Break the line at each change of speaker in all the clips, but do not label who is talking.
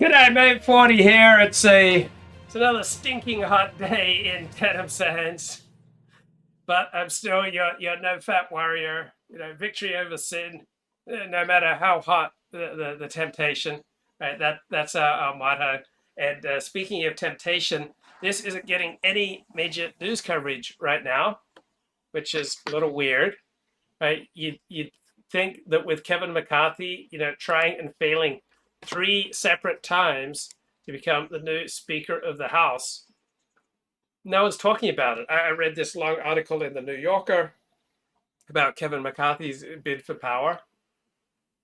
G'day, mate. 40 here. It's another stinking hot day in Tennessee Sands, but I'm still your no fat warrior. Victory over sin, no matter how hot the temptation. Right, that's our motto. And speaking of temptation, this isn't getting any major news coverage right now, which is a little weird. Right, you'd think that with Kevin McCarthy, trying and failing 3 separate times to become the new Speaker of the House, no one's talking about it. I read this long article in the New Yorker about Kevin McCarthy's bid for power.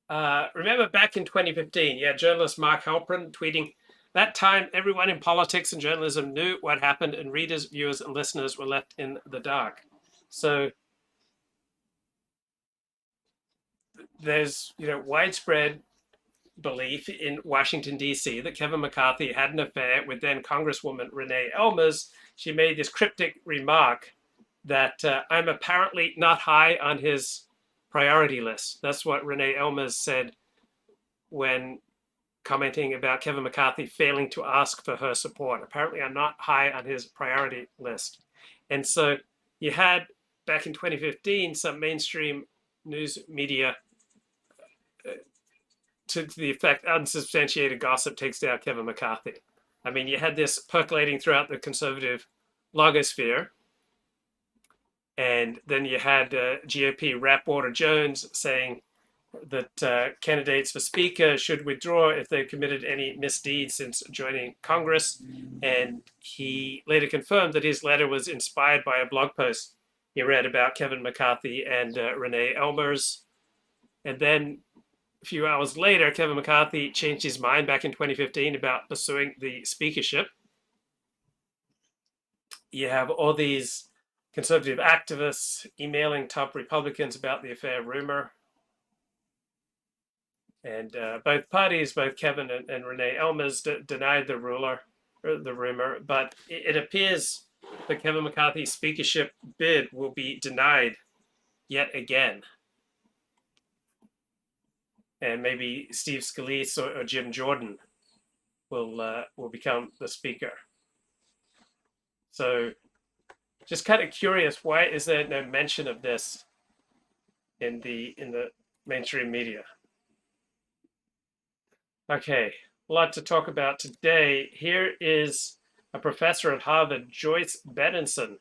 Remember back in 2015, journalist Mark Halperin tweeting, "That time, everyone in politics and journalism knew what happened, and readers, viewers, and listeners were left in the dark." So there's widespread belief in Washington, D.C. that Kevin McCarthy had an affair with then Congresswoman Renee Elmers. She made this cryptic remark that I'm apparently not high on his priority list. That's what Renee Elmers said when commenting about Kevin McCarthy failing to ask for her support. Apparently, I'm not high on his priority list. And so you had, back in 2015, some mainstream news media to the effect unsubstantiated gossip takes down Kevin McCarthy. I mean, you had this percolating throughout the conservative blogosphere. And then you had GOP Rep Water Jones saying that candidates for Speaker should withdraw if they've committed any misdeeds since joining Congress. And he later confirmed that his letter was inspired by a blog post he read about Kevin McCarthy and Renee Elmers. And then a few hours later, Kevin McCarthy changed his mind back in 2015 about pursuing the speakership. You have all these conservative activists emailing top Republicans about the affair rumor. And both parties, both Kevin and Renee Elmers, denied the rumor. But it appears that Kevin McCarthy's speakership bid will be denied yet again. And maybe Steve Scalise or Jim Jordan will become the speaker. So, just kind of curious, why is there no mention of this in the mainstream media? Okay, a lot to talk about today. Here is a professor at Harvard, Joyce Benenson,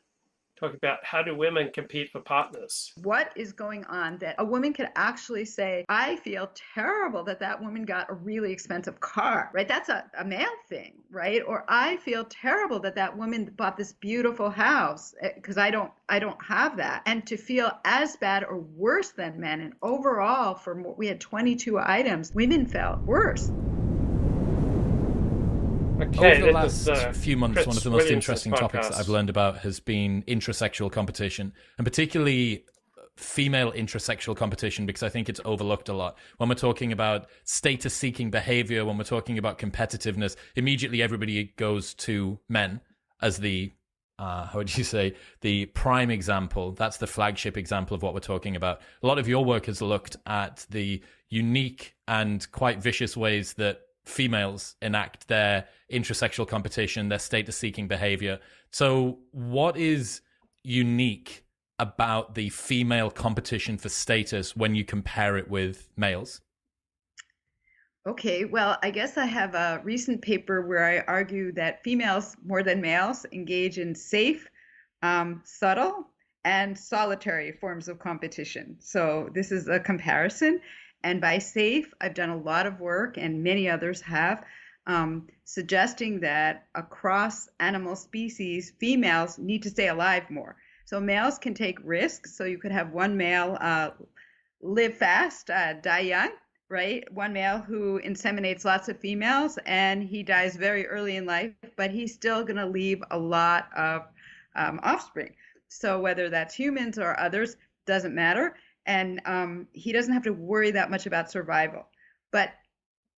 talking about how do women compete for partners.
What is going on that a woman could actually say, I feel terrible that that woman got a really expensive car, right? That's a male thing, right? Or I feel terrible that that woman bought this beautiful house because I don't have that. And to feel as bad or worse than men. And overall, we had 22 items, women felt worse.
Okay,
over the last few months, one of the most interesting topics that I've learned about has been intrasexual competition, and particularly female intrasexual competition, because I think it's overlooked a lot. When we're talking about status-seeking behavior, when we're talking about competitiveness, immediately everybody goes to men as the, how would you say, the prime example. That's the flagship example of what we're talking about. A lot of your work has looked at the unique and quite vicious ways that females enact their intrasexual competition, their status-seeking behavior. So what is unique about the female competition for status when you compare it with males?
Okay, well, I guess I have a recent paper where I argue that females, more than males, engage in safe, subtle, and solitary forms of competition. So this is a comparison. And by safe, I've done a lot of work, and many others have, suggesting that across animal species, females need to stay alive more. So males can take risks. So you could have one male live fast, die young, right? One male who inseminates lots of females, and he dies very early in life, but he's still going to leave a lot of offspring. So whether that's humans or others, doesn't matter. And he doesn't have to worry that much about survival. But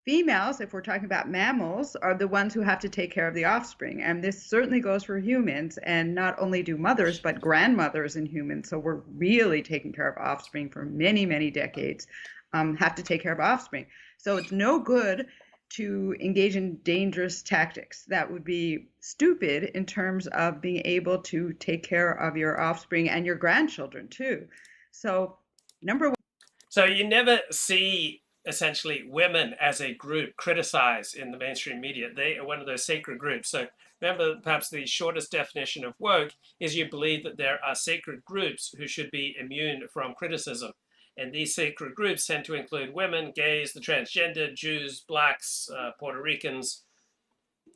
females, if we're talking about mammals, are the ones who have to take care of the offspring. And this certainly goes for humans. And not only do mothers, but grandmothers in humans. So we're really taking care of offspring for many, many decades, have to take care of offspring. So it's no good to engage in dangerous tactics. That would be stupid in terms of being able to take care of your offspring and your grandchildren too. So, number one.
So you never see essentially women as a group criticized in the mainstream media. They are one of those sacred groups. So remember, perhaps the shortest definition of woke is you believe that there are sacred groups who should be immune from criticism. And these sacred groups tend to include women, gays, the transgender, Jews, blacks, Puerto Ricans.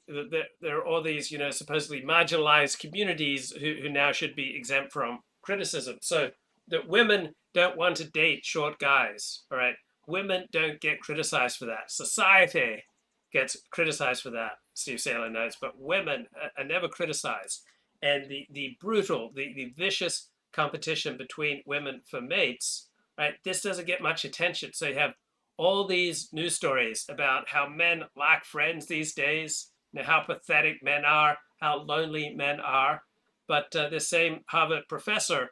There are all these, supposedly marginalized communities who now should be exempt from criticism. So that women don't want to date short guys, all right? Women don't get criticized for that. Society gets criticized for that, Steve Saylor notes, but women are never criticized. And the brutal, the vicious competition between women for mates, right? This doesn't get much attention. So you have all these news stories about how men lack friends these days, how pathetic men are, how lonely men are. But this same Harvard professor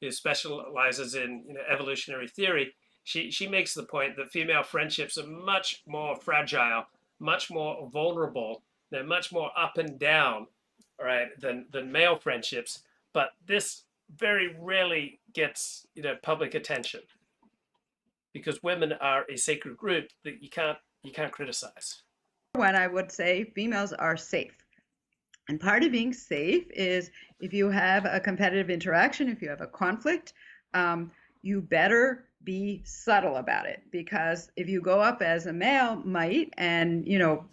who specializes in evolutionary theory, she makes the point that female friendships are much more fragile, much more vulnerable, they're much more up and down, right, than male friendships. But this very rarely gets public attention because women are a sacred group that you can't criticize.
One, I would say females are safe. And part of being safe is if you have a competitive interaction, if you have a conflict, you better be subtle about it. Because if you go up as a male might and,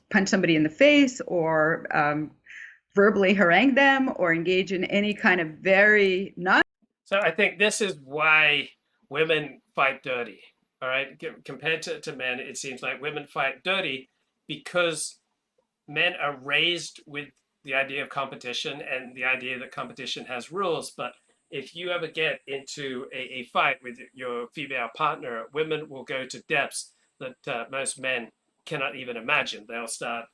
punch somebody in the face or verbally harangue them or engage in any kind of very not.
So I think this is why women fight dirty. All right. Compared to men, it seems like women fight dirty because men are raised with the idea of competition and the idea that competition has rules. But if you ever get into a fight with your female partner, women will go to depths that most men cannot even imagine. They'll start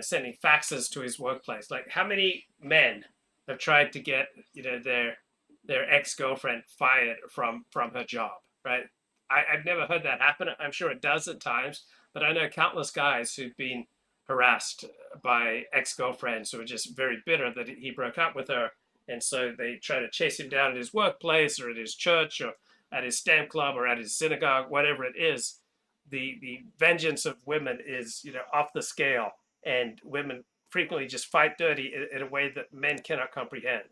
sending faxes to his workplace. Like, how many men have tried to get their ex-girlfriend fired from her job, right? I've never heard that happen. I'm sure it does at times, but I know countless guys who've been harassed by ex-girlfriends who are just very bitter that he broke up with her. And so they try to chase him down at his workplace or at his church or at his stamp club or at his synagogue, whatever it is. The vengeance of women is, off the scale, and women frequently just fight dirty in a way that men cannot comprehend.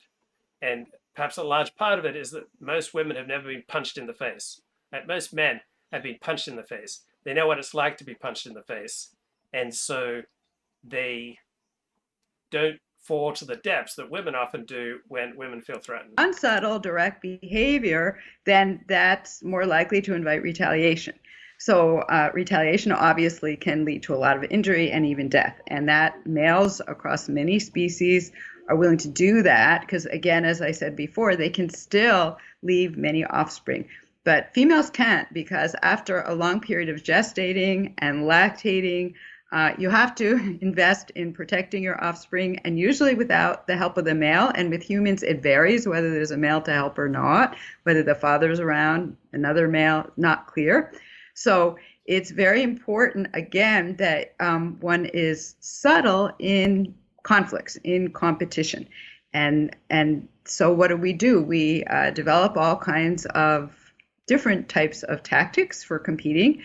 And perhaps a large part of it is that most women have never been punched in the face. Right? Most men have been punched in the face. They know what it's like to be punched in the face. And so they don't fall to the depths that women often do when women feel threatened.
Unsubtle, direct behavior, then that's more likely to invite retaliation. So retaliation obviously can lead to a lot of injury and even death. And that males across many species are willing to do that because, again, as I said before, they can still leave many offspring. But females can't, because after a long period of gestating and lactating, you have to invest in protecting your offspring, and usually without the help of the male. And with humans, it varies whether there's a male to help or not, whether the father's around, another male, not clear. So it's very important, again, that one is subtle in conflicts, in competition. And so what do? We develop all kinds of different types of tactics for competing.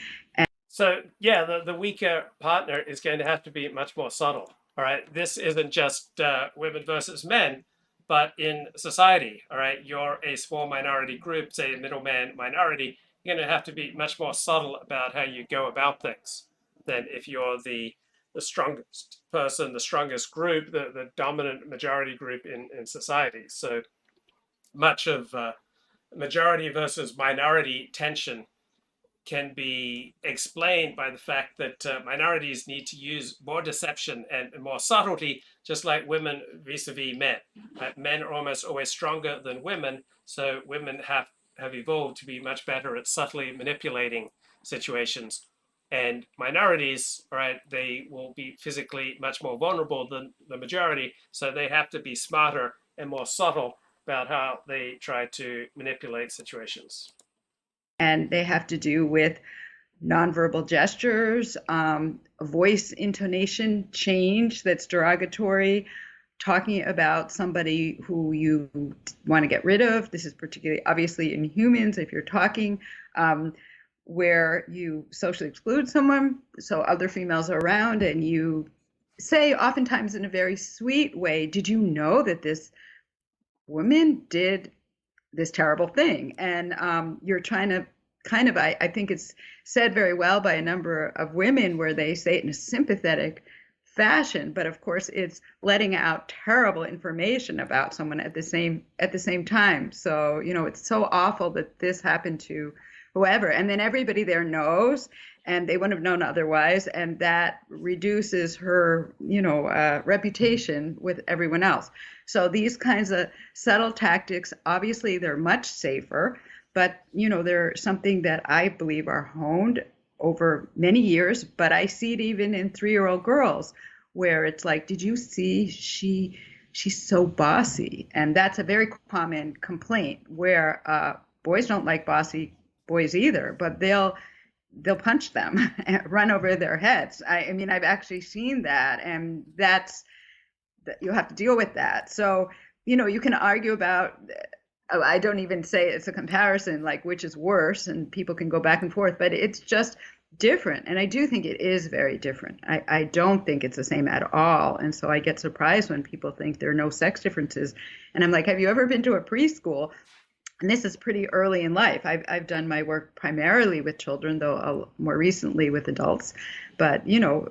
So, yeah, the weaker partner is going to have to be much more subtle. All right. This isn't just women versus men, but in society. All right. You're a small minority group, say a middleman minority. You're going to have to be much more subtle about how you go about things than if you're the strongest person, the strongest group, the dominant majority group in society. So much of majority versus minority tension can be explained by the fact that minorities need to use more deception and more subtlety, just like women vis-a-vis men. Men are almost always stronger than women, so women have evolved to be much better at subtly manipulating situations. And minorities, right, they will be physically much more vulnerable than the majority, so they have to be smarter and more subtle about how they try to manipulate situations.
And they have to do with nonverbal gestures, a voice intonation change that's derogatory, talking about somebody who you want to get rid of. This is particularly obviously in humans if you're talking where you socially exclude someone, so other females are around, and you say oftentimes in a very sweet way, did you know that this woman did this terrible thing? And you're trying to kind of, I think it's said very well by a number of women where they say it in a sympathetic fashion, but of course it's letting out terrible information about someone at the same time. So, you know, it's so awful that this happened to whoever, and then everybody there knows, and they wouldn't have known otherwise, and that reduces her, you know, reputation with everyone else. So these kinds of subtle tactics, obviously they're much safer, but, you know, they're something that I believe are honed over many years, but I see it even in 3-year-old girls where it's like, did you see she's so bossy? And that's a very common complaint where boys don't like bossy boys either, but they'll punch them and run over their heads. I mean, I've actually seen that, and you have to deal with that. So, you know, you can argue about, I don't even say it's a comparison, like which is worse, and people can go back and forth, but it's just different. And I do think it is very different. I don't think it's the same at all. And so I get surprised when people think there are no sex differences. And I'm like, have you ever been to a preschool? And this is pretty early in life. I've done my work primarily with children, though more recently with adults. But, you know,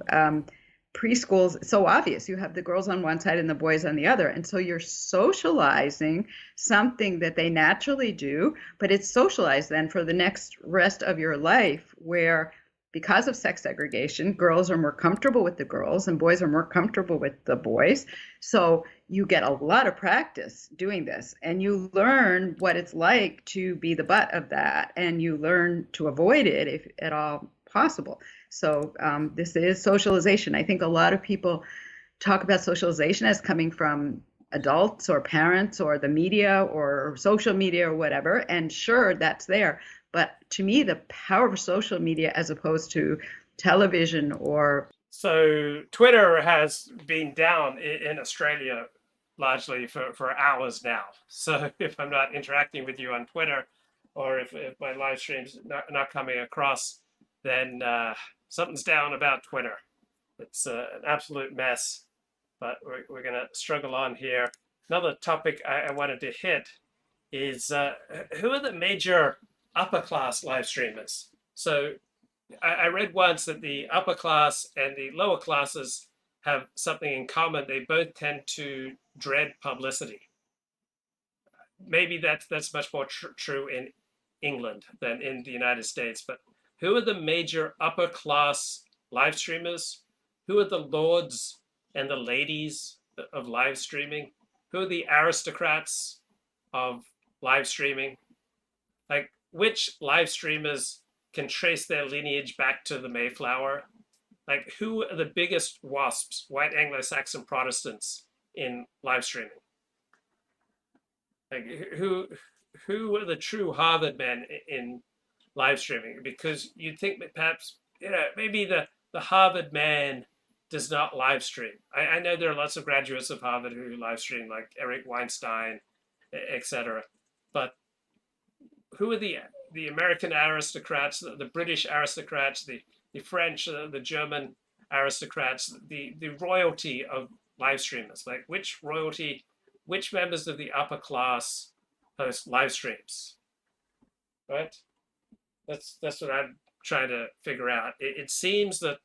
preschools, it's so obvious. You have the girls on one side and the boys on the other. And so you're socializing something that they naturally do, but it's socialized then for the next rest of your life, where because of sex segregation, girls are more comfortable with the girls and boys are more comfortable with the boys. So you get a lot of practice doing this, and you learn what it's like to be the butt of that, and you learn to avoid it if at all possible. So this is socialization. I think a lot of people talk about socialization as coming from adults or parents or the media or social media or whatever, and sure, that's there. But to me, the power of social media as opposed to television or...
So Twitter has been down in Australia largely for hours now. So if I'm not interacting with you on Twitter, or if my live stream's not coming across, then something's down about Twitter. It's an absolute mess, but we're going to struggle on here. Another topic I wanted to hit is who are the major upper class live streamers? So I read once that the upper class and the lower classes have something in common. They both tend to dread publicity. Maybe that's much more true in England than in the United States. But who are the major upper class live streamers? Who are the lords and the ladies of live streaming? Who are the aristocrats of live streaming? Like, which live streamers can trace their lineage back to the Mayflower? Like, who are the biggest wasps, white Anglo-Saxon Protestants, in live streaming? Like, who are the true Harvard men in live streaming? Because you'd think that perhaps, you know, maybe the Harvard man does not live stream. I know there are lots of graduates of Harvard who live stream, like Eric Weinstein, etc. But who are the American aristocrats, the British aristocrats, the French, the German aristocrats, the royalty of live streamers? Like, which royalty, which members of the upper class host live streams? Right? That's what I'm trying to figure out. It seems that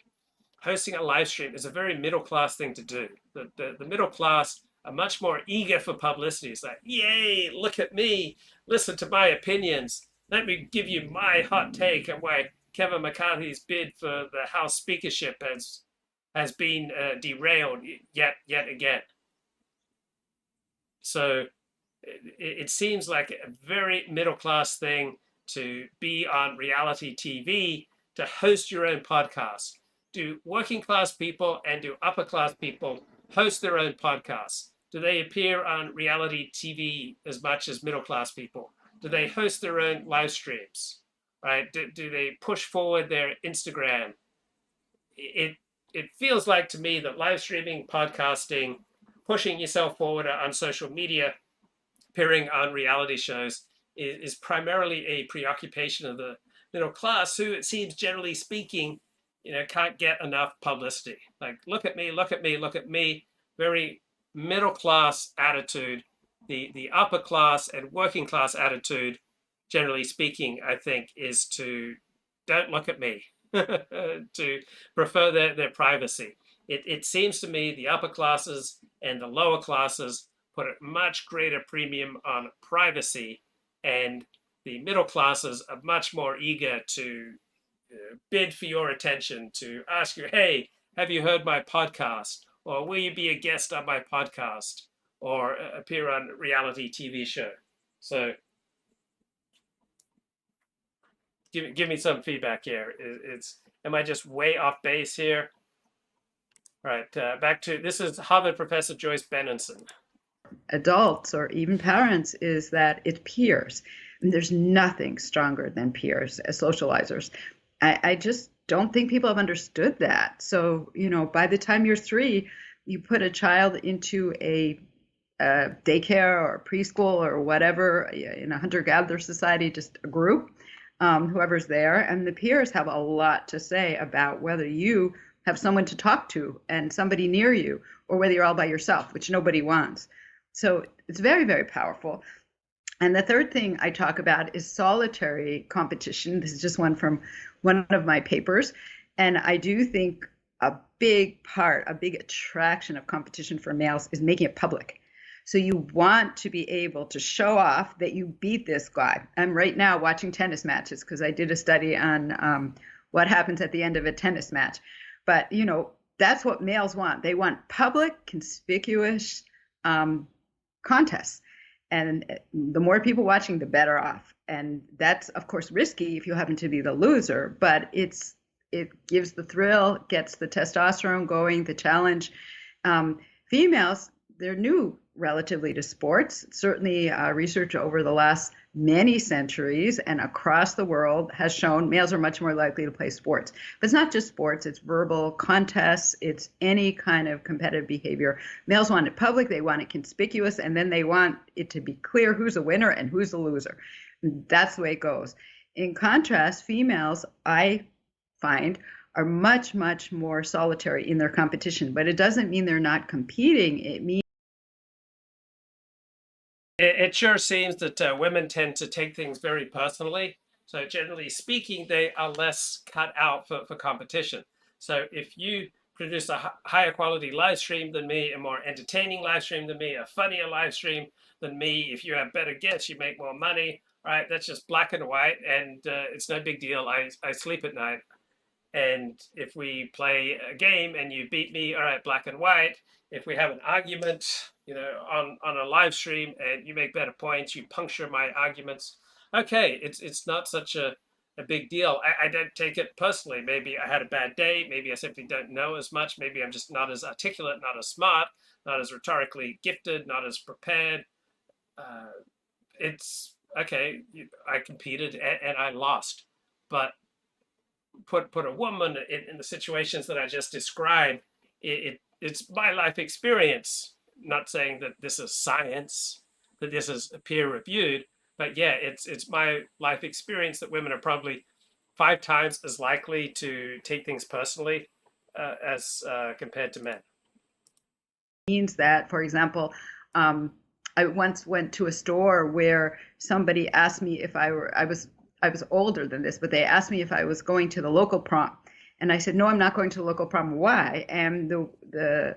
hosting a live stream is a very middle class thing to do. The middle class are much more eager for publicity. It's like, yay, look at me, listen to my opinions. Let me give you my hot take on why Kevin McCarthy's bid for the House speakership has been derailed yet again. So it seems like a very middle class thing to be on reality TV, to host your own podcast. Do working class people and do upper class people host their own podcasts? Do they appear on reality TV as much as middle class people? Do they host their own live streams? right? Do they push forward their Instagram? It feels like to me that live streaming, podcasting, pushing yourself forward on social media, appearing on reality shows is primarily a preoccupation of the middle class, who, it seems, generally speaking, can't get enough publicity. Like, look at me, look at me, look at me. Very middle class attitude. The upper class and working class attitude, generally speaking, I think, is to don't look at me, to prefer their privacy. It seems to me the upper classes and the lower classes put a much greater premium on privacy, and the middle classes are much more eager to bid for your attention, to ask you, hey, have you heard my podcast? Or will you be a guest on my podcast? Or appear on a reality TV show? So give me some feedback here. Am I just way off base here? All right, back to, this is Harvard professor Joyce Benenson.
Adults or even parents is that it's peers. And there's nothing stronger than peers as socializers. I just don't think people have understood that. So, by the time you're 3, you put a child into a daycare or preschool or whatever, in a hunter-gatherer society, just a group, whoever's there, and the peers have a lot to say about whether you have someone to talk to and somebody near you, or whether you're all by yourself, which nobody wants. So it's very, very powerful. And the third thing I talk about is solitary competition. This is just one from one of my papers. And I do think a big attraction of competition for males is making it public. So you want to be able to show off that you beat this guy. I'm right now watching tennis matches because I did a study on what happens at the end of a tennis match. But, that's what males want. They want public, conspicuous contests. And the more people watching, the better off. And that's, of course, risky if you happen to be the loser, but it gives the thrill, gets the testosterone going, the challenge. Females, they're new relatively to sports. Certainly research over the last many centuries and across the world has shown males are much more likely to play sports. But it's not just sports, it's verbal contests, it's any kind of competitive behavior. Males want it public, they want it conspicuous, and then they want it to be clear who's a winner and who's a loser. That's the way it goes. In contrast, females, I find, are much, much more solitary in their competition, but it doesn't mean they're not competing. It means
it sure seems that women tend to take things very personally. So generally speaking, they are less cut out for competition. So if you produce a higher quality live stream than me, a more entertaining live stream than me, a funnier live stream than me, if you have better guests, you make more money. All right, that's just black and white, and it's no big deal. I sleep at night. And if we play a game and you beat me, all right, black and white. If we have an argument, on a live stream and you make better points, you puncture my arguments. Okay, it's not such a big deal. I don't take it personally. Maybe I had a bad day. Maybe I simply don't know as much. Maybe I'm just not as articulate, not as smart, not as rhetorically gifted, not as prepared. It's okay. I competed and I lost, but put a woman in the situations that I just described, it's my life experience. Not saying that this is science, that this is peer reviewed, but yeah, it's my life experience that women are probably 5 times as likely to take things personally as compared to men.
Means that, for example, I once went to a store where somebody asked me if I was older than this, but they asked me if I was going to the local prom. And I said, no, I'm not going to the local prom. Why? And the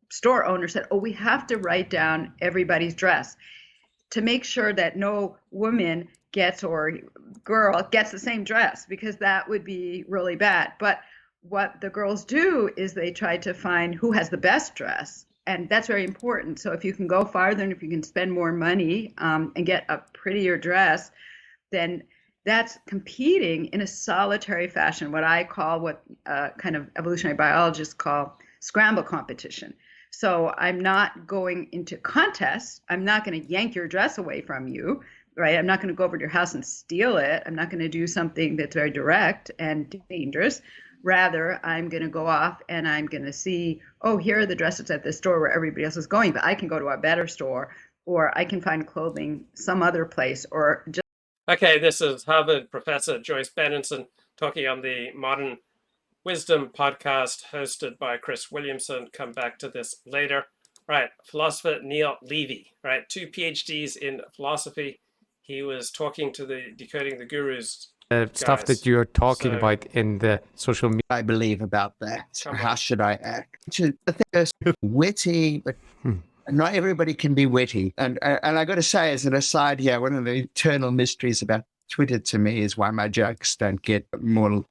store owner said, oh, we have to write down everybody's dress to make sure that no woman gets or girl gets the same dress, because that would be really bad. But what the girls do is they try to find who has the best dress. And that's very important. So if you can go farther and if you can spend more money and get a prettier dress, then that's competing in a solitary fashion, what I call, what kind of evolutionary biologists call scramble competition. So I'm not going into contests. I'm not going to yank your dress away from you. right? I'm not going to go over to your house and steal it. I'm not going to do something that's very direct and dangerous. Rather, I'm going to go off and I'm going to see, oh, here are the dresses at this store where everybody else is going, but I can go to a better store, or I can find clothing some other place, or just.
Okay, this is Harvard professor Joyce Benenson talking on the Modern Wisdom podcast hosted by Chris Williamson. Come back to this later. Right, philosopher Neil Levy, right, 2 PhDs in philosophy. He was talking to the Decoding the Gurus
stuff that you're talking about in the social media.
I believe about that. How should I act? The thing is witty, but not everybody can be witty. And I got to say, as an aside here, one of the eternal mysteries about Twitter to me is why my jokes don't get more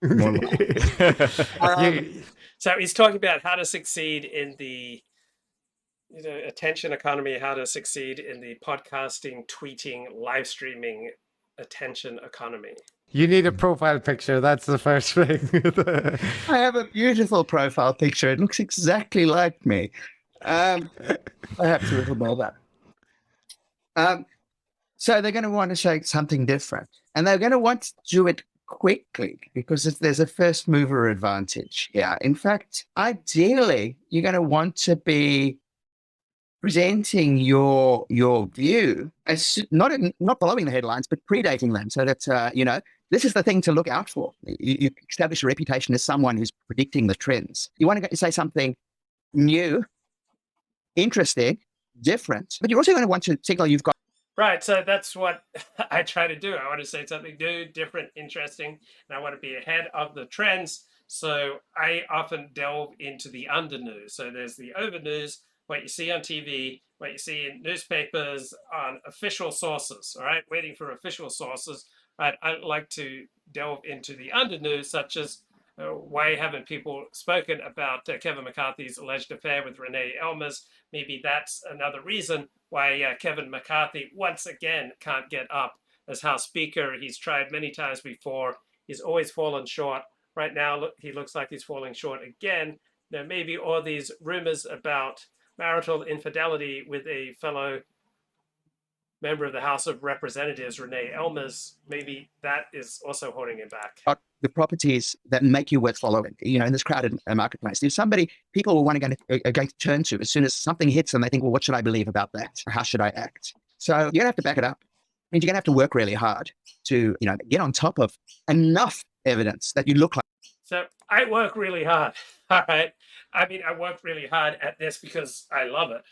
So he's talking about how to succeed in the attention economy, how to succeed in the podcasting, tweeting, live streaming attention economy.
You need a profile picture. That's the first thing.
I have a beautiful profile picture. It looks exactly like me. Perhaps a little more that. So they're going to want to say something different. And they're going to want to do it quickly because there's a first mover advantage here. In fact, ideally, you're going to want to be presenting your view as not following the headlines, but predating them, so that this is the thing to look out for. You establish a reputation as someone who's predicting the trends. You want to say something new, interesting, different, but you're also going to want to signal you've got.
Right, so that's what I try to do. I want to say something new, different, interesting, and I want to be ahead of the trends. So I often delve into the under news. So there's the over news, what you see on TV, what you see in newspapers, on official sources, all right, waiting for official sources. Right, I like to delve into the under news, such as why haven't people spoken about Kevin McCarthy's alleged affair with Renee Elmers? Maybe that's another reason why Kevin McCarthy once again can't get up as House Speaker. He's tried many times before. He's always fallen short. Right now, he looks like he's falling short again. Now, maybe all these rumors about marital infidelity with a fellow member of the House of Representatives, Renee Elmers, maybe that is also holding him back.
The properties that make you worth following, in this crowded marketplace. There's somebody people are going to turn to as soon as something hits and they think, well, what should I believe about that? Or how should I act? So you're going to have to back it up. I mean, you're going to have to work really hard to, get on top of enough evidence that you look like.
So I work really hard. All right. I mean, I work really hard at this because I love it.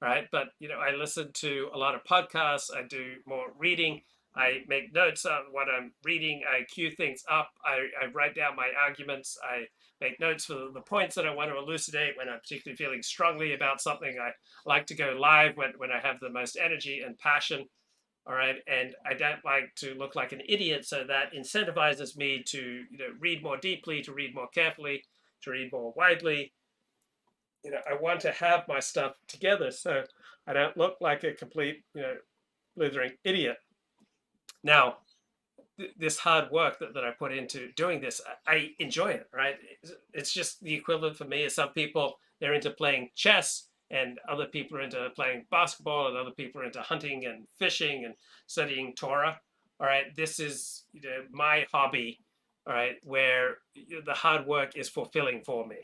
Right. But, I listen to a lot of podcasts. I do more reading. I make notes on what I'm reading. I cue things up. I write down my arguments. I make notes for the points that I want to elucidate when I'm particularly feeling strongly about something. I like to go live when I have the most energy and passion. All right. And I don't like to look like an idiot. So that incentivizes me to read more deeply, to read more carefully, to read more widely. I want to have my stuff together so I don't look like a complete, blithering idiot. Now, this hard work that I put into doing this, I enjoy it, right? It's just the equivalent for me as some people, they're into playing chess, and other people are into playing basketball, and other people are into hunting and fishing and studying Torah. All right, this is my hobby, all right, where the hard work is fulfilling for me.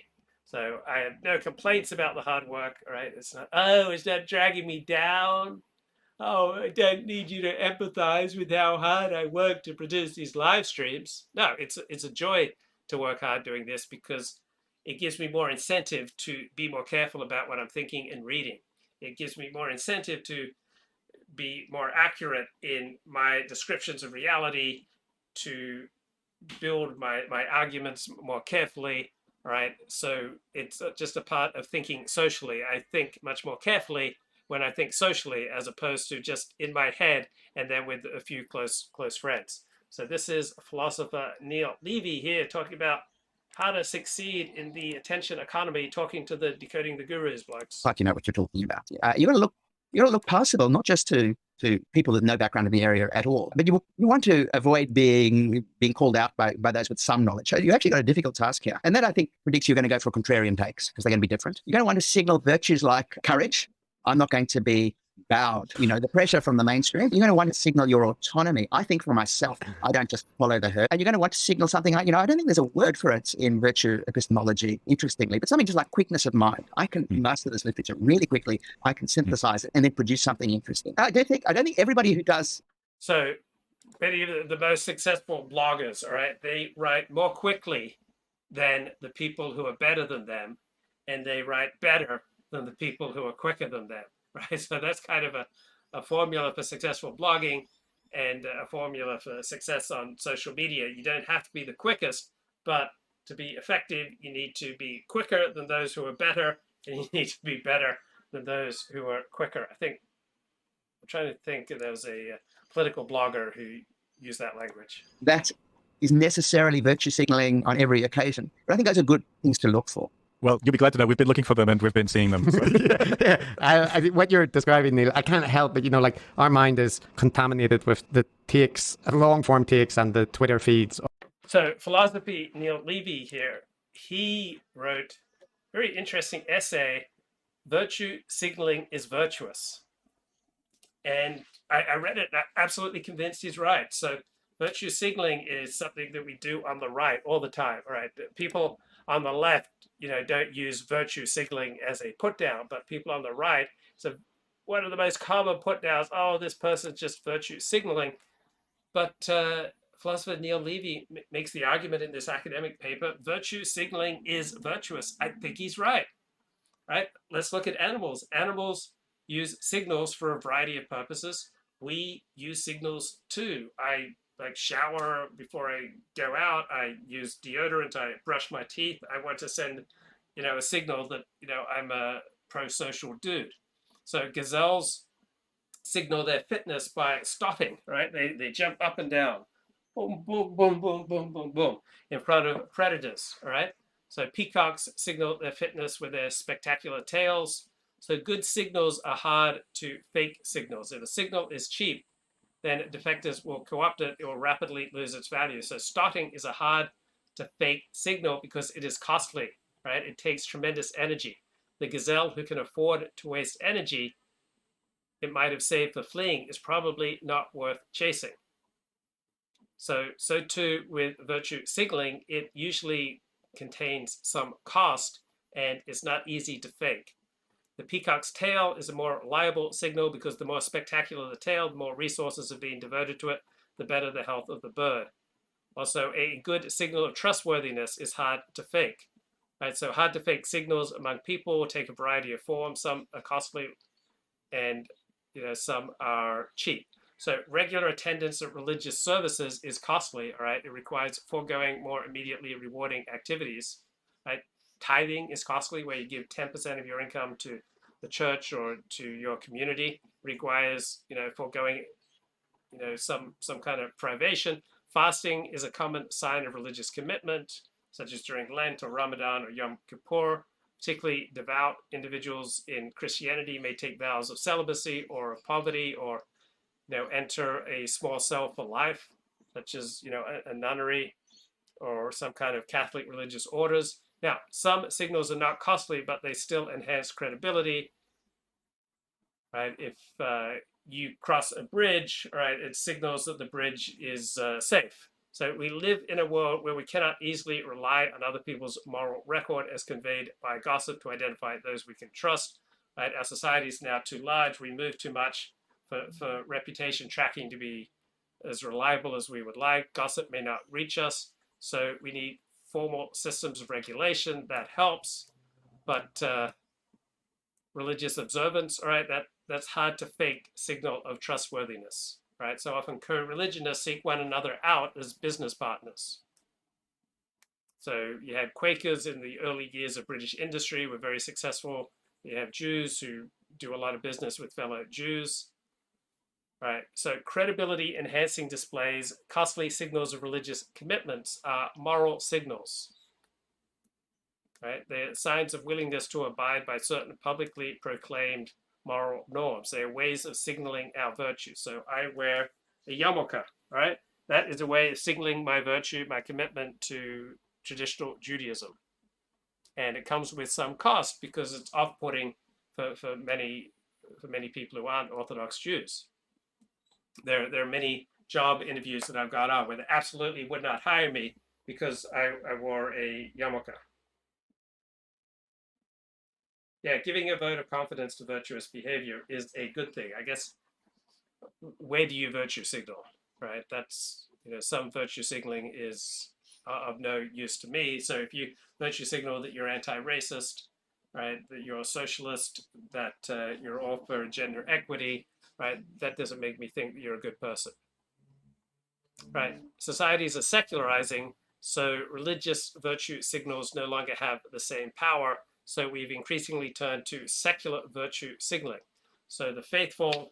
So I have no complaints about the hard work, all right? It's not, it's not dragging me down. Oh, I don't need you to empathize with how hard I work to produce these live streams. No, it's a joy to work hard doing this because it gives me more incentive to be more careful about what I'm thinking and reading. It gives me more incentive to be more accurate in my descriptions of reality, to build my arguments more carefully. All right, so it's just a part of thinking socially. I think much more carefully when I think socially as opposed to just in my head and then with a few close friends. So this is philosopher Neil Levy here talking about how to succeed in the attention economy, talking to the Decoding the Gurus blokes.
Like what you're talking about. You got to look passable, not just to people with no background in the area at all. But you want to avoid being called out by those with some knowledge. So you actually got a difficult task here. And that, I think, predicts you're going to go for contrarian takes because they're going to be different. You're going to want to signal virtues like courage. I'm not going to be bowed, the pressure from the mainstream. You're going to want to signal your autonomy. I think for myself, I don't just follow the herd. And you're going to want to signal something like, I don't think there's a word for it in virtue epistemology, interestingly, but something just like quickness of mind. I can master this literature really quickly. I can synthesize it and then produce something interesting. I don't think everybody who does.
So many of the most successful bloggers, all right, they write more quickly than the people who are better than them, and they write better than the people who are quicker than them, right? So that's kind of a formula for successful blogging and a formula for success on social media. You don't have to be the quickest, but to be effective, you need to be quicker than those who are better, and you need to be better than those who are quicker. I'm trying to think, there was a political blogger who used that language.
That is necessarily virtue signaling on every occasion. But I think those are good things to look for.
Well, you'll be glad to know we've been looking for them and we've been seeing them. So.
I think what you're describing, Neil, I can't help but, like our mind is contaminated with the takes, long form takes and the Twitter feeds.
So philosophy, Neil Levy here, he wrote a very interesting essay, Virtue Signaling is Virtuous. And I read it and I'm absolutely convinced he's right. So virtue signaling is something that we do on the right all the time, right? People on the left, don't use virtue signaling as a put down, but people on the right, so one of the most common put downs, oh, this person's just virtue signaling. But philosopher Neil Levy makes the argument in this academic paper, virtue signaling is virtuous. I think he's right? Let's look at animals. Animals use signals for a variety of purposes. We use signals too. I shower before I go out. I use deodorant. I brush my teeth. I want to send, a signal that, I'm a pro-social dude. So gazelles signal their fitness by stopping, right? They jump up and down, boom, boom, boom, boom, boom, boom, boom, in front of predators, all right? So peacocks signal their fitness with their spectacular tails. So good signals are hard to fake signals. If a signal is cheap, then defectors will co-opt it. It will rapidly lose its value. So starting is a hard to fake signal because it is costly, right? It takes tremendous energy. The gazelle who can afford to waste energy it might have saved for fleeing is probably not worth chasing. So too with virtue signaling, it usually contains some cost and it's not easy to fake. The peacock's tail is a more reliable signal because the more spectacular the tail, the more resources are being devoted to it, the better the health of the bird. Also, a good signal of trustworthiness is hard to fake. Right? So hard to fake signals among people take a variety of forms. Some are costly and some are cheap. So regular attendance at religious services is costly, all right? It requires foregoing more immediately rewarding activities, right? Tithing is costly, where you give 10% of your income to the church or to your community. Requires, foregoing, some kind of privation. Fasting is a common sign of religious commitment, such as during Lent or Ramadan or Yom Kippur. Particularly devout individuals in Christianity may take vows of celibacy or of poverty, or enter a small cell for life, such as a nunnery or some kind of Catholic religious orders. Now, some signals are not costly, but they still enhance credibility. Right? If you cross a bridge, right, it signals that the bridge is safe. So we live in a world where we cannot easily rely on other people's moral record as conveyed by gossip to identify those we can trust. Right? Our society is now too large. We move too much for reputation tracking to be as reliable as we would like. Gossip may not reach us. So we need formal systems of regulation that helps. But religious observance, all right, that's hard to fake signal of trustworthiness. Right? So often co-religionists seek one another out as business partners. So you had Quakers in the early years of British industry were very successful. You have Jews who do a lot of business with fellow Jews. Right? So credibility enhancing displays, costly signals of religious commitments are moral signals. Right? They're signs of willingness to abide by certain publicly proclaimed moral norms. They are ways of signaling our virtue. So I wear a yarmulke, right? That is a way of signaling my virtue, my commitment to traditional Judaism. And it comes with some cost because it's off-putting for many for many people who aren't Orthodox Jews. There are many job interviews that I've got on where they absolutely would not hire me because I wore a yarmulke. Yeah, giving a vote of confidence to virtuous behavior is a good thing. I guess, where do you virtue signal, right? That's, some virtue signaling is of no use to me. So if you virtue signal that you're anti-racist, right, that you're a socialist, that you're all for gender equity, right, that doesn't make me think that you're a good person. Right, societies are secularizing, so religious virtue signals no longer have the same power. So we've increasingly turned to secular virtue signaling. So the faithful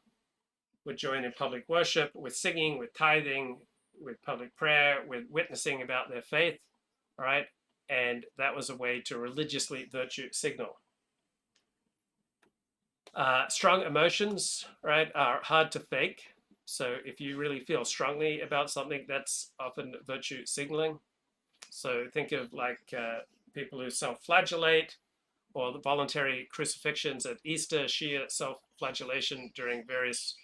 would join in public worship with singing, with tithing, with public prayer, with witnessing about their faith, all right? And that was a way to religiously virtue signal. Strong emotions, right, are hard to fake. So if you really feel strongly about something, that's often virtue signaling. So think of like people who self-flagellate, or the voluntary crucifixions at Easter, sheer self-flagellation during various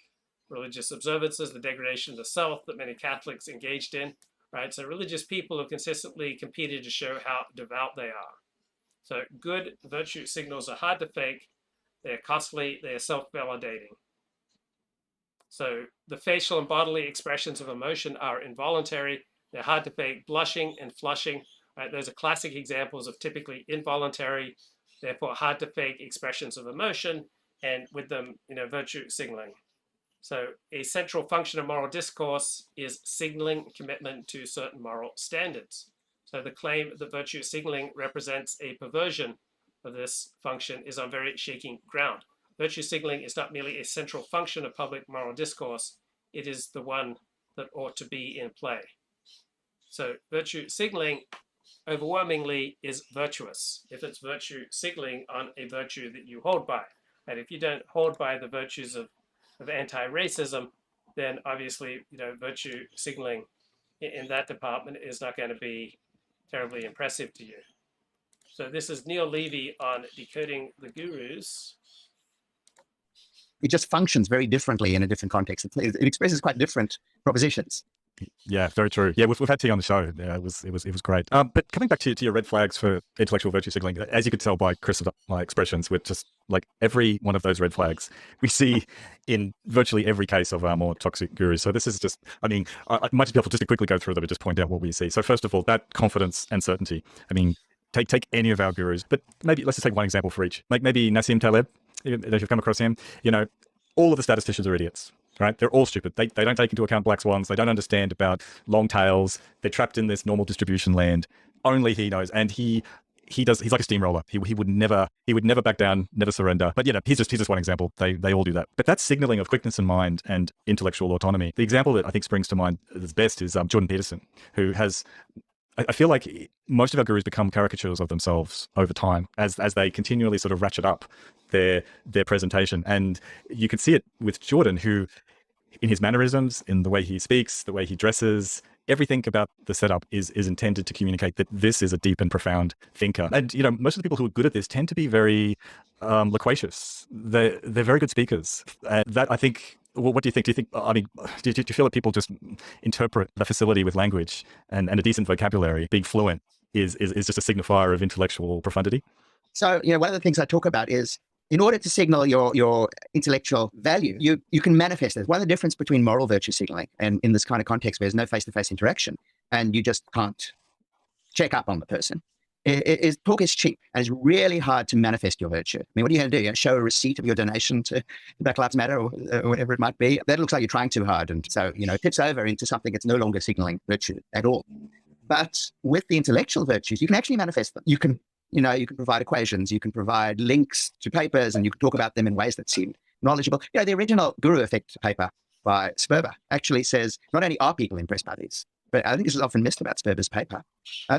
religious observances, the degradation of the self that many Catholics engaged in, right? So religious people have consistently competed to show how devout they are. So good virtue signals are hard to fake, they're costly, they're self-validating. So the facial and bodily expressions of emotion are involuntary, they're hard to fake. Blushing and flushing, right? Those are classic examples of typically involuntary, therefore hard to fake expressions of emotion, and with them, virtue signaling. So a central function of moral discourse is signaling commitment to certain moral standards. So the claim that virtue signaling represents a perversion of this function is on very shaky ground. Virtue signaling is not merely a central function of public moral discourse, it is the one that ought to be in play. So virtue signaling overwhelmingly is virtuous if it's virtue signaling on a virtue that you hold by. And if you don't hold by the virtues of anti-racism, then obviously, virtue signaling in that department is not going to be terribly impressive to you. So this is Neil Levy on Decoding the Gurus.
It just functions very differently in a different context. It expresses quite different propositions.
Yeah, very true. Yeah, we've had T on the show. Yeah, it was great. But coming back to your red flags for intellectual virtue signaling, as you could tell by Chris' my expressions, with just like every one of those red flags we see in virtually every case of our more toxic gurus. So this is just, I might just be able just to quickly go through them and just point out what we see. So first of all, that confidence and certainty. Take any of our gurus, but maybe let's just take one example for each. Like maybe Nassim Taleb, if you've come across him, all of the statisticians are idiots. Right? They're all stupid. They don't take into account black swans. They don't understand about long tails. They're trapped in this normal distribution land. Only he knows. And he's like a steamroller. He would never back down, never surrender. But he's just one example. They all do that. But that's signaling of quickness in mind and intellectual autonomy. The example that I think springs to mind as best is Jordan Peterson, who has, I feel like most of our gurus become caricatures of themselves over time as they continually sort of ratchet up their presentation. And you can see it with Jordan, who in his mannerisms, in the way he speaks, the way he dresses, everything about the setup is intended to communicate that this is a deep and profound thinker. And, most of the people who are good at this tend to be very loquacious. They're very good speakers. That, I think, well, what do you think? Do you feel that people just interpret the facility with language and a decent vocabulary, being fluent, is just a signifier of intellectual profundity?
So, one of the things I talk about is, in order to signal your intellectual value, you can manifest it. One of the difference between moral virtue signaling and in this kind of context where there's no face-to-face interaction and you just can't check up on the person, is talk is cheap and it's really hard to manifest your virtue. What are you going to do? Show a receipt of your donation to Black Lives Matter or whatever it might be? That looks like you're trying too hard. And so, it tips over into something that's no longer signaling virtue at all. But with the intellectual virtues, you can actually manifest them. You can provide equations, you can provide links to papers, and you can talk about them in ways that seem knowledgeable. The original Guru Effect paper by Sperber actually says, not only are people impressed by these, but I think this is often missed about Sperber's paper.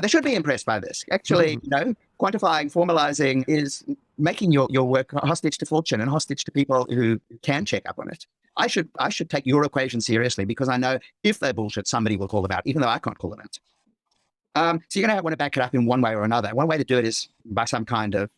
They should be impressed by this. Actually, quantifying, formalizing is making your work hostage to fortune and hostage to people who can check up on it. I should take your equation seriously because I know if they're bullshit, somebody will call them out, even though I can't call them out. So you're going to want to back it up in one way or another. One way to do it is by some kind of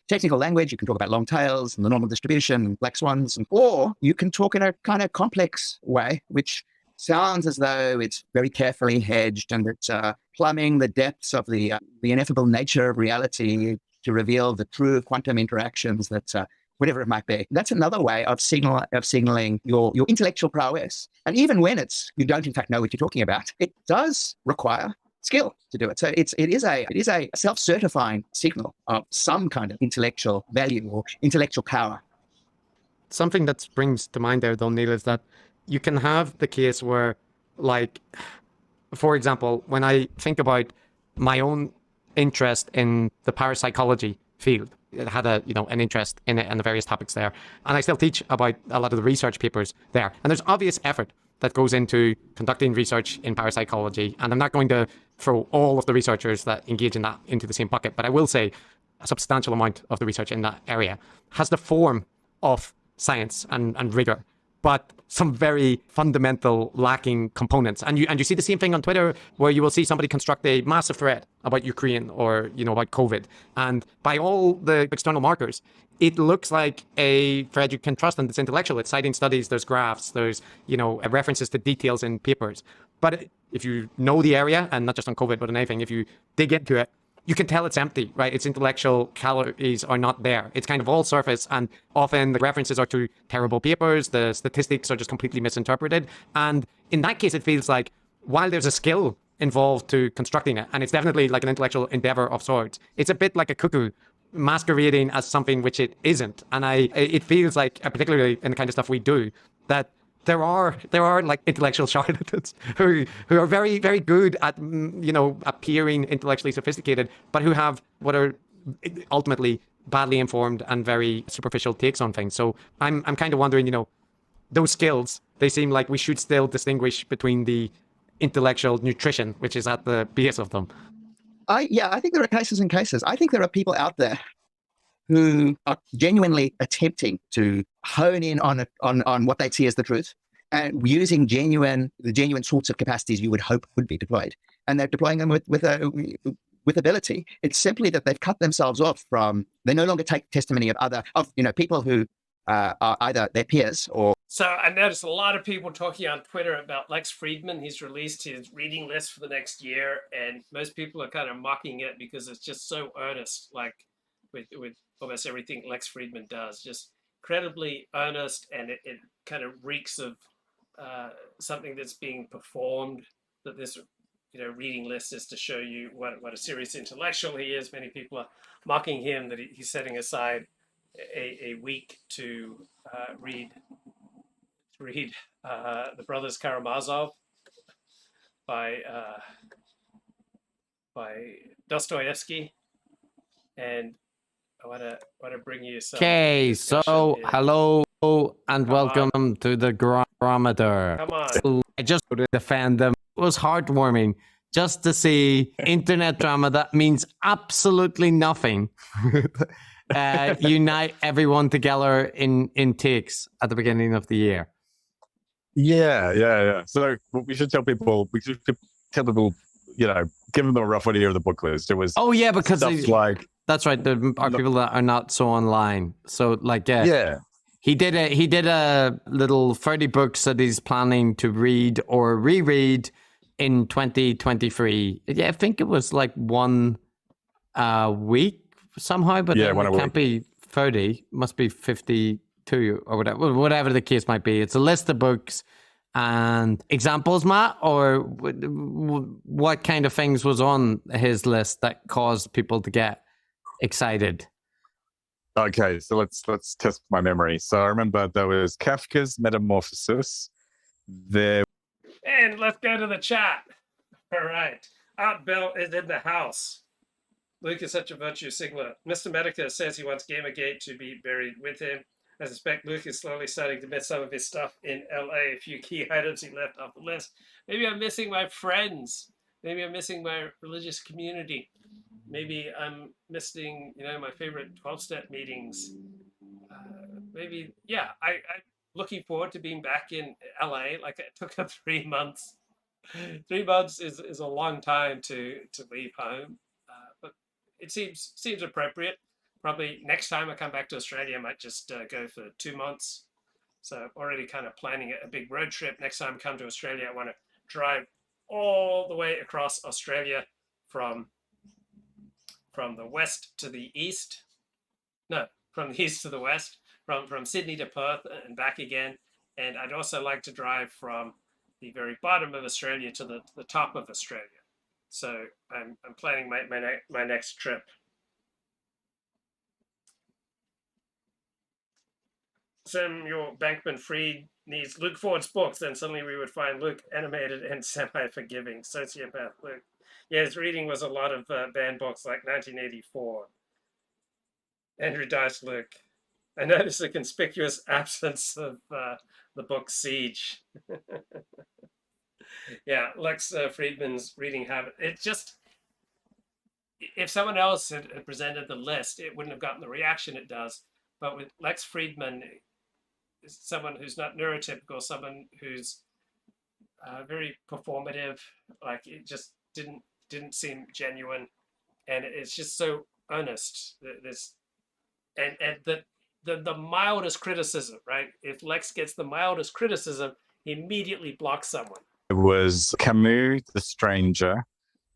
technical language. You can talk about long tails and the normal distribution and black swans, or you can talk in a kind of complex way, which sounds as though it's very carefully hedged and it's plumbing the depths of the ineffable nature of reality to reveal the true quantum interactions that whatever it might be. That's another way of signaling your intellectual prowess. And even when you don't in fact know what you're talking about, it does require skill to do it. So it is a self-certifying signal of some kind of intellectual value or intellectual power.
Something that springs to mind there, though, Neil, is that you can have the case where, like, for example, when I think about my own interest in the parapsychology field, it had an interest in it and the various topics there. And I still teach about a lot of the research papers there. And there's obvious effort that goes into conducting research in parapsychology. And I'm not going to throw all of the researchers that engage in that into the same bucket, but I will say a substantial amount of the research in that area has the form of science and rigor, but some very fundamental lacking components. And you see the same thing on Twitter, where you will see somebody construct a massive thread about Ukraine or about COVID. And by all the external markers, it looks like a thread you can trust, and it's intellectual. It's citing studies, there's graphs, there's references to details in papers. But if you know the area, and not just on COVID, but on anything, if you dig into it, you can tell it's empty, right? Its intellectual calories are not there. It's kind of all surface, and often the references are to terrible papers. The statistics are just completely misinterpreted. And in that case, it feels like while there's a skill involved to constructing it, and it's definitely like an intellectual endeavor of sorts, it's a bit like a cuckoo masquerading as something which it isn't. And it feels like, particularly in the kind of stuff we do, that there are like intellectual charlatans who are very, very good at appearing intellectually sophisticated, but who have what are ultimately badly informed and very superficial takes on things. So I'm kind of wondering, those skills, they seem like we should still distinguish between the intellectual nutrition, which is at the base of them.
I think there are cases and cases. I think there are people out there who are genuinely attempting to hone in on what they see as the truth, and using the genuine sorts of capacities you would hope would be deployed. And they're deploying them with ability. It's simply that they've cut themselves off from, they no longer take testimony of people who are either their peers or...
So I noticed a lot of people talking on Twitter about Lex Fridman. He's released his reading list for the next year, and most people are kind of mocking it because it's just so earnest, like with almost everything Lex Fridman does, just incredibly earnest, and it kind of reeks of something that's being performed, that this reading list is to show you what a serious intellectual he is. Many people are mocking him that he's setting aside a week to read The Brothers Karamazov by Dostoevsky, and I want to bring you some.
Okay, so hello and welcome to the Grometer.
Come on.
I just defend them. It was heartwarming just to see internet drama that means absolutely nothing unite everyone together in takes at the beginning of the year.
Yeah. So we should tell people, give them a rough idea of the book list. It was
because
stuff like,
that's right. There are people that are not so online. So he did a little 30 books that he's planning to read or reread in 2023. Yeah, I think it was like one week somehow, but it can't be 30. Must be 52 or whatever the case might be. It's a list of books and examples, Matt, or what kind of things was on his list that caused people to get excited?
Okay, so let's test my memory. So I remember there was Kafka's Metamorphosis.
And let's go to the chat. All right. Art Bell is in the house. Luke is such a virtuous signaler. Mr. Medica says he wants Gamergate to be buried with him. I suspect Luke is slowly starting to miss some of his stuff in LA. A few key items he left off the list. Maybe I'm missing my friends. Maybe I'm missing my religious community. Maybe I'm missing, my favorite 12-step meetings. I'm looking forward to being back in LA. Like, it took 3 months 3 months is a long time to leave home, but it seems appropriate. Probably next time I come back to Australia, I might just go for 2 months. So I'm already kind of planning a big road trip. Next time I come to Australia, I want to drive all the way across Australia from the west to the east. No, from the east to the west, from Sydney to Perth and back again. And I'd also like to drive from the very bottom of Australia to the top of Australia. So I'm planning my next trip. Samuel Bankman-Fried needs Luke Ford's books, then suddenly we would find Luke animated and semi-forgiving. Sociopath Luke. Yeah, his reading was a lot of banned books like 1984. Andrew Dice Luke. I noticed a conspicuous absence of the book Siege. Yeah, Lex Fridman's reading habit. It just, if someone else had presented the list, it wouldn't have gotten the reaction it does. But with Lex Fridman, someone who's not neurotypical, someone who's very performative, like it just didn't seem genuine, and it's just so earnest. The mildest criticism, right? If Lex gets the mildest criticism, he immediately blocks someone.
There was Camus, The Stranger.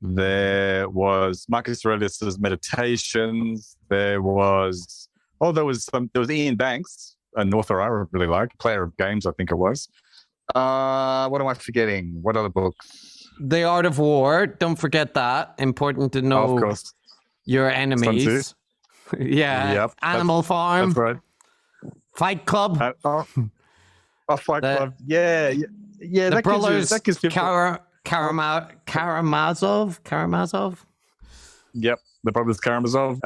There was Marcus Aurelius's Meditations. There was Ian Banks, an author I really like, Player of Games, I think it was. What am I forgetting? What other books?
The Art of War. Don't forget that. Important to know
of course.
Your enemies. Yeah.
Yep,
Animal Farm.
That's right.
Fight Club.
Fight Club. Yeah.
The brothers Karamazov.
Yep, the brothers Karamazov,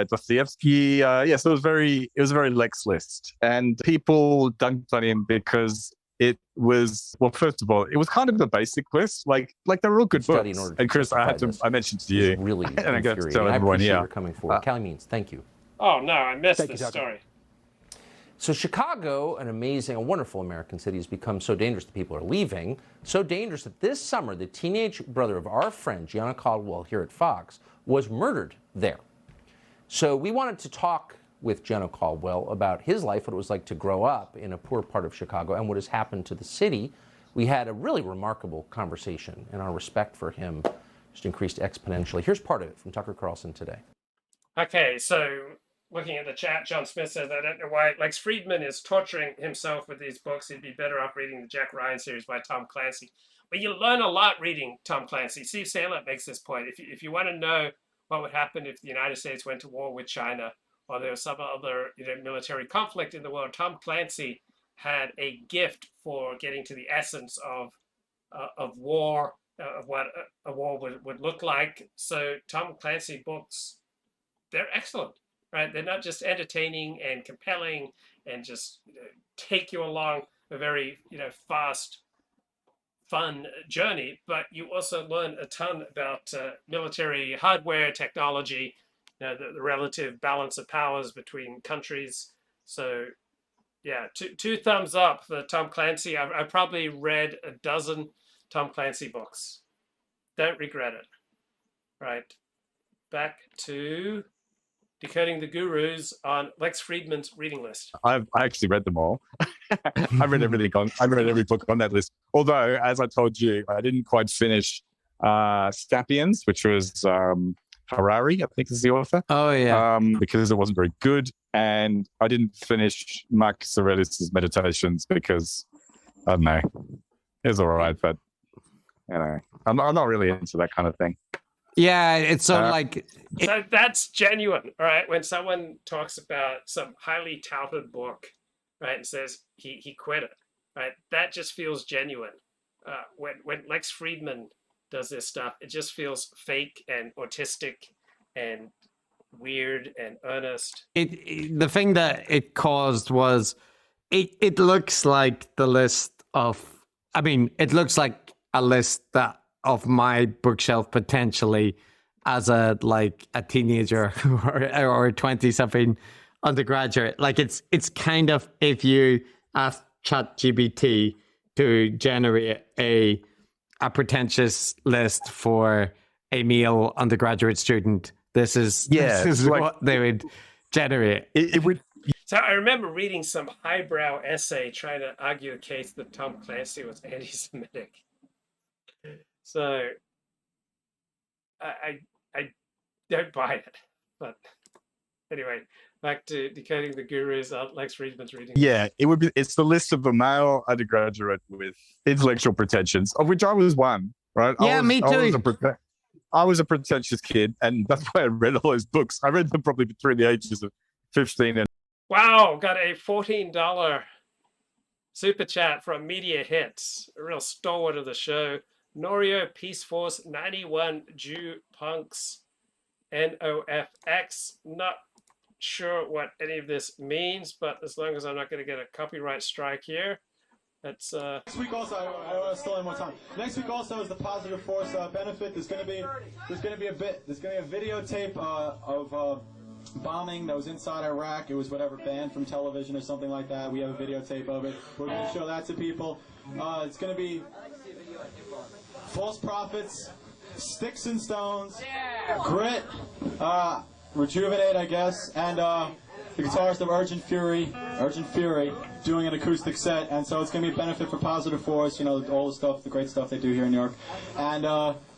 Dostoevsky. Yes, it was a very Lex list, and people dunked on him because it was, well, first of all, it was kind of the basic list. Like they're all good books. And Chris, I mentioned to you,
really
and I got to tell everyone here.
Coming forward. Callie Means, thank you.
Oh no, I missed this story.
So Chicago, a wonderful American city, has become so dangerous that people are leaving. So dangerous that this summer, the teenage brother of our friend, Gianna Caldwell, here at Fox, was murdered there. So we wanted to talk with Gianna Caldwell about his life, what it was like to grow up in a poor part of Chicago, and what has happened to the city. We had a really remarkable conversation, and our respect for him just increased exponentially. Here's part of it from Tucker Carlson today.
Okay, so looking at the chat, John Smith says, I don't know why Lex Fridman is torturing himself with these books. He'd be better off reading the Jack Ryan series by Tom Clancy. But you learn a lot reading Tom Clancy. Steve Saylor makes this point. If you want to know what would happen if the United States went to war with China, or there was some other military conflict in the world, Tom Clancy had a gift for getting to the essence of war, of what a war would look like. So Tom Clancy books, they're excellent. Right, they're not just entertaining and compelling and just take you along a very fast, fun journey, but you also learn a ton about military hardware, technology, the relative balance of powers between countries. So, yeah, two thumbs up for Tom Clancy. I probably read a dozen Tom Clancy books. Don't regret it. Right, back to Decoding the Gurus on Lex Fridman's reading list.
I actually read them all. I read every book on that list. Although, as I told you, I didn't quite finish Sapiens, which was Harari, I think is the author.
Oh, yeah.
Because it wasn't very good. And I didn't finish Marcus Aurelius' Meditations because, I don't know, it was all right, but, I'm not really into that kind of thing.
Yeah, it's so
So that's genuine, all right? When someone talks about some highly touted book, right, and says he quit it, right? That just feels genuine. When Lex Fridman does this stuff, it just feels fake and autistic and weird and earnest.
The thing that it caused was it looks like the list of, it looks like a list of my bookshelf potentially as a teenager or a 20-something undergraduate. Like it's kind of, if you ask ChatGPT to generate a a pretentious list for a male undergraduate student. This is what they would generate.
It would.
So I remember reading some highbrow essay trying to argue the case that Tom Clancy was anti-Semitic. So I don't buy it. But anyway, back to Decoding the Gurus. Lex Fridman's reading.
Yeah, it would be. It's the list of a male undergraduate with intellectual pretensions, of which I was one. Right?
Yeah, me too.
I was a pretentious kid, and that's why I read all those books. I read them probably between the ages of 15 and...
Wow, got a $14 super chat from Media Hits, a real stalwart of the show. Norio, Peace Force, 91, Jew Punks, NOFX. Not sure what any of this means, but as long as I'm not going to get a copyright strike here, that's
Next week also, I want to steal in more time. Next week also is the Positive Force benefit. There's going to be a videotape of bombing that was inside Iraq. It was whatever, banned from television or something like that. We have a videotape of it. We're going to show that to people. It's going to be false prophets, sticks and stones, grit, rejuvenate, I guess, and the guitarist of Urgent Fury, doing an acoustic set, and so it's going to be a benefit for Positive Force, you know, all the stuff, the great stuff they do here in New York. And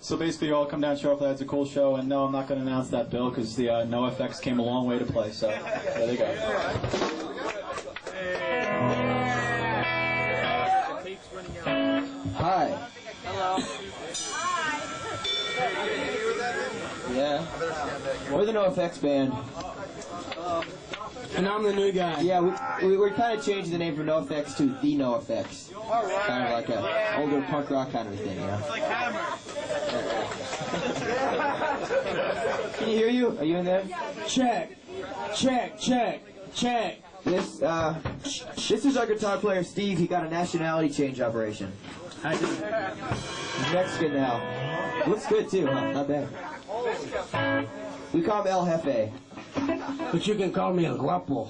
so basically you all come down, show up, that's a cool show, and no, I'm not going to announce that, Bill, because the NoFX came a long way to play, so there they go. Hi. Hello. Yeah. We're the NoFX band. And I'm the new guy. Yeah, we're kind of changing the name from NoFX to The NoFX. Right. Kind of like a older punk rock kind of thing, you know? It's like Hammer. Can you hear you? Are you in there? Check. This is our guitar player, Steve. He got a nationality change operation. He's Mexican now. Looks good, too, huh? Not bad. We call him El Jefe. But you can call me El Guapo.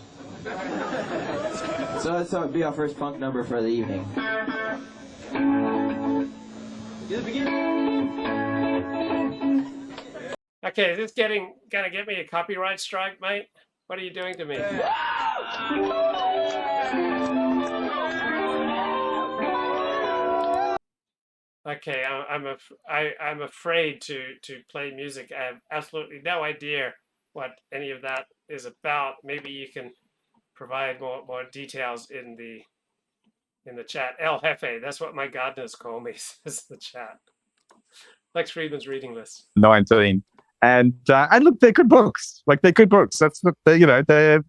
So it'll be our first punk number for the evening.
Okay, is this gonna get me a copyright strike, mate? What are you doing to me? Okay, I'm afraid to play music. I have absolutely no idea what any of that is about. Maybe you can provide more details in the chat. El Jefe, that's what my gardeners call me, says the chat. Lex Fridman's reading list.
19. And look, they're good books. Like, they're good books. That's what they, you know, they're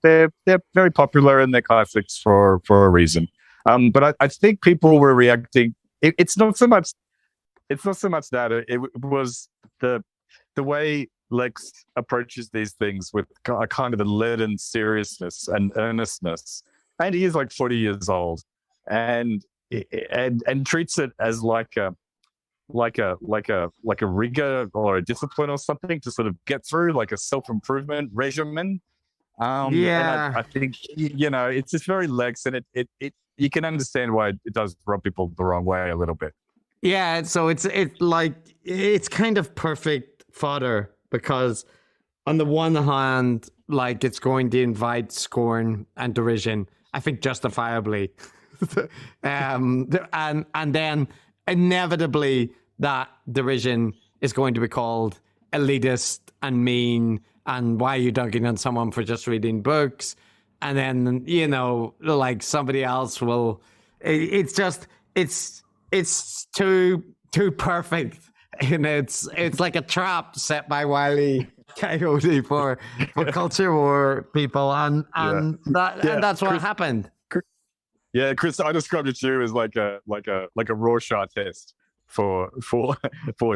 very popular and they're classics for a reason. But I think people were reacting. It's not so much that it was the way Lex approaches these things with a kind of a leaden seriousness and earnestness. And he is like 40 years old, and treats it as like a rigor or a discipline or something to sort of get through, like a self-improvement regimen.
Yeah,
I think, you know, it's just very Lex, and it you can understand why it does rub people the wrong way a little bit.
Yeah, so it's kind of perfect fodder, because on the one hand, like, it's going to invite scorn and derision, I think justifiably. And then inevitably that derision is going to be called elitist and mean, and why are you dunking on someone for just reading books? And then, you know, like, somebody else will, it's too perfect. And it's like a trap set by Wile E. Coyote for culture war people, and that's what happened.
Yeah, Chris, I described it to you as like a Rorschach test for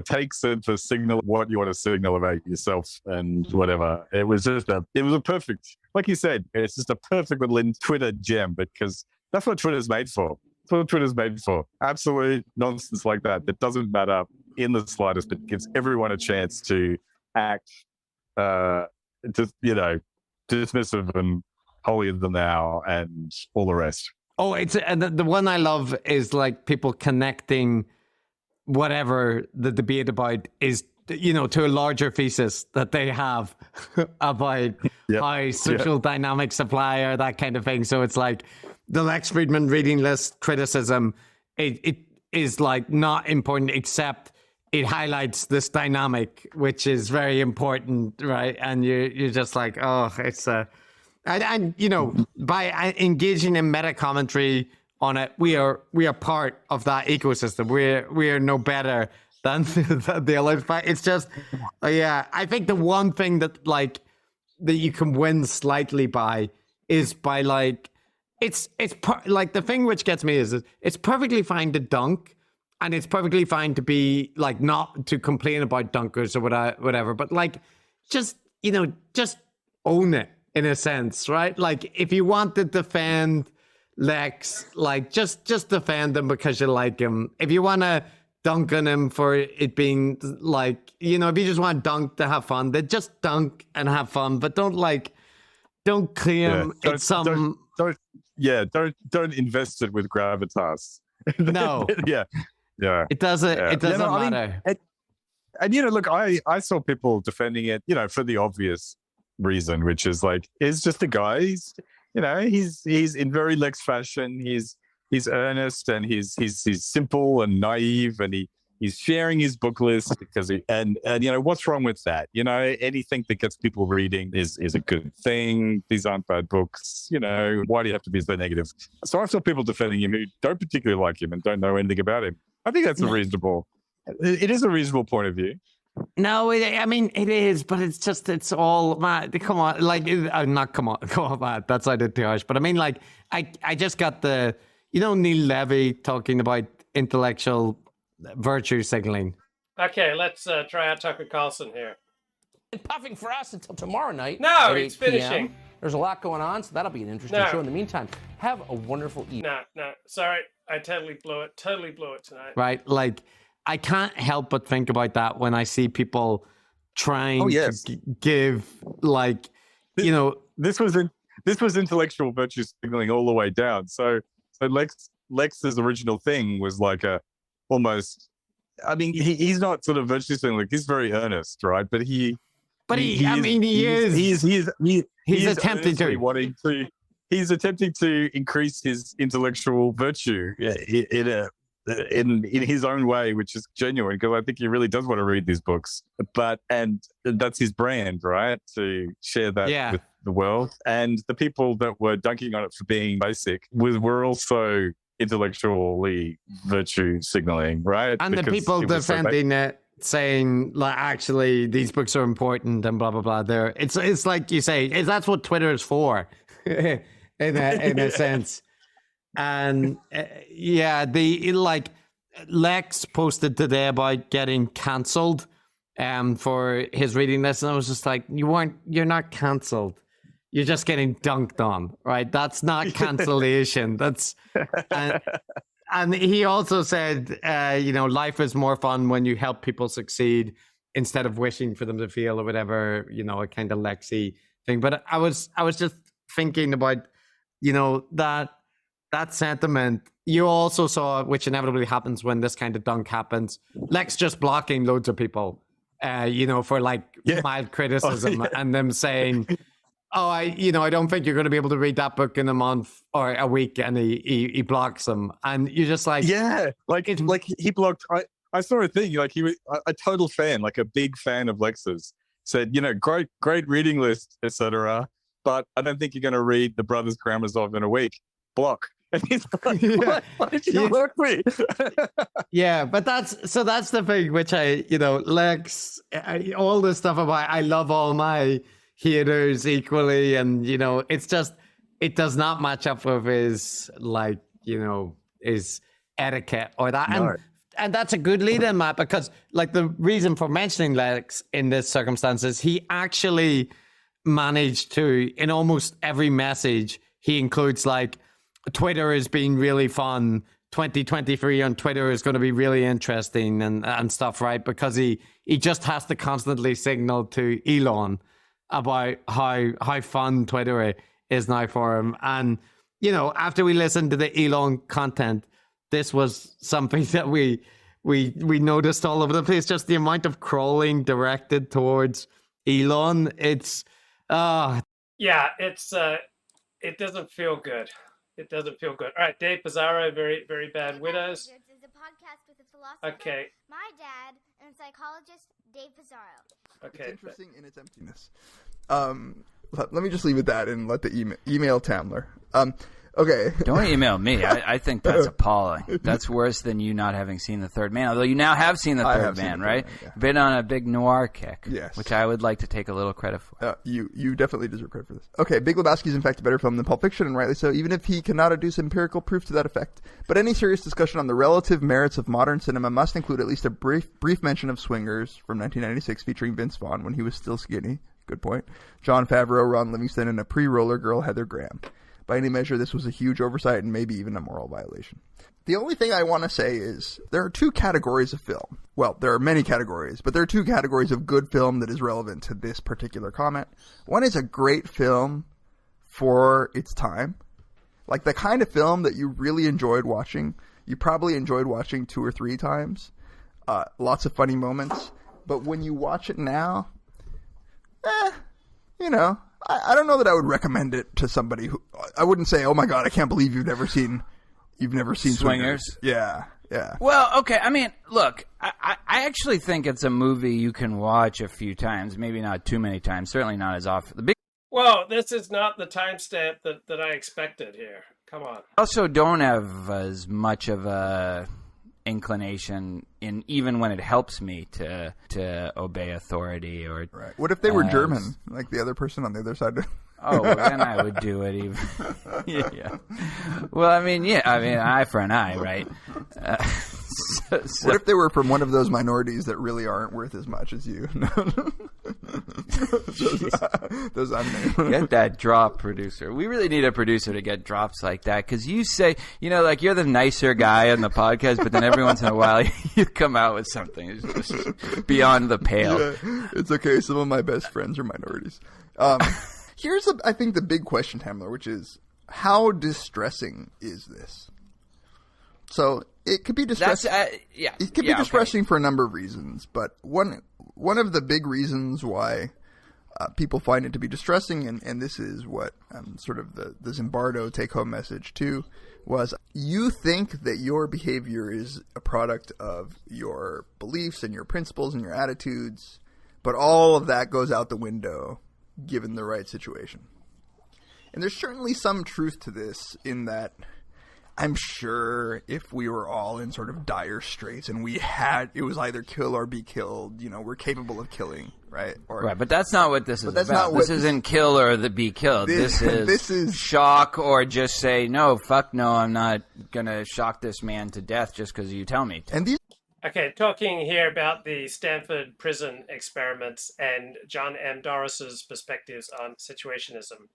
takes and for signal what you want to signal about yourself and whatever. It was a perfect, like you said, it's just a perfect little Twitter gem, because that's what Twitter's made for. That's what Twitter's made for. Absolute nonsense like that doesn't matter in the slightest, but gives everyone a chance to act just, you know, dismissive and holier than thou and all the rest.
Oh, and the one I love is, like, people connecting whatever the debate about is, you know, to a larger thesis that they have about how social dynamics apply or that kind of thing. So it's like the Lex Fridman reading list criticism, it is like not important, except it highlights this dynamic, which is very important, right? And you're just like, oh, it's and you know, by engaging in meta commentary on it, we are part of that ecosystem. We are no better than the other. It's just, I think the one thing that like that you can win slightly by is by like like the thing which gets me is it's perfectly fine to dunk. And it's perfectly fine to be like not to complain about dunkers or whatever, but like just, you know, just own it in a sense, right? Like if you want to defend Lex, like just defend him because you like him. If you want to dunk on him for it being like, you know, if you just want to dunk to have fun, then just dunk and have fun, but don't claim it's some.
Don't invest it with gravitas.
No.
Yeah,
it doesn't matter.
I mean, and you know, look, I saw people defending it, you know, for the obvious reason, which is like, he's just a guy. He's, you know, he's in very Lex fashion. He's earnest and he's simple and naive, and he's sharing his book list because and you know, what's wrong with that? You know, anything that gets people reading is a good thing. These aren't bad books. You know, why do you have to be so negative? So I saw people defending him who don't particularly like him and don't know anything about him. I think that's it is a reasonable point of view.
No, I mean, it is, but it's just, it's all, man, come on, like, not come on, man, that's out of too harsh, but I mean, like, I just got you know, Neil Levy talking about intellectual virtue signaling.
Okay, let's try out Tucker Carlson here.
Puffing for us until tomorrow night.
No, it's finishing.
There's a lot going on, so that'll be an interesting show. In the meantime, have a wonderful evening.
No, sorry. I totally blew it tonight.
Right, like, I can't help but think about that when I see people trying to give, like, you know...
This was intellectual virtue signaling all the way down. So Lex's original thing was like almost... I mean, he's not sort of virtue signaling. He's very earnest, right? But he is attempting to... He's attempting to increase his intellectual virtue in his own way, which is genuine, because I think he really does want to read these books. And that's his brand, right? To share that with the world. And the people that were dunking on it for being basic were also intellectually virtue signaling, right?
And because the people defending it, saying like, actually, these books are important and blah blah blah. It's like you say, that's what Twitter is for. in a sense. And like Lex posted today about getting cancelled for his reading list, and I was just like, you're not cancelled, you're just getting dunked on, right? That's not cancellation. That's and he also said, you know, life is more fun when you help people succeed instead of wishing for them to fail or whatever, you know, a kind of Lexi thing. But I was just thinking about, you know, that sentiment. You also saw, which inevitably happens when this kind of dunk happens, Lex just blocking loads of people, you know, for like mild criticism and them saying, oh, I don't think you're going to be able to read that book in a month or a week, and he blocks them, and you're just like,
like he blocked. I saw a thing, like he was a total fan, like a big fan of Lex's, said, you know, great reading list, etc. But I don't think you're going to read The Brothers Karamazov in a week. Block. And he's like, why did you block me?
Yeah, but that's the thing, which Lex, all this stuff about, I love all my haters equally. And, you know, it's just, it does not match up with his, like, you know, his etiquette or that. No. And that's a good lead in, Matt, because, like, the reason for mentioning Lex in this circumstance is he actually managed to, in almost every message, he includes like, Twitter has been really fun. 2023 on Twitter is going to be really interesting and stuff, right? Because he just has to constantly signal to Elon about how fun Twitter is now for him. And, you know, after we listened to the Elon content, this was something that we we noticed all over the place. Just the amount of crawling directed towards Elon. It's
yeah, it's it doesn't feel good. It doesn't feel good. All right, Dave Pizarro, very, very bad widows.
There's a podcast with a philosopher,
okay,
my dad, and psychologist Dave Pizarro.
Okay,
it's interesting in its emptiness. Let me just leave it at that and let the email Tamler. Okay.
Don't email me. I think that's appalling. That's worse than you not having seen The Third Man. Although you now have seen The Third Man, right? Yeah. Been on a big noir kick,
yes,
which I would like to take a little credit for.
You definitely deserve credit for this. Okay, Big Lebowski is in fact a better film than Pulp Fiction, and rightly so, even if he cannot adduce empirical proof to that effect. But any serious discussion on the relative merits of modern cinema must include at least a brief mention of Swingers from 1996 featuring Vince Vaughn when he was still skinny. Good point. Jon Favreau, Ron Livingston, and a pre-roller girl, Heather Graham. By any measure, this was a huge oversight and maybe even a moral violation. The only thing I want to say is there are two categories of film. Well, there are many categories, but there are two categories of good film that is relevant to this particular comment. One is a great film for its time. Like the kind of film that you really enjoyed watching. You probably enjoyed watching 2 or 3 times. Lots of funny moments. But when you watch it now, you know, I don't know that I would recommend it to somebody who I wouldn't say, "Oh my God, I can't believe you've never seen Swingers." Yeah.
Well, okay. I mean, look, I actually think it's a movie you can watch a few times, maybe not too many times, certainly not as often.
Well, this is not the timestamp that I expected here. Come on.
I also don't have as much of a inclination in even when it helps me to obey authority or
right. What if they were German, like the other person on the other side?
Oh, well, then I would do it even. Yeah. Well, I mean, eye for an eye, right?
What if they were from one of those minorities that really aren't worth as much as you? those unnamed.
Get that drop, producer. We really need a producer to get drops like that, because you say, you know, like you're the nicer guy on the podcast, but then every once in a while you come out with something it's just beyond the pale.
Yeah, it's okay. Some of my best friends are minorities. Here's, I think, the big question, Tamler, which is, how distressing is this? So it could be distressing. It could be distressing for a number of reasons, but one of the big reasons why people find it to be distressing, and this is what sort of the Zimbardo take-home message too, was you think that your behavior is a product of your beliefs and your principles and your attitudes, but all of that goes out the window given the right situation. And there's certainly some truth to this in that I'm sure if we were all in sort of dire straits and it was either kill or be killed, you know, we're capable of killing, right?
Right, but that's not what this is about. This isn't kill or be killed. This is shock or just say, no, fuck no, I'm not going to shock this man to death just because you tell me to.
Okay, talking here about the Stanford prison experiments and John M. Doris's perspectives on situationism.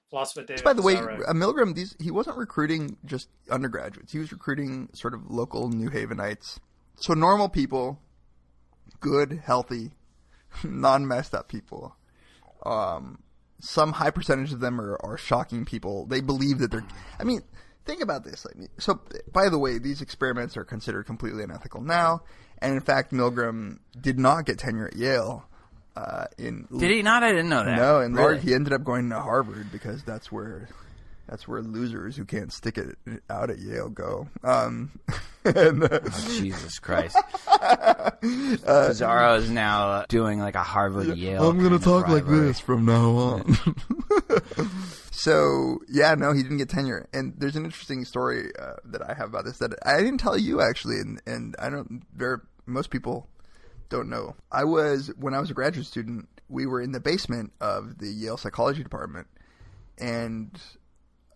Philosopher David
By the way,
Pizarro.
Milgram, he wasn't recruiting just undergraduates. He was recruiting sort of local New Havenites. So normal people, good, healthy, non-messed up people. Some high percentage of them are shocking people. They believe that they're... I mean, think about this. So, by the way, these experiments are considered completely unethical now. And in fact, Milgram did not get tenure at Yale.
Did he not? I didn't know that.
No, and
really?
He ended up going to Harvard because that's where losers who can't stick it out at Yale go.
Jesus Christ! Pizarro is now doing like a Harvard Yale.
I'm going to talk like this from now on. So yeah, no, he didn't get tenure. And there's an interesting story that I have about this that I didn't tell you actually, and I don't. Most people don't know. When I was a graduate student, we were in the basement of the Yale psychology department, and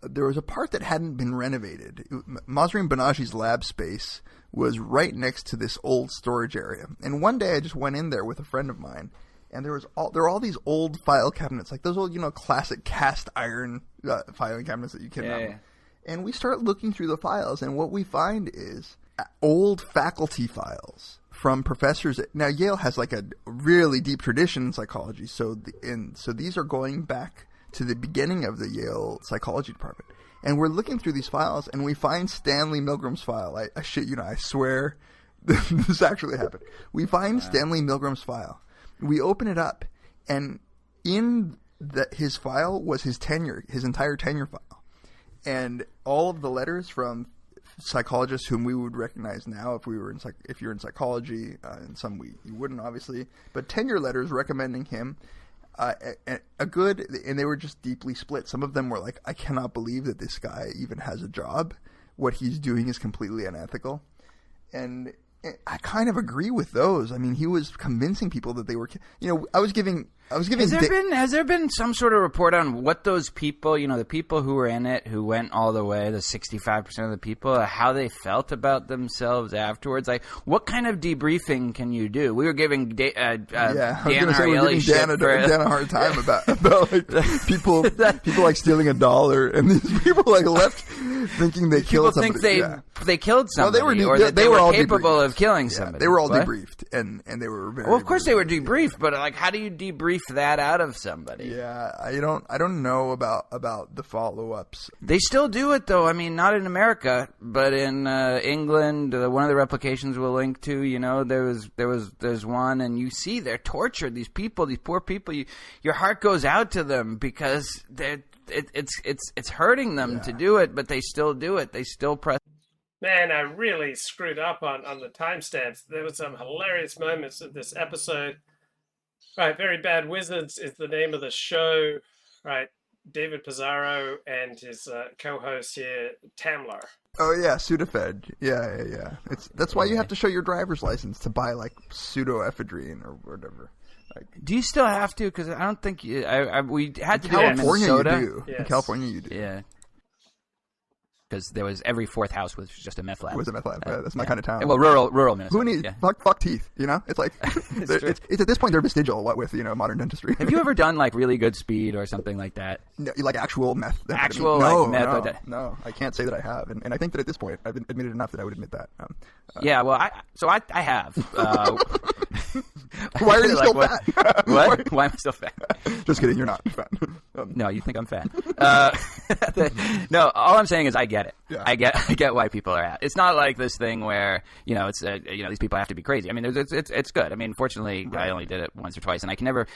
there was a part that hadn't been renovated. Mahzarin Banaji's lab space was right next to this old storage area. And one day I just went in there with a friend of mine, and there were all these old file cabinets, like those old, you know, classic cast iron filing cabinets that you can
Yeah.
And we start looking through the files, and what we find is old faculty files from professors. Now, Yale has like a really deep tradition in psychology, so these are going back to the beginning of the Yale psychology department. And we're looking through these files, and we find Stanley Milgram's file. I shit you not, I swear, This actually happened. We find Stanley Milgram's file. We open it up, and in his file was his entire tenure file. And all of the letters from psychologists whom we would recognize now if you're in psychology, and some you wouldn't, obviously, but tenure letters recommending him and they were just deeply split. Some of them were like, I cannot believe that this guy even has a job. What he's doing is completely unethical. And I kind of agree with those. I mean, he was convincing people that they were, I was giving.
Has there been some sort of report on what those people, the people who were in it, who went all the way, the 65% of the people, how they felt about themselves afterwards? Like, what kind of debriefing can you do? We were giving Dan
a hard time about like people like stealing $1, and these people like left thinking they killed somebody.
People think they killed somebody,
they were all
capable
debriefed.
of killing somebody.
They were all debriefed, and they were very.
Well, of course they were debriefed, but like, how do you debrief that out of somebody?
Yeah, I don't know about the follow-ups.
They still do it though. I mean, not in America, but in England, one of the replications we'll link to. There's one, and you see they're tortured. These poor people. Your heart goes out to them because it's hurting them to do it, but they still do it. They still press.
Man, I really screwed up on the timestamps. There were some hilarious moments of this episode. Right, Very Bad Wizards is the name of the show. Right, David Pizarro and his co-host here, Tamler.
Oh yeah, Sudafed. Yeah. That's why you have to show your driver's license to buy like pseudoephedrine or whatever. Like,
do you still have to? Because I don't think we had to.
California,
you
do.
Yes.
In California, you do.
Yeah. Because there was every fourth house was just a meth lab.
It was a meth lab. That's my kind of town.
Well, rural Minnesota.
Who needs fuck teeth? It's like it's at this point they're vestigial. What with modern dentistry.
Have you ever done like really good speed or something like that?
No, like actual meth. No, I can't say that I have, and I think that at this point I've admitted enough that I would admit that.
Yeah, well, I have.
Why are you still fat?
What? Why am I still fat?
Just kidding. You're not fat.
No, you think I'm fat? No, all I'm saying is I get it.
Yeah.
I get why people are at. It's not like this thing where it's these people have to be crazy. I mean, it's good. I mean, fortunately, right. I only did it once or twice, and I can never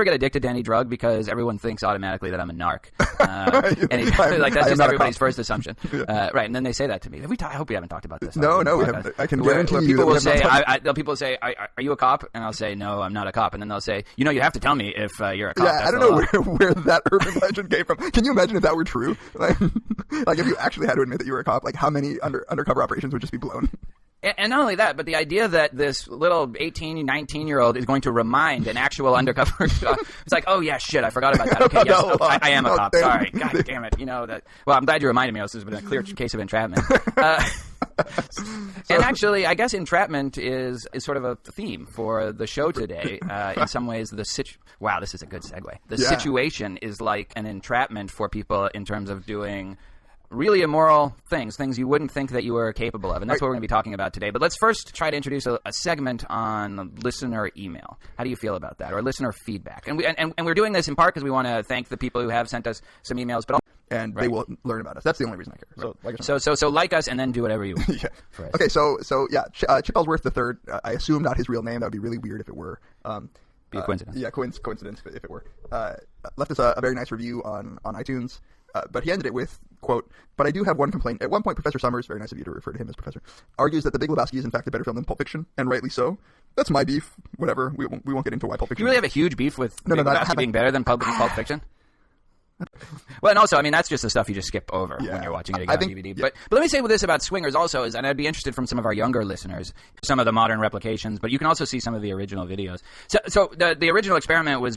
get addicted to any drug because everyone thinks automatically that I'm a narc. That's just everybody's first assumption, right? And then they say that to me. I hope we haven't talked about this.
No, we haven't. I can guarantee you.
People will say, people say, "Are you a cop?" And I'll say, "No, I'm not a cop." And then they'll say, "You have to tell me if you're a cop."
Yeah, I don't know where that urban legend came from. Can you imagine if that were true? Like if you actually had to admit that you were a cop, like how many undercover operations would just be blown?
And not only that, but the idea that this little 18, 19-year-old is going to remind an actual undercover cop. It's like, oh, yeah, shit, I forgot about that. Okay, yes, I am a cop. Sorry. God damn it. Well, I'm glad you reminded me, else this has been a clear case of entrapment. And actually, I guess entrapment is sort of a theme for the show today. In some ways, wow, this is a good segue. The situation is like an entrapment for people in terms of doing really immoral things you wouldn't think that you were capable of. And that's what we're going to be talking about today. But let's first try to introduce a segment on listener email. How do you feel about that? Or listener feedback. And we're doing this in part because we want to thank the people who have sent us some emails. But
they will learn about us. That's the only reason I care.
So like us and then do whatever you want.
Yeah. Okay, so Chip Ellsworth III, I assume not his real name. That would be really weird if it were.
Be a coincidence.
Yeah, coincidence if it were. Left us a very nice review on iTunes. But he ended it with, quote, "But I do have one complaint. At one point, Professor Summers," very nice of you to refer to him as Professor, "argues that The Big Lebowski is in fact a better film than Pulp Fiction, and rightly so. That's my beef. Whatever. We won't get into why Pulp Fiction."
You really have a huge beef with Big Lebowski being better than Pulp Fiction? Well, and also, I mean, that's just the stuff you just skip over when you're watching it again on DVD. Yeah. But let me say this about Swingers also is, and I'd be interested from some of our younger listeners, some of the modern replications, but you can also see some of the original videos. So the original experiment was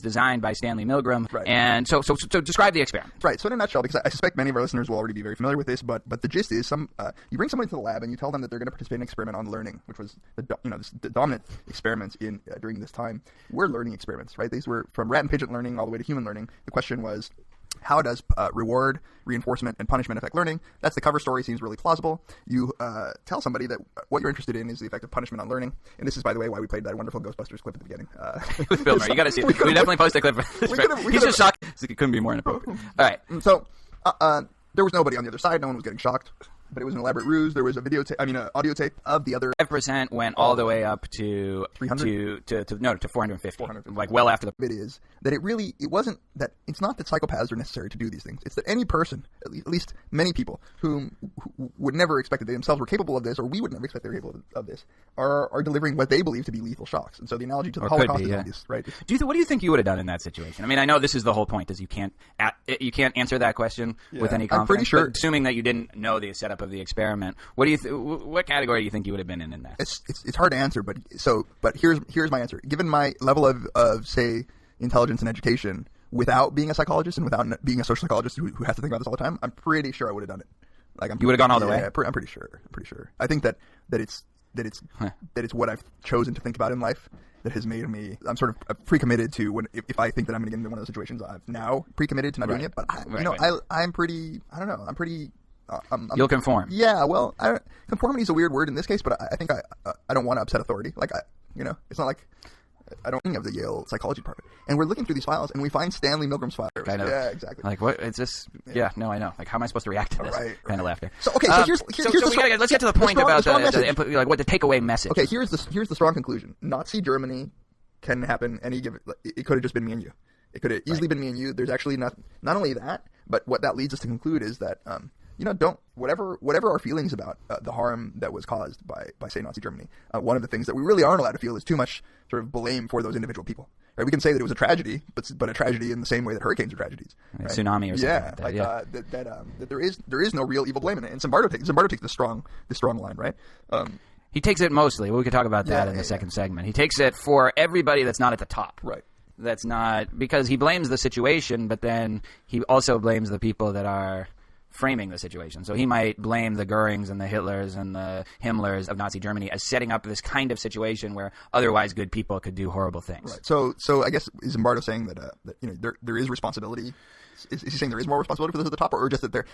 designed by Stanley Milgram, right. And so describe the experiment.
Right. So in a nutshell, because I suspect many of our listeners will already be very familiar with this, but the gist is you bring someone into the lab and you tell them that they're going to participate in an experiment on learning, which was the dominant experiments during this time were learning experiments, right? These were from rat and pigeon learning all the way to human learning. The question was, how does reward, reinforcement, and punishment affect learning? That's the cover story. Seems really plausible. You tell somebody that what you're interested in is the effect of punishment on learning. And this is, by the way, why we played that wonderful Ghostbusters clip at the beginning.
With Bill Murray. You got to see it. We definitely post a clip. He's just shocked. It couldn't be more inappropriate. All right.
So there was nobody on the other side. No one was getting shocked. but it was an elaborate ruse. There was a audio tape of the other.
5% went all the way up to
300
to 450. 450. Like well after the.
It is that it wasn't that it's not that psychopaths are necessary to do these things. It's that any person, at least many people who would never expect that they themselves were capable of this, or we would never expect they were capable of this, are delivering what they believe to be lethal shocks. And so the analogy to the Holocaust is obvious, right?
What do you think you would have done in that situation? I mean, I know this is the whole point, is you can't answer that question with any confidence.
I'm pretty sure.
But assuming that you didn't know the setup of the experiment, what category do you think you would have been in that?
It's hard to answer, but here's my answer. Given my level of say intelligence and education, without being a psychologist and without being a social psychologist who has to think about this all the time, I'm pretty sure I would have done it.
You would have gone all the way.
I'm pretty sure. I think that it's what I've chosen to think about in life that has made me. I'm sort of pre-committed to if I think that I'm going to get into one of those situations, I've now pre-committed to not doing it. But I'm pretty. I don't know. I'm pretty.
You'll conform.
Yeah. Well, conformity is a weird word in this case, but I think I don't want to upset authority. It's not like. I don't think of the Yale psychology department. And we're looking through these files, and we find Stanley Milgram's files. Yeah, exactly.
Like, what? It's just, I know. Like, how am I supposed to react to this kind of laughter?
So, okay, here's
let's get to the point about the takeaway message.
Okay, here's the strong conclusion. Nazi Germany can happen any given. It could have just been me and you. It could have easily been me and you. There's actually not only that, but what that leads us to conclude is that whatever our feelings about the harm that was caused by say Nazi Germany, one of the things that we really aren't allowed to feel is too much sort of blame for those individual people. Right? We can say that it was a tragedy, but a tragedy in the same way that hurricanes are tragedies. Right?
Tsunami or something
that there is no real evil blame in it. And Zimbardo takes the strong line, right?
He takes it mostly. We could talk about that in the second segment. He takes it for everybody that's not at the top.
Right.
That's not because he blames the situation, but then he also blames the people that are framing the situation. So he might blame the Goerings and the Hitlers and the Himmlers of Nazi Germany as setting up this kind of situation where otherwise good people could do horrible things.
Right. So I guess is Zimbardo saying that there is responsibility? Is he saying there is more responsibility for those at the top, or just that their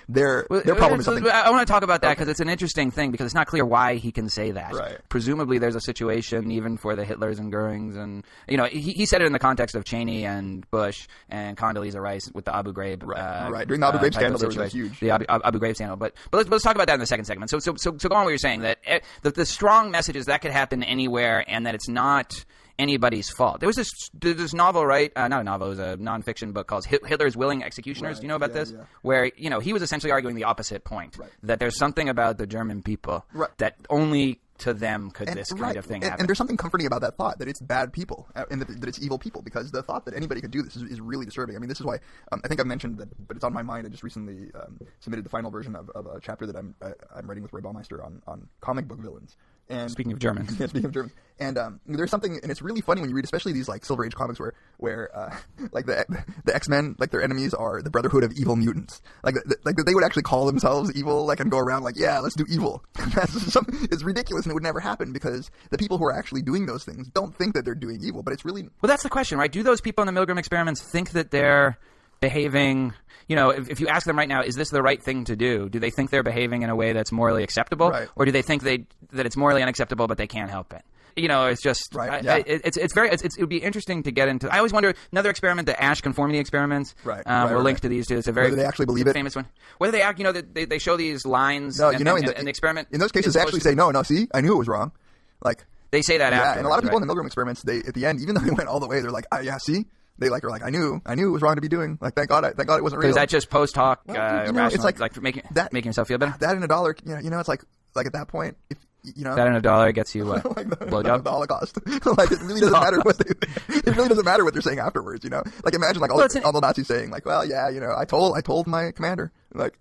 problem is something?
I want to talk about that because it's an interesting thing because it's not clear why he can say that.
Right.
Presumably, there's a situation even for the Hitlers and Goerings, and he said it in the context of Cheney and Bush and Condoleezza Rice with the Abu Ghraib.
Right. During the Abu Ghraib scandal, there was a huge
Abu Ghraib scandal. But let's talk about that in the second segment. So go on what you're saying that the strong message is that could happen anywhere, and that it's not anybody's fault. There was this novel, right? Not a novel, it was a nonfiction book called Hitler's Willing Executioners.
Right.
Do you know about this?
Yeah.
Where, he was essentially arguing the opposite point.
Right.
That there's something about the German people that only to them could this kind of thing happen.
And there's something comforting about that thought, that it's bad people and that it's evil people, because the thought that anybody could do this is really disturbing. I mean, this is why I think I've mentioned that, but it's on my mind. I just recently submitted the final version of a chapter that I'm writing with Ray Baumeister on comic book villains. And
speaking of Germans,
and there's something, and it's really funny when you read, especially these like Silver Age comics, where like the X-Men, like their enemies are the Brotherhood of Evil Mutants, like they would actually call themselves evil, like, and go around like, yeah, let's do evil. It's ridiculous, and it would never happen because the people who are actually doing those things don't think that they're doing evil, but it's really
well. That's the question, right? Do those people in the Milgram experiments think that they're behaving? If you ask them right now, is this the right thing to do? Do they think they're behaving in a way that's morally acceptable, or do they think that it's morally unacceptable but they can't help it? It's just it would be interesting to get into. I always wonder, another experiment, the Asch conformity experiments. We'll link to these two. It's a very
whether they actually believe it,
famous one. Whether they act, they show these lines.
No,
in the experiment.
In those cases, they actually say, no, see, I knew it was wrong. Like
they say that after.
And a lot of people in the Milgram experiments, they at the end, even though they went all the way, they're like, see. They are like, I knew it was wrong to be doing. Like, thank God it wasn't real.
Is that just post hoc?
It's like
making yourself feel better.
That and $1, it's like at that point, if
that and $1 gets you what?
Like
blowjob?
The Holocaust. Like it really doesn't matter what they're saying afterwards. Like imagine like all the Nazis saying like, well, yeah, I told my commander, like.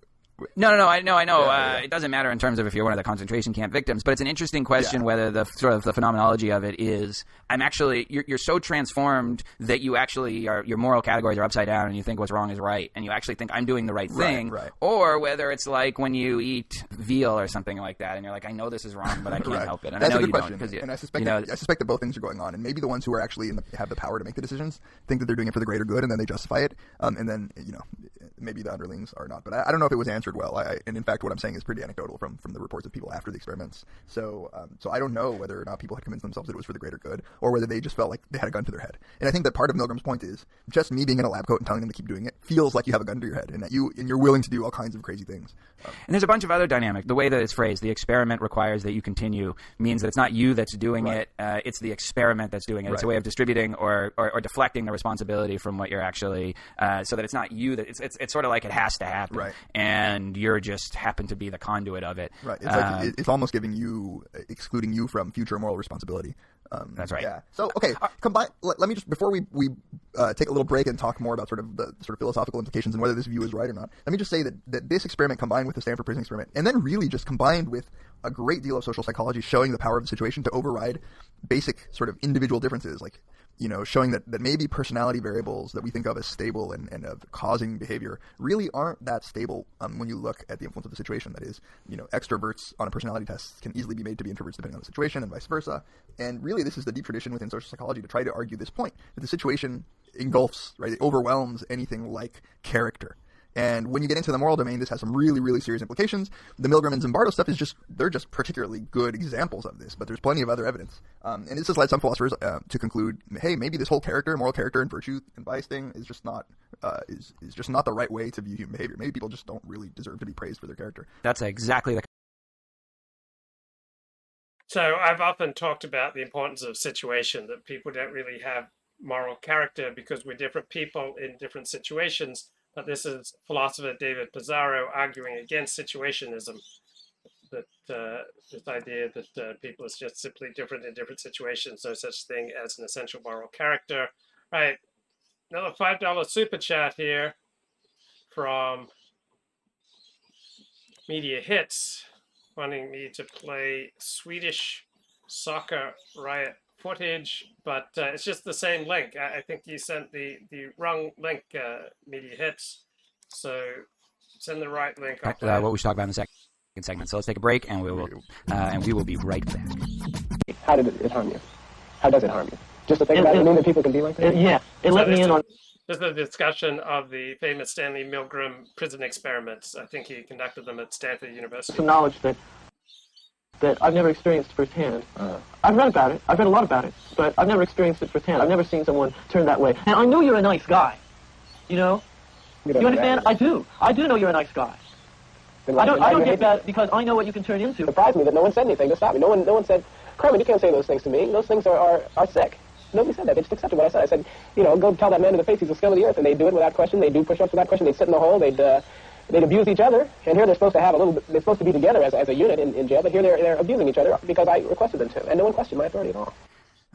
No, I know. Yeah. It doesn't matter in terms of if you're one of the concentration camp victims, but it's an interesting question whether the sort of the phenomenology of it is, you're so transformed that you actually your moral categories are upside down and you think what's wrong is right and you actually think I'm doing the right thing, or whether it's like when you eat veal or something like that and you're like, I know this is wrong, but I can't help it. And
that's
I know
a good
you
question.
don't.
And I suspect that both things are going on, and maybe the ones who are actually have the power to make the decisions think that they're doing it for the greater good and then they justify it, and then maybe the underlings are not. But I don't know if it was answered answered well. And in fact, what I'm saying is pretty anecdotal from the reports of people after the experiments. So I don't know whether or not people had convinced themselves that it was for the greater good, or whether they just felt like they had a gun to their head. And I think that part of Milgram's point is just me being in a lab coat and telling them to keep doing it feels like you have a gun to your head, and that you're willing to do all kinds of crazy things.
And there's a bunch of other dynamic. The way that it's phrased, the experiment requires that you continue, means that it's not you that's doing it. It's the experiment that's doing it. It's a way of distributing or deflecting the responsibility from what you're actually, so that it's not you that it's sort of like it has to happen, and you're just happen to be the conduit of it.
Right. It's like it's almost excluding you from future moral responsibility.
That's right.
Yeah. So okay, let me just, before we take a little break and talk more about sort of the sort of philosophical implications and whether this view is right or not. Let me just say that this experiment, combined with the Stanford prison experiment, and then really just combined with a great deal of social psychology showing the power of the situation to override basic sort of individual differences, like, you know, showing that maybe personality variables that we think of as stable and of causing behavior really aren't that stable when you look at the influence of the situation. That is, you know, extroverts on a personality test can easily be made to be introverts depending on the situation, and vice versa. And really, this is the deep tradition within social psychology to try to argue this point, that the situation engulfs, right, it overwhelms anything like character. And when you get into the moral domain, this has some really, really serious implications. The Milgram and Zimbardo stuff they're just particularly good examples of this, but there's plenty of other evidence. And this has led some philosophers to conclude, hey, maybe this whole moral character and virtue and vice thing is just not the right way to view human behavior. Maybe people just don't really deserve to be praised for their character.
That's exactly the.
So I've often talked about the importance of situation, that people don't really have moral character because we're different people in different situations. But this is philosopher David Pizarro arguing against situationism, that this idea that people is just simply different in different situations, no such thing as an essential moral character. Right, another $5 super chat here from Media Hits, wanting me to play Swedish soccer riot footage, but it's just the same link. I think you sent the wrong link, Media Hits. So send the right link.
What we should talk about in the second segment. So let's take a break, and we will be right back.
How did it harm you? How does it harm you? Just to think about it, mean that people can be like that? Yeah, it let me in on.
This is a discussion of the famous Stanley Milgram prison experiments. I think he conducted them at Stanford University.
Some knowledge that I've never experienced firsthand. I've read about it. I've read a lot about it, but I've never experienced it firsthand. I've never seen someone turn that way. And I know you're a nice guy. You know? You understand? I do. I do know you're a nice guy. I don't get that because I know what you can turn into. It surprised me that no one said anything to stop me. No one said, Kermit, you can't say those things to me. Those things are sick. Nobody said that. They just accepted what I said. I said, go tell that man to the face he's the scum of the earth. And they do it without question. They do push-ups without question. They'd sit in the hole. They'd abuse each other. And here they're supposed to have they're supposed to be together as a unit in jail. But here they're abusing each other because I requested them to. And no one questioned my authority at all.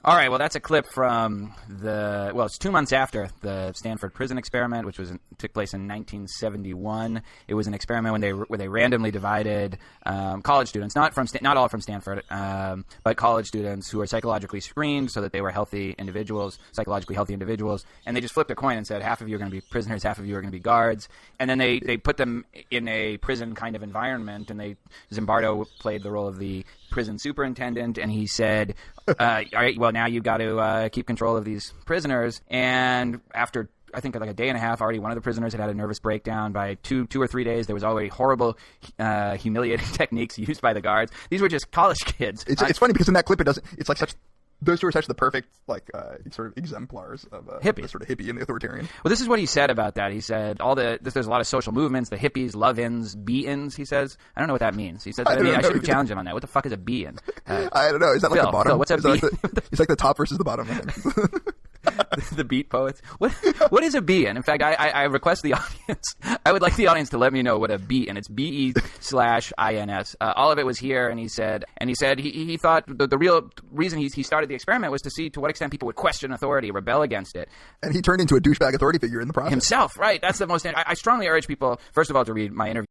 All right, well, that's a clip from it's 2 months after the Stanford prison experiment, which took place in 1971. It was an experiment where they randomly divided college students, not all from Stanford, but college students who were psychologically screened so that they were psychologically healthy individuals, and they just flipped a coin and said, half of you are going to be prisoners, half of you are going to be guards, and then they put them in a prison kind of environment, and Zimbardo played the role of the prison superintendent, and he said, all right, well, now you've got to keep control of these prisoners. And after, I think, like a day and a half, already one of the prisoners had a nervous breakdown. By two or 3 days, there was already horrible, humiliating techniques used by the guards. These were just college kids.
It's funny because in that clip, it's like those two are such the perfect, sort of exemplars of
hippie.
The sort of hippie and the authoritarian.
Well, this is what he said about that. He said, there's a lot of social movements, the hippies, love-ins, be-ins, he says. I don't know what that means. He said, I should have challenged him on that. What the fuck is a be-in?
I don't know. Is that like the bottom?
Phil, what's a be-in?
It's like the top versus the bottom, I think.
The beat poets. What is a be-in? In fact, I request the audience. I would like the audience to let me know what a be-in. It's BE/INS. All of it was here, and he said he thought the real reason he started the experiment was to see to what extent people would question authority, rebel against it.
And he turned into a douchebag authority figure in the process.
Himself, right? That's the most. I strongly urge people, first of all, to read my interview.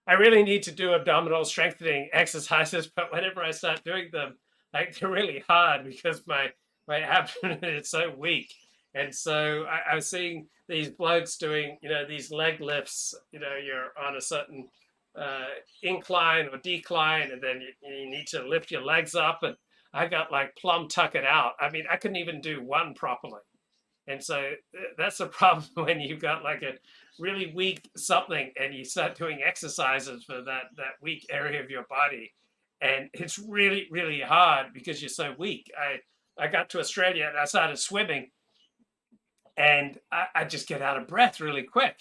I really need to do abdominal strengthening exercises, but whenever I start doing them, they're really hard because my abdomen is so weak. And so I was seeing these blokes doing, these leg lifts, you're on a certain incline or decline, and then you need to lift your legs up, and I got like plumb tuck it out. I mean, I couldn't even do one properly. And so that's the problem when you've got like a really weak something and you start doing exercises for that weak area of your body. And it's really, really hard because you're so weak. I got to Australia and I started swimming, and I just get out of breath really quick.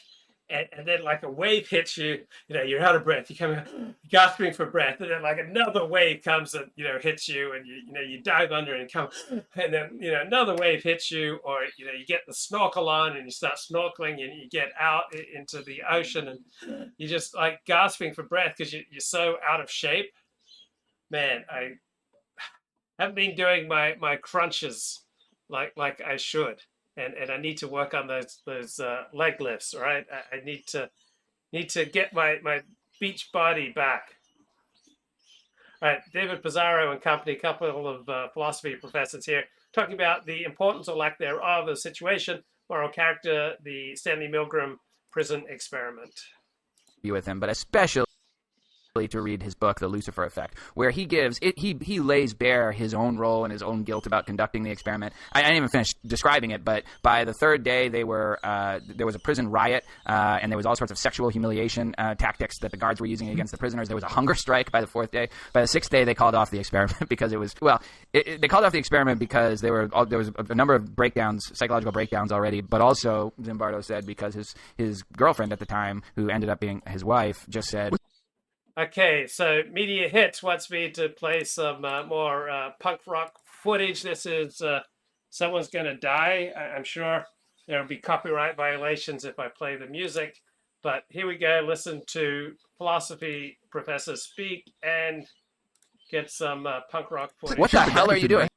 And then like a wave hits you, you're out of breath. You're gasping for breath, and then like another wave comes and hits you, and you dive under and come, and then another wave hits you, or you get the snorkel on and you start snorkeling and you get out into the ocean and you're just like gasping for breath because you're so out of shape. Man, I haven't been doing my crunches like I should. And I need to work on those leg lifts, right? I need to get my beach body back. All right, David Pizarro and company, a couple of philosophy professors here, talking about the importance or lack thereof of situation, moral character, the Stanley Milgram prison experiment.
With him, but especially to read his book, The Lucifer Effect, where he gives it, he lays bare his own role and his own guilt about conducting the experiment. I didn't even finish describing it, but by the third day, there was a prison riot, and there was all sorts of sexual humiliation tactics that the guards were using against the prisoners. There was a hunger strike by the fourth day. By the sixth day, they called off the experiment because it was they called off the experiment because there was a number of breakdowns, psychological breakdowns already, but also Zimbardo said because his girlfriend at the time, who ended up being his wife, just said.
Okay, so Media Hits wants me to play some more punk rock footage. This is Someone's Gonna Die. I'm sure there will be copyright violations if I play the music. But here we go. Listen to philosophy professor speak and get some punk rock footage.
What the hell are you doing?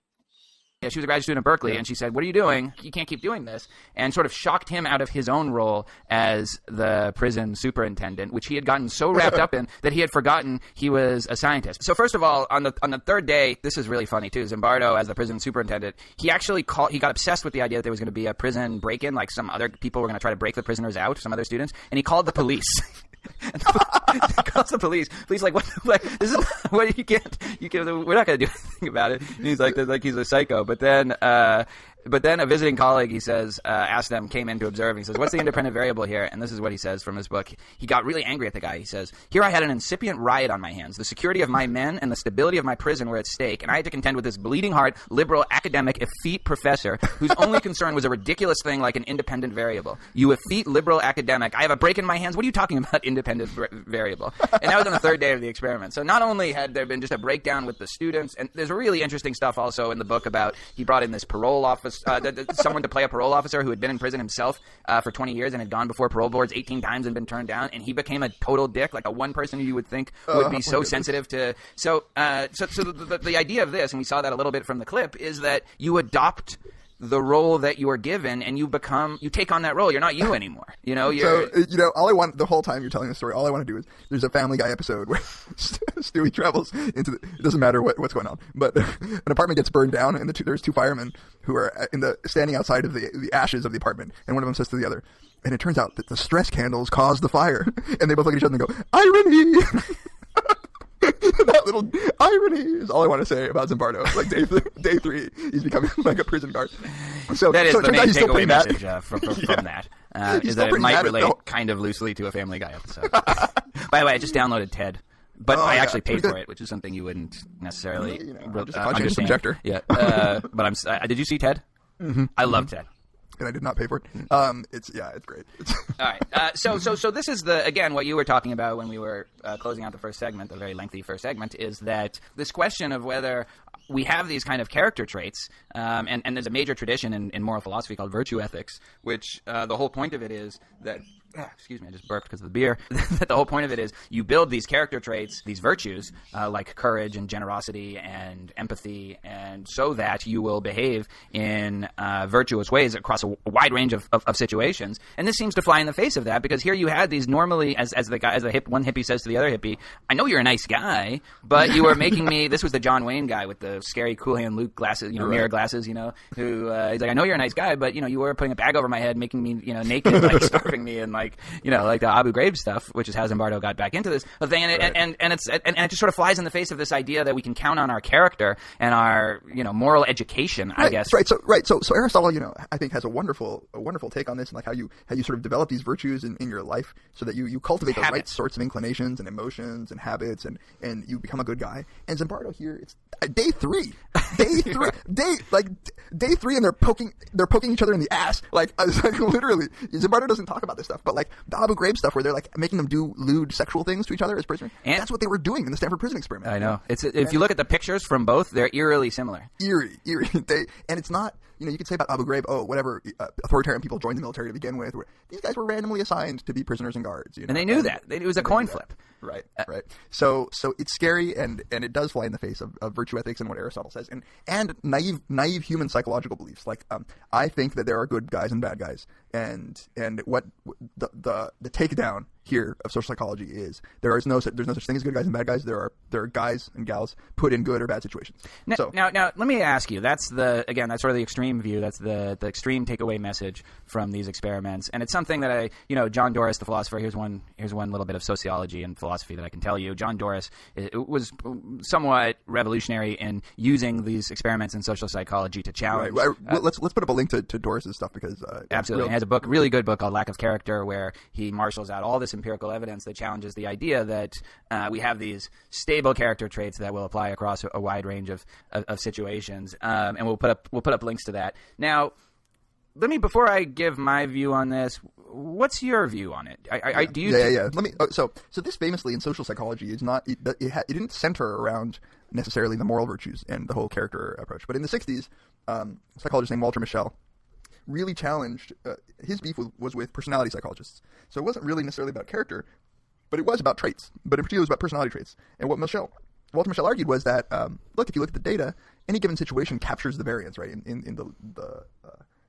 Yeah, she was a graduate student at Berkeley, and she said, "What are you doing? You can't keep doing this," and sort of shocked him out of his own role as the prison superintendent, which he had gotten so wrapped up in that he had forgotten he was a scientist. So first of all, on the third day, this is really funny too. Zimbardo, as the prison superintendent, he actually he got obsessed with the idea that there was going to be a prison break-in, like some other people were going to try to break the prisoners out, some other students, and he called the police. He calls the police. Police like, what? Like, this is what you can't. We're not going to do anything about it. And he's like he's a psycho. But then a visiting colleague, he says, asked them, came in to observe. And he says, "What's the independent variable here?" And this is what he says from his book. He got really angry at the guy. He says, "Here I had an incipient riot on my hands. The security of my men and the stability of my prison were at stake, and I had to contend with this bleeding heart, liberal, academic, effete professor whose only concern was a ridiculous thing like an independent variable. You effete, liberal, academic. I have a break in my hands. What are you talking about, independent variable?" And that was on the third day of the experiment. So not only had there been just a breakdown with the students, and there's really interesting stuff also in the book about he brought in this parole officer, someone to play a parole officer who had been in prison himself for 20 years and had gone before parole boards 18 times and been turned down, and he became a total dick, like a one person who you would think would be so sensitive to. So the idea of this, and we saw that a little bit from the clip, is that you adopt the role that you are given, and you take on that role. You're not you anymore.
All I want the whole time you're telling the story, all I want to do is there's a Family Guy episode where Stewie travels into it doesn't matter what's going on, but an apartment gets burned down, and there's two firemen who are standing outside of the ashes of the apartment, and one of them says to the other, and it turns out that the stress candles caused the fire, and they both look at each other and go, "Irony." That little irony is all I want to say about Zimbardo. Like day three, he's becoming like a prison guard. So
that is the main takeaway message from
yeah.
that. Is that it might relate kind of loosely to a Family Guy episode. By the way, I just downloaded TED, but I actually paid for it, which is something you wouldn't necessarily understand. Yeah, but did you see TED?
Mm-hmm.
I love TED.
And I did not pay for it. It's great.
All right. So this is again what you were talking about when we were closing out the first segment, the very lengthy first segment, is that this question of whether we have these kind of character traits, and there's a major tradition in moral philosophy called virtue ethics, which the whole point of it is that. Excuse me, I just burped because of the beer. The whole point of it is you build these character traits, these virtues, like courage and generosity and empathy, and so that you will behave in virtuous ways across a wide range of situations. And this seems to fly in the face of that, because here you had these normally, as one hippie says to the other hippie, "I know you're a nice guy, but you are making me." This was the John Wayne guy with the scary Cool Hand Luke glasses, mirror glasses, who he's like, "I know you're a nice guy, but you were putting a bag over my head, making me naked, like starving me, and like the Abu Ghraib stuff, which is how Zimbardo got back into this thing, and it just sort of flies in the face of this idea that we can count on our character and our moral education, I guess.
So Aristotle, I think has a wonderful take on this, and like how you sort of develop these virtues in your life so that you cultivate the right sorts of inclinations and emotions and habits, and you become a good guy. And Zimbardo here, it's day three, and they're poking each other in the ass. Like, I was like, literally, Zimbardo doesn't talk about this stuff, but like the Abu Ghraib stuff where they're like making them do lewd sexual things to each other as prisoners. And that's what they were doing in the Stanford prison experiment.
I know. If you look at the pictures from both, they're eerily similar.
Eerie. And it's not, you could say about Abu Ghraib, whatever, authoritarian people joined the military to begin with. These guys were randomly assigned to be prisoners and guards.
And they knew that. It was a coin flip.
Right. So it's scary, and it does fly in the face of virtue ethics and what Aristotle says, and naive human psychological beliefs. Like, I think that there are good guys and bad guys, and what the takedown here of social psychology is there's no such thing as good guys and bad guys. There are guys and gals put in good or bad situations.
Now, let me ask you. That's sort of the extreme view. That's the extreme takeaway message from these experiments, and it's something that John Doris, the philosopher. Here's one little bit of sociology and philosophy that I can tell you. John Doris was somewhat revolutionary in using these experiments in social psychology to challenge.
Right. Let's put up a link to Doris's stuff because
absolutely, he has a really good book called Lack of Character, where he marshals out all this empirical evidence that challenges the idea that we have these stable character traits that will apply across a wide range of situations, and we'll put up links to that. Now, before I give my view on this, what's your view on it?
Let me. So this famously in social psychology is not. It didn't center around necessarily the moral virtues and the whole character approach. But in the '60s, a psychologist named Walter Mischel really challenged. His beef was with personality psychologists. So it wasn't really necessarily about character, but it was about traits. But in particular, it was about personality traits. And what Walter Mischel argued was that if you look at the data, any given situation captures the variance, right? In the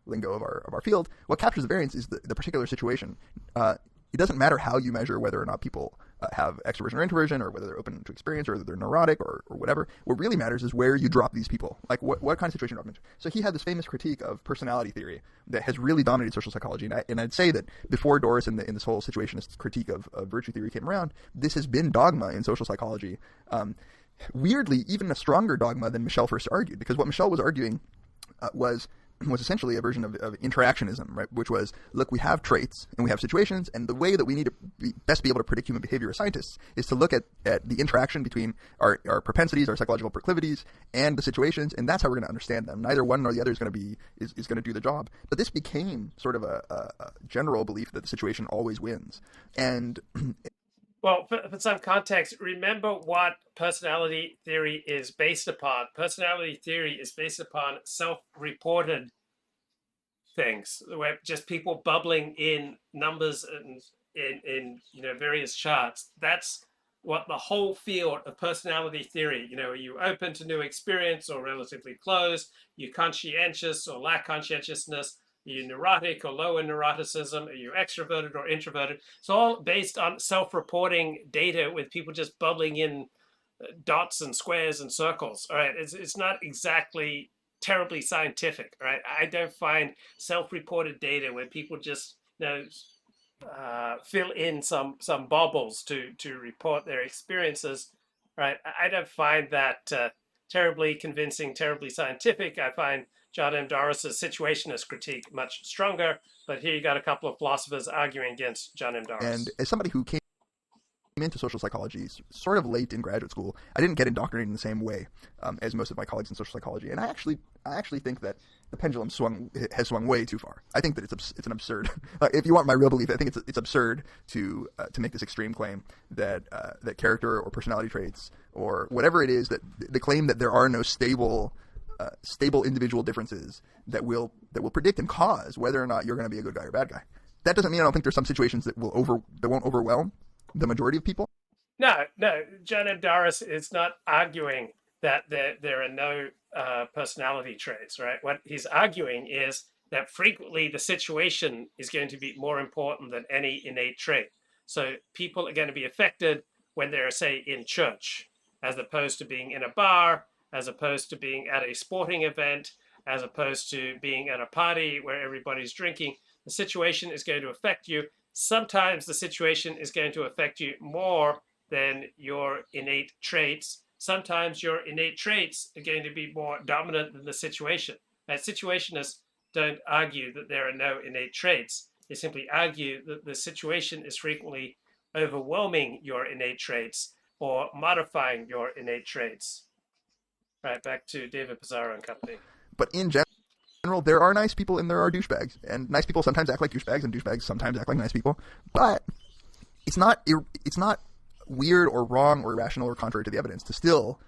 lingo of our field, what captures the variance is the particular situation. It doesn't matter how you measure whether or not people have extroversion or introversion, or whether they're open to experience, or whether they're neurotic, or whatever. What really matters is where you drop these people. Like what kind of situation you drop them into. So he had this famous critique of personality theory that has really dominated social psychology. And I'd say that before Doris and this whole situationist critique of virtue theory came around, this has been dogma in social psychology. Weirdly, even a stronger dogma than Mischel first argued, because what Mischel was arguing was essentially a version of interactionism, right? Which was, look, we have traits and we have situations, and the way that we need to best be able to predict human behavior as scientists is to look at the interaction between our propensities, our psychological proclivities, and the situations, and that's how we're going to understand them. Neither one nor the other is going to do the job. But this became sort of a general belief that the situation always wins. And
well, for some context, remember what personality theory is based upon. Personality theory is based upon self-reported things, where just people bubbling in numbers and in various charts. That's what the whole field of personality theory. Are you open to new experience or relatively closed? Are you conscientious or lack conscientiousness? Are you neurotic or low in neuroticism? Are you extroverted or introverted? It's all based on self-reporting data with people just bubbling in dots and squares and circles. All right, it's not exactly terribly scientific. All right, I don't find self-reported data where people just fill in some bubbles to report their experiences. All right, I don't find that terribly convincing, terribly scientific. I find John M. Doris's situationist critique much stronger, but here you got a couple of philosophers arguing against John M. Doris.
And as somebody who came into social psychology sort of late in graduate school, I didn't get indoctrinated in the same way as most of my colleagues in social psychology, and I actually think that the pendulum has swung way too far. I think that it's an absurd. If you want my real belief, I think it's absurd to make this extreme claim that character or personality traits or whatever it is, that the claim that there are no stable individual differences that will predict and cause whether or not you're going to be a good guy or bad guy. That doesn't mean I don't think there's some situations that won't overwhelm the majority of people.
No, John M. Doris is not arguing that there are no personality traits, right? What he's arguing is that frequently the situation is going to be more important than any innate trait. So people are going to be affected when they're, say, in church, as opposed to being in a bar, as opposed to being at a sporting event, as opposed to being at a party where everybody's drinking. The situation is going to affect you. sometimes the situation is going to affect you more than your innate traits. Sometimes your innate traits are going to be more dominant than the situation. And situationists don't argue that there are no innate traits. They simply argue that the situation is frequently overwhelming your innate traits or modifying your innate traits. Right, back to David Pizarro and company.
But in general, there are nice people and there are douchebags. And nice people sometimes act like douchebags, and douchebags sometimes act like nice people. But it's not weird or wrong or irrational or contrary to the evidence to still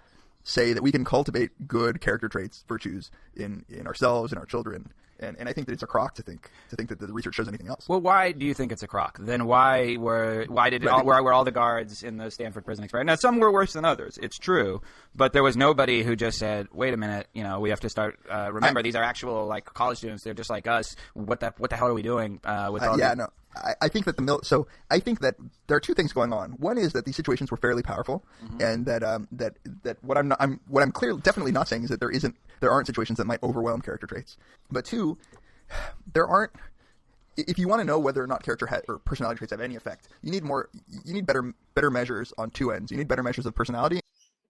say that we can cultivate good character traits, virtues in ourselves, in our children. And I think that it's a crock to think that the research shows anything else.
Well, why do you think it's a crock? Then why were all the guards in the Stanford prison experiment? Now, some were worse than others. It's true, but there was nobody who just said, "Wait a minute, we have to start. Remember, these are actual college students. They're just like us. What the hell are we doing with all?"
No. I think that I think that there are two things going on. One is that these situations were fairly powerful, and that what I'm clearly definitely not saying is that there aren't situations that might overwhelm character traits. But two, there aren't. If you want to know whether or not character or personality traits have any effect, you need better measures on two ends. You need better measures of personality.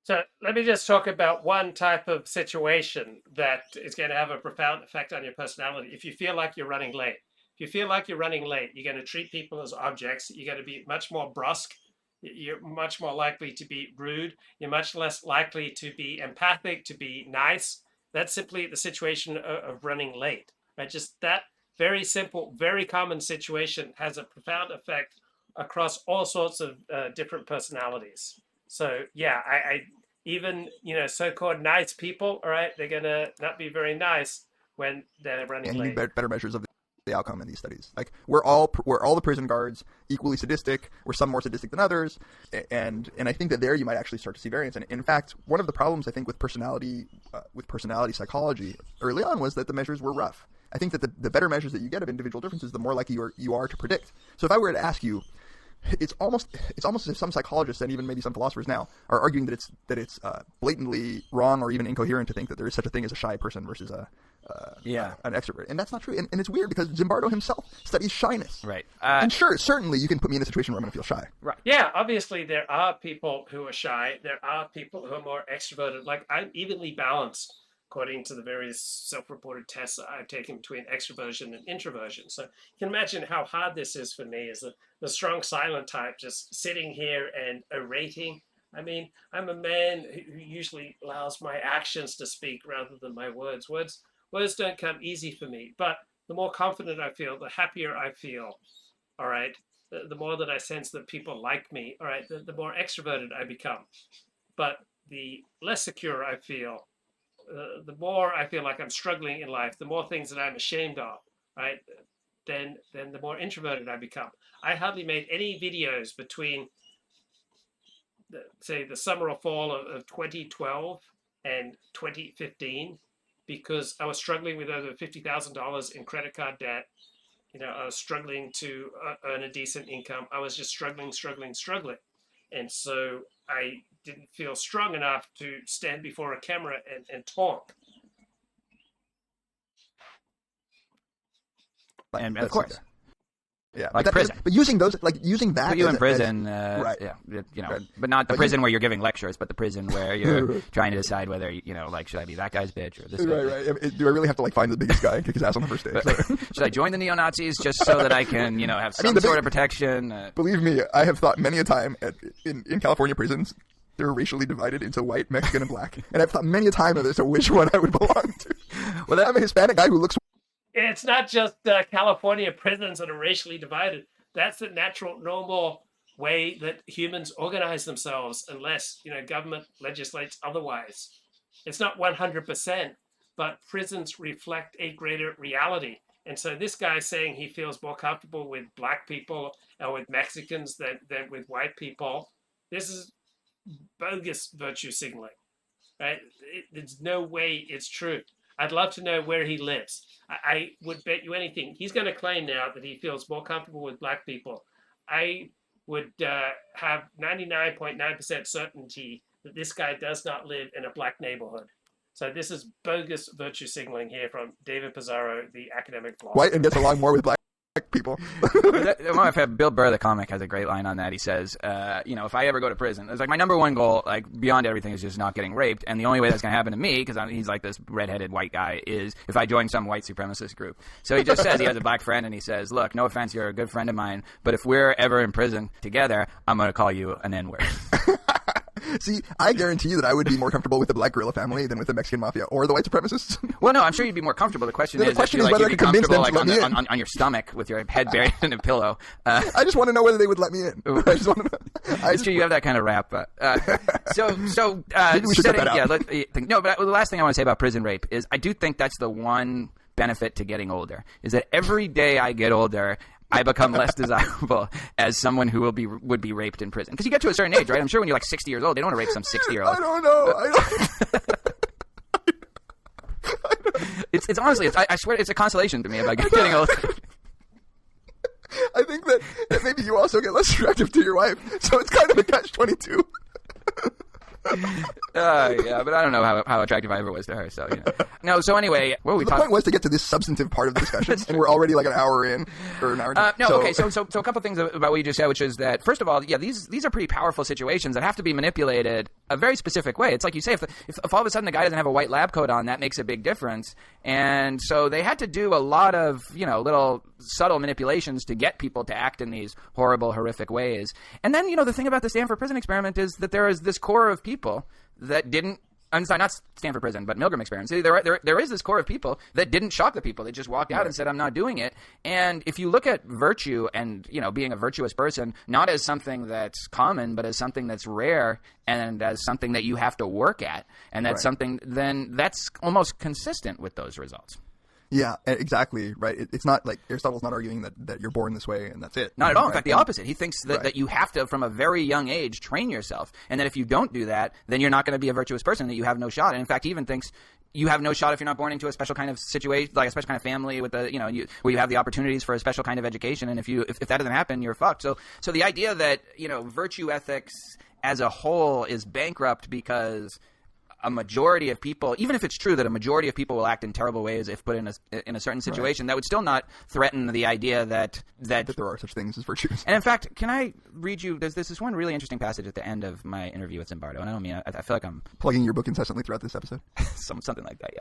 So let me just talk about one type of situation that is going to have a profound effect on your personality. If you feel like you're running late. If you feel like you're running late, you're going to treat people as objects. You're going to be much more brusque. You're much more likely to be rude. You're much less likely to be empathic, to be nice. That's simply the situation of running late. Right? Just that very simple, very common situation has a profound effect across all sorts of different personalities. So yeah, I even so-called nice people, all right, they're going to not be very nice when they're running late.
And you need better measures of the outcome in these studies. Like we're all the prison guards equally sadistic. We're some more sadistic than others, and I think that there you might actually start to see variance. And in fact, one of the problems I think with personality psychology early on was that the measures were rough. I think that the better measures that you get of individual differences, the more likely you are to predict. So if I were to ask you, it's almost as if some psychologists and even maybe some philosophers now are arguing that it's blatantly wrong or even incoherent to think that there is such a thing as a shy person versus an extrovert, and that's not true. And it's weird because Zimbardo himself studies shyness,
right?
And sure, certainly you can put me in a situation where I'm going to feel shy,
right?
Yeah, obviously there are people who are shy. There are people who are more extroverted. Like I'm evenly balanced according to the various self-reported tests I've taken between extroversion and introversion. So you can imagine how hard this is for me as the strong silent type, just sitting here and orating. I mean, I'm a man who usually allows my actions to speak rather than my words. Words don't come easy for me, but the more confident I feel, the happier I feel, all right? The more that I sense that people like me, all right, the more extroverted I become. But the less secure I feel, the more I feel like I'm struggling in life, the more things that I'm ashamed of, right? Then the more introverted I become. I hardly made any videos between, say, the summer or fall of 2012 and 2015 because I was struggling with over $50,000 in credit card debt. I was struggling to earn a decent income. I was just struggling. And so I didn't feel strong enough to stand before a camera and talk.
And of course.
Yeah,
like prison.
But using that.
Put you in prison,
right?
Yeah, but not the prison where you're giving lectures, but the prison where you're trying to decide whether should I be that guy's bitch or this guy?
Right. Do I really have to find the biggest guy and kick his ass on the first day?
Should I join the neo-Nazis just so that I can have some sort of protection?
Believe me, I have thought many a time in California prisons. They're racially divided into white, Mexican, and black, and I've thought many a time as to which one I would belong to. Well, I'm a Hispanic guy who looks.
It's not just California prisons that are racially divided. That's the natural, normal way that humans organize themselves unless, government legislates otherwise. It's not 100%, but prisons reflect a greater reality. And so this guy's saying he feels more comfortable with black people or with Mexicans than with white people. This is bogus virtue signaling, right? There's no way it's true. I'd love to know where he lives. I would bet you anything. He's going to claim now that he feels more comfortable with black people. I would have 99.9% certainty that this guy does not live in a black neighborhood. So this is bogus virtue signaling here from David Pizarro, the academic philosopher.
White and gets along more with black people.
Bill Burr, the comic, has a great line on that. He says, if I ever go to prison, it's like my number one goal, like beyond everything, is just not getting raped. And the only way that's going to happen to me, because he's like this redheaded white guy, is if I join some white supremacist group. So he just says he has a black friend, and he says, look, no offense, you're a good friend of mine, but if we're ever in prison together, I'm going to call you an N-word.
See, I guarantee you that I would be more comfortable with the Black Guerrilla family than with the Mexican Mafia or the white supremacists.
Well, no, I'm sure you'd be more comfortable. The question is
whether I could convince them to let me in.
On your stomach with your head buried in a pillow.
I just want to know whether they would let me in. I just want to know.
It's true, you have that kind of rap.
Maybe we should cut that out.
No, but the last thing I want to say about prison rape is I do think that's the one benefit to getting older, is that every day I get older, I become less desirable as someone who would be raped in prison. Because you get to a certain age, right? I'm sure when you're like 60 years old, they don't want to rape some 60-year-old.
I don't know.
It's honestly, I swear, it's a consolation to me about getting older.
I think that maybe you also get less attractive to your wife, so it's kind of a catch-22.
Yeah, but I don't know how attractive I ever was to her. So no. So anyway, what were we
talking? The point was to get to this substantive part of the discussion, and we're already like an hour in, or an hour.
Okay. So a couple things about what you just said, which is that first of all, these are pretty powerful situations that have to be manipulated a very specific way. It's like you say, if all of a sudden the guy doesn't have a white lab coat on, that makes a big difference. And so they had to do a lot of little subtle manipulations to get people to act in these horrible, horrific ways. And then the thing about the Stanford prison experiment is that there is this core of people that didn't. I'm sorry, not Stanford prison, but Milgram experiment. See, there is this core of people that didn't shock the people. They just walked out and said, I'm not doing it. And if you look at virtue and, being a virtuous person, not as something that's common, but as something that's rare and as something that you have to work at, and that's something, then that's almost consistent with those results.
Yeah, exactly. Right. It's not like Aristotle's not arguing that you're born this way and that's it.
Not at all. In fact, the opposite. He thinks that you have to, from a very young age, train yourself. And that if you don't do that, then you're not going to be a virtuous person, that you have no shot. And in fact, he even thinks you have no shot if you're not born into a special kind of situation, like a special kind of family with where you have the opportunities for a special kind of education. And if that doesn't happen, you're fucked. So the idea that, virtue ethics as a whole is bankrupt because a majority of people, even if it's true that a majority of people will act in terrible ways if put in a certain situation, that would still not threaten the idea that
there are such things as virtues.
And in fact, can I read you? There's this one really interesting passage at the end of my interview with Zimbardo, and I don't mean I feel like I'm
plugging your book incessantly throughout this episode.
something like that,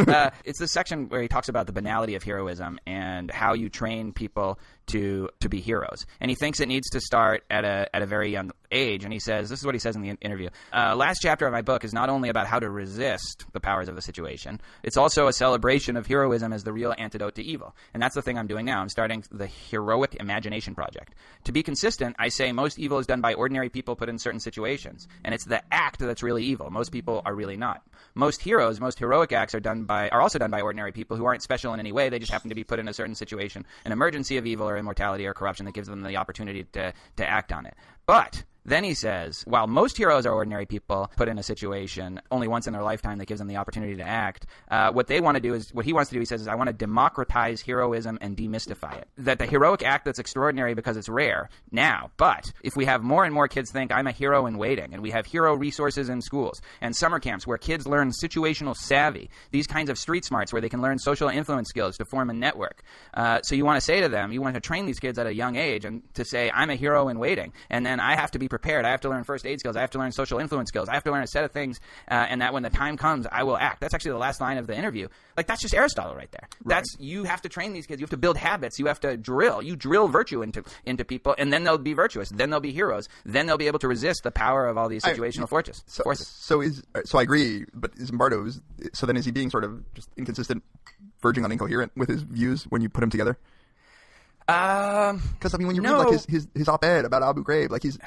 yeah. It's this section where he talks about the banality of heroism and how you train people to be heroes, and he thinks it needs to start at a very young age. And he says, this is what he says in the interview: last chapter of my book is not only about how to resist the powers of the situation, it's also a celebration of heroism as the real antidote to evil. And that's the thing I'm doing now. I'm starting the Heroic Imagination Project. To be consistent, I say most evil is done by ordinary people put in certain situations, and it's the act that's really evil. Most people are really not. Most heroic acts are also done by ordinary people who aren't special in any way. They just happen to be put in a certain situation, an emergency of evil or immortality or corruption that gives them the opportunity to act on it. But then he says, while most heroes are ordinary people put in a situation only once in their lifetime that gives them the opportunity to act, what he wants to do, he says, I want to democratize heroism and demystify it. That the heroic act that's extraordinary because it's rare now, but if we have more and more kids think I'm a hero in waiting, and we have hero resources in schools and summer camps where kids learn situational savvy, these kinds of street smarts where they can learn social influence skills to form a network. So you want to say to them, you want to train these kids at a young age and to say, I'm a hero in waiting, and then I have to be prepared. I have to learn first aid skills. I have to learn social influence skills. I have to learn a set of things, and that when the time comes, I will act. That's actually the last line of the interview. Like, that's just Aristotle right there. Right. You have to train these kids. You have to build habits. You have to drill. You drill virtue into people, and then they'll be virtuous. Then they'll be heroes. Then they'll be able to resist the power of all these situational forces.
So I agree, but Zimbardo is he being sort of just inconsistent, verging on incoherent with his views when you put them together? Because when you read like his op-ed about Abu Ghraib, like he's.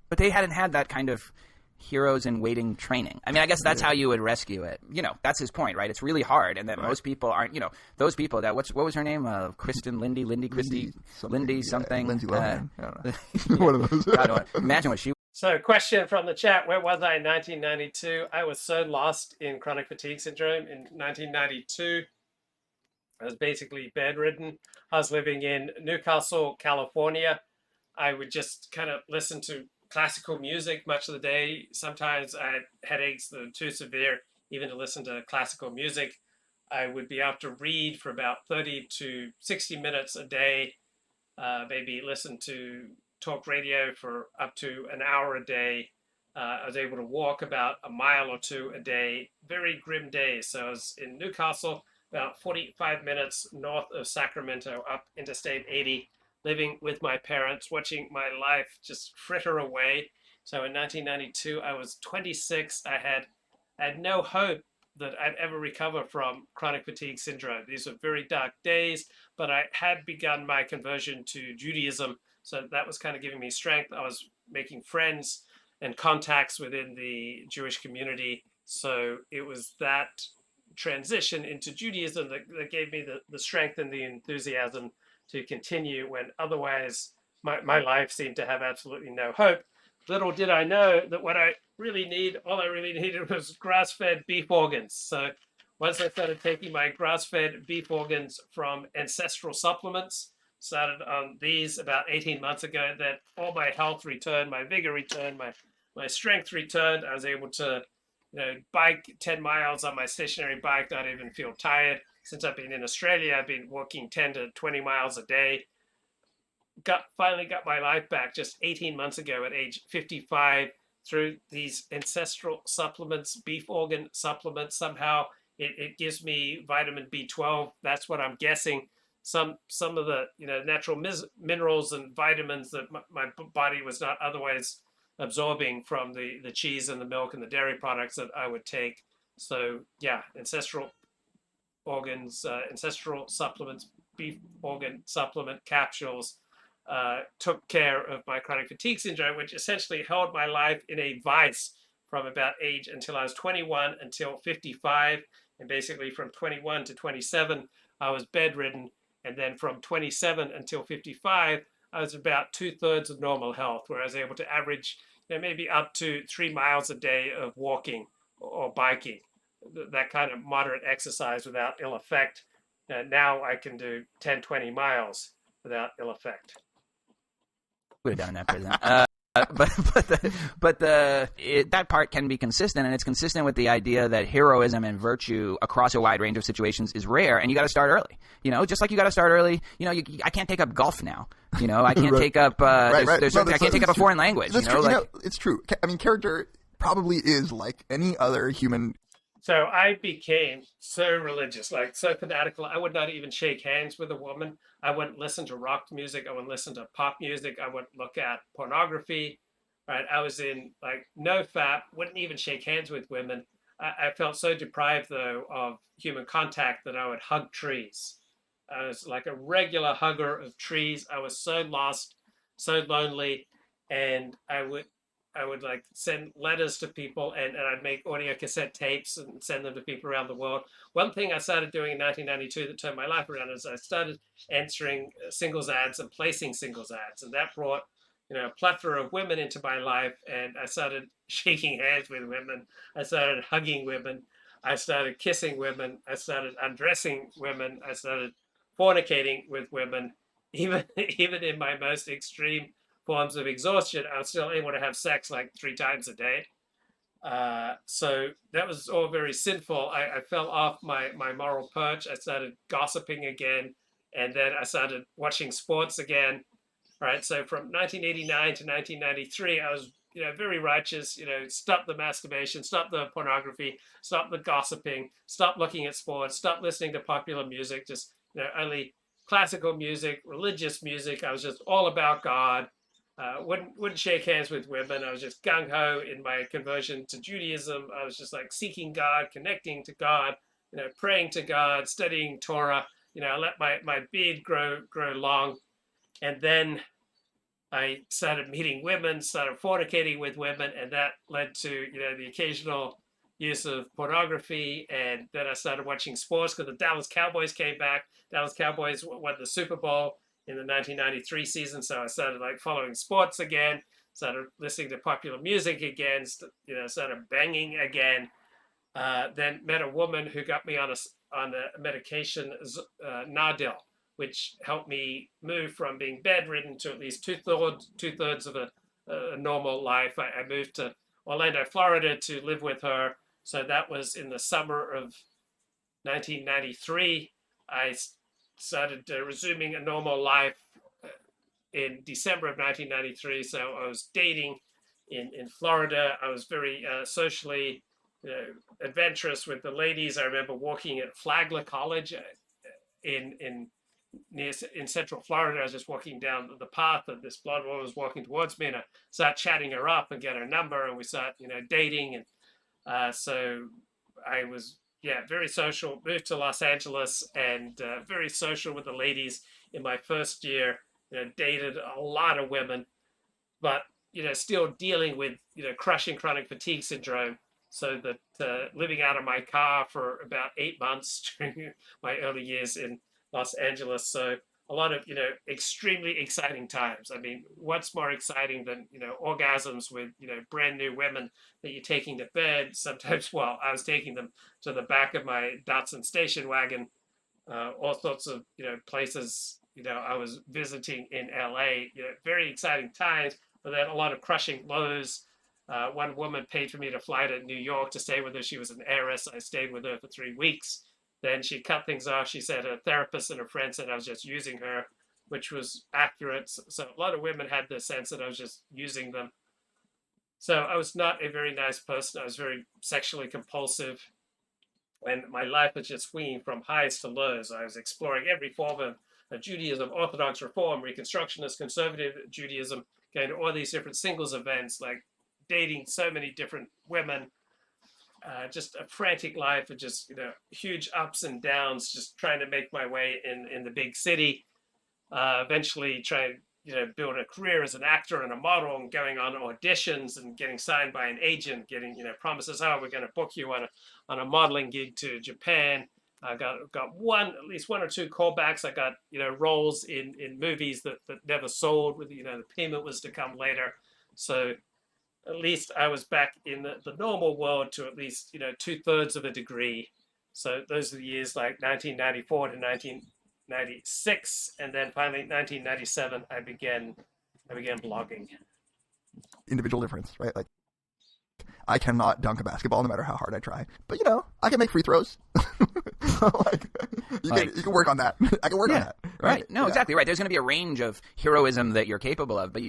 But they hadn't had that kind of heroes in waiting training. I mean, I guess that's how you would rescue it. That's his point, right? It's really hard, and that most people aren't. Those people that what was her name? Kristen, Lindy, Christie, Lindy something.
Lindsay Lohan. I don't know. One of those.
I don't know. Imagine what she.
So, question from the chat: where was I in 1992? I was so lost in chronic fatigue syndrome in 1992. I was basically bedridden. I was living in Newcastle, California. I would just kind of listen to classical music much of the day. Sometimes I had headaches that were too severe even to listen to classical music. I would be able to read for about 30 to 60 minutes a day maybe listen to talk radio for up to an hour a day. I was able to walk about a mile or two a day, very grim days. So I was in Newcastle, about 45 minutes north of Sacramento, up Interstate 80, living with my parents, watching my life just fritter away. So in 1992, I was 26. I had no hope that I'd ever recover from chronic fatigue syndrome. These were very dark days, but I had begun my conversion to Judaism. So that was kind of giving me strength. I was making friends and contacts within the Jewish community. So it was that transition into Judaism that gave me the strength and the enthusiasm to continue when otherwise my life seemed to have absolutely no hope. Little did I know that all I really needed was grass-fed beef organs. So once I started taking my grass-fed beef organs from Ancestral Supplements, started on these about 18 months ago, that all my health returned, my vigor returned, my strength returned. I was able to, bike 10 miles on my stationary bike, not even feel tired. Since I've been in Australia, I've been walking 10 to 20 miles a day. Finally got my life back just 18 months ago at age 55 through these Ancestral Supplements, beef organ supplements. Somehow it gives me vitamin B12. That's what I'm guessing. Some of the natural minerals and vitamins that my body was not otherwise absorbing from the cheese and the milk and the dairy products that I would take. So yeah, Ancestral Organs, Ancestral Supplements, beef organ supplement capsules took care of my chronic fatigue syndrome, which essentially held my life in a vice from about age until I was 21 until 55. And basically from 21 to 27, I was bedridden. And then from 27 until 55, I was about 2/3 of normal health, where I was able to average maybe up to 3 miles a day of walking or biking, that kind of moderate exercise without ill effect. Now I can do 10, 20 miles without ill effect.
We've done that, President. But that part can be consistent, and it's consistent with the idea that heroism and virtue across a wide range of situations is rare, and you got to start early. Just like you got to start early. I can't take up golf now. I can't take up. I can't take up a foreign language.
It's true. I mean, character probably is like any other human.
So I became so religious, like so fanatical. I would not even shake hands with a woman. I wouldn't listen to rock music. I wouldn't listen to pop music. I wouldn't look at pornography. Right? I was in no fap. Wouldn't even shake hands with women. I felt so deprived though of human contact that I would hug trees. I was like a regular hugger of trees. I was so lost, so lonely, and I would send letters to people, and I'd make audio cassette tapes and send them to people around the world. One thing I started doing in 1992 that turned my life around is I started answering singles ads and placing singles ads. And that brought, a plethora of women into my life. And I started shaking hands with women. I started hugging women. I started kissing women. I started undressing women. I started fornicating with women, even in my most extreme forms of exhaustion. I was still able to have sex like 3 times a day. So that was all very sinful. I fell off my moral perch. I started gossiping again, and then I started watching sports again. Right. So from 1989 to 1993, I was very righteous. Stop the masturbation, stop the pornography, stop the gossiping, stop looking at sports, stop listening to popular music. Just only classical music, religious music. I was just all about God. Wouldn't shake hands with women. I was just gung-ho in my conversion to Judaism. I was just like seeking God, connecting to God, praying to God, studying Torah. I let my beard grow long. And then I started meeting women, started fornicating with women, and that led to, the occasional use of pornography. And then I started watching sports because the Dallas Cowboys came back. Dallas Cowboys won the Super Bowl in the 1993 season. So I started following sports again, started listening to popular music again, started banging again. Then met a woman who got me on a medication, Nardil, which helped me move from being bedridden to at least two-thirds of a normal life. I moved to Orlando, Florida to live with her. So that was in the summer of 1993. I started resuming a normal life, in December of 1993. So I was dating in Florida. I was very socially adventurous with the ladies. I remember walking at Flagler College in Central Florida. I was just walking down the path, and this blonde woman was walking towards me, and I started chatting her up and get her number, and we started, dating. And so I was, very social, moved to Los Angeles, and very social with the ladies in my first year, dated a lot of women, but, still dealing with, crushing chronic fatigue syndrome. So that living out of my car for about 8 months during my early years in Los Angeles. So a lot of, extremely exciting times. I mean, what's more exciting than, orgasms with, brand new women that you're taking to bed? Sometimes, I was taking them to the back of my Datsun station wagon, all sorts of, places, I was visiting in LA, very exciting times, but then a lot of crushing lows. One woman paid for me to fly to New York to stay with her. She was an heiress. I stayed with her for 3 weeks. Then she cut things off. She said her therapist and her friend said I was just using her, which was accurate. So a lot of women had the sense that I was just using them. So I was not a very nice person. I was very sexually compulsive. And my life was just swinging from highs to lows. I was exploring every form of Judaism, Orthodox Reform, Reconstructionist, Conservative Judaism, going to all these different singles events, like dating so many different women. Just a frantic life of just, huge ups and downs, just trying to make my way in the big city. Eventually trying, build a career as an actor and a model, and going on auditions and getting signed by an agent, getting, promises, we're going to book you on a modeling gig to Japan. I got at least one or two callbacks. I got, roles in movies that never sold with, the payment was to come later. So at least I was back in the normal world to at least, 2/3 of a degree. So those are the years like 1994 to 1996. And then finally 1997, I began blogging.
Individual difference, right? Like, I cannot dunk a basketball no matter how hard I try. But, I can make free throws. You can work on that. I can work on that.
Right. No, exactly right. There's going to be a range of heroism that you're capable of. But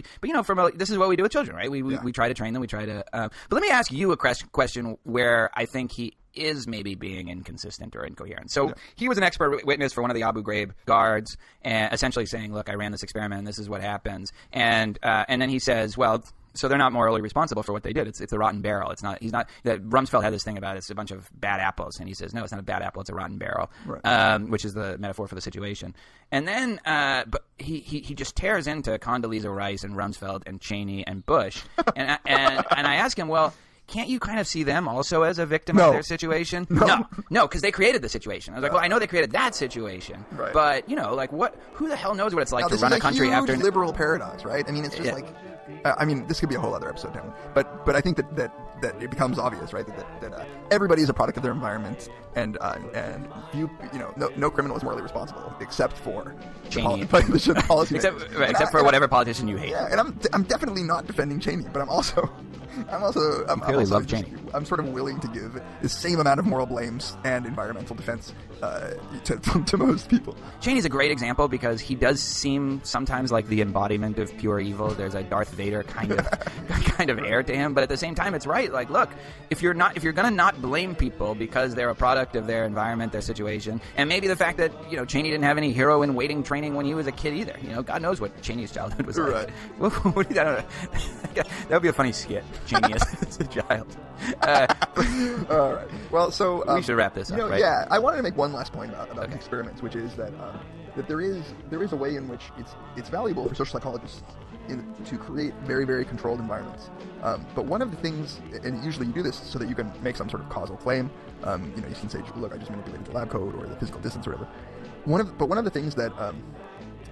this is what we do with children, right? We try to train them. We try to. But let me ask you a question where I think he is maybe being inconsistent or incoherent. So he was an expert witness for one of the Abu Ghraib guards, and essentially saying, "Look, I ran this experiment, and this is what happens." And then he says, "Well, so they're not morally responsible for what they did. It's a rotten barrel. It's not. He's not. Rumsfeld had this thing about it's a bunch of bad apples, and he says, no, it's not a bad apple. It's a rotten barrel, right. Which is the metaphor for the situation. And then, but he just tears into Condoleezza Rice and Rumsfeld and Cheney and Bush, and I ask him, well, can't you kind of see them also as a victim of their situation? No, because they created the situation. I was like, well, I know they created that situation, right. But who the hell knows what it's like to run a country after
liberal paradox, right? I mean, it's just this could be a whole other episode, Tim. But I think that it becomes obvious, right? That everybody is a product of their environment, and no criminal is morally responsible except for
Cheney,
except
for whatever politician you hate.
Yeah, and I'm definitely not defending Cheney, but I
clearly love Cheney.
I'm sort of willing to give the same amount of moral blames and environmental defense to most people.
Cheney's a great example because he does seem sometimes like the embodiment of pure evil. There's a Darth Vader kind of air to him, but at the same time, it's right. Like, look, if you're gonna not blame people because they're a product of their environment, their situation, and maybe the fact that Cheney didn't have any hero in waiting training when he was a kid either. God knows what Cheney's childhood was like. Right. That would be a funny skit. Cheney as a child.
All right. Well, so
we should wrap this up, right?
Yeah, I wanted to make one last point about the experiments, which is that there is a way in which it's valuable for social psychologists to create very, very controlled environments. But one of the things, and usually you do this so that you can make some sort of causal claim. You can say, look, I just manipulated the lab code or the physical distance or whatever. One of the things that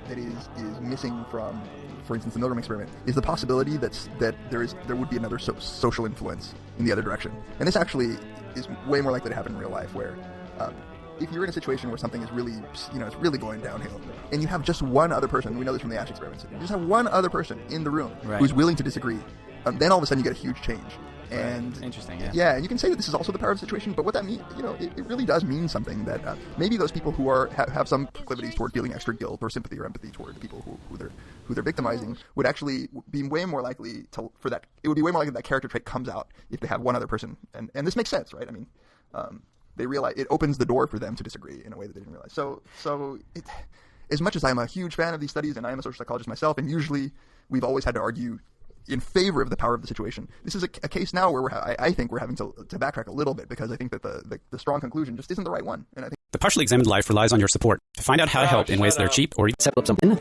is missing from, for instance, the Milgram experiment, is the possibility that there would be another social influence in the other direction. And this actually is way more likely to happen in real life, where if you're in a situation where something is really, it's really going downhill, and you have just one other person, we know this from the Ash experiments, you just have one other person in the room who's willing to disagree, then all of a sudden you get a huge change. And
interesting,
yeah, and you can say that this is also the power of the situation, but what that means, it really does mean something. That maybe those people who have some proclivities toward feeling extra guilt or sympathy or empathy toward the people who they're victimizing would actually be way more likely it would be way more likely that character trait comes out if they have one other person, and this makes sense, right? I mean, they realize it opens the door for them to disagree in a way that they didn't realize. So as much as I'm a huge fan of these studies, and I am a social psychologist myself, and usually we've always had to argue in favor of the power of the situation. This is a case now where I think we're having to backtrack a little bit, because I think that the strong conclusion just isn't the right one. And I think
The Partially Examined Life relies on your support. To find out how to help in ways that are cheap or set up something.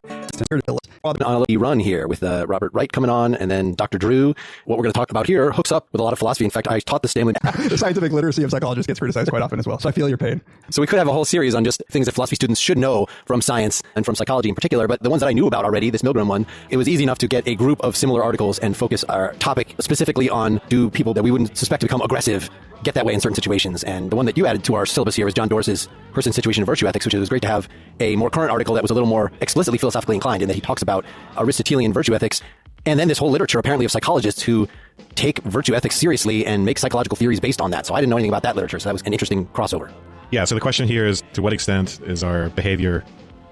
On a run here with Robert Wright coming on, and then Dr. Drew. What we're going to talk about here hooks up with a lot of philosophy. In fact, I taught the Stanley.
The scientific literacy of psychologists gets criticized quite often as well, so I feel your pain.
So we could have a whole series on just things that philosophy students should know from science and from psychology in particular, but the ones that I knew about already, this Milgram one, it was easy enough to get a group of similar articles and focus our topic specifically on, do people that we wouldn't suspect to become aggressive get that way in certain situations? And the one that you added to our syllabus here is John Dorsey's Person, Situation, and Virtue Ethics, which was great to have a more current article that was a little more explicitly philosophically inclined, in that he talks about Aristotelian virtue ethics, and then this whole literature apparently of psychologists who take virtue ethics seriously and make psychological theories based on that. So I didn't know anything about that literature, so that was an interesting crossover.
Yeah, so the question here is, to what extent is our behavior,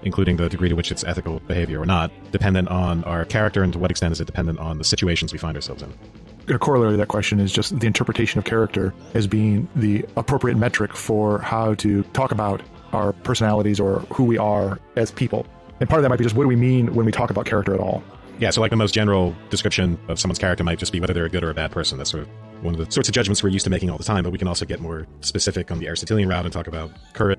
including the degree to which it's ethical behavior or not, dependent on our character, and to what extent is it dependent on the situations we find ourselves in?
A corollary to that question is just the interpretation of character as being the appropriate metric for how to talk about our personalities or who we are as people. And part of that might be just, what do we mean when we talk about character at all?
Yeah, so like the most general description of someone's character might just be whether they're a good or a bad person. That's sort of one of the sorts of judgments we're used to making all the time, but we can also get more specific on the Aristotelian route and talk about courage.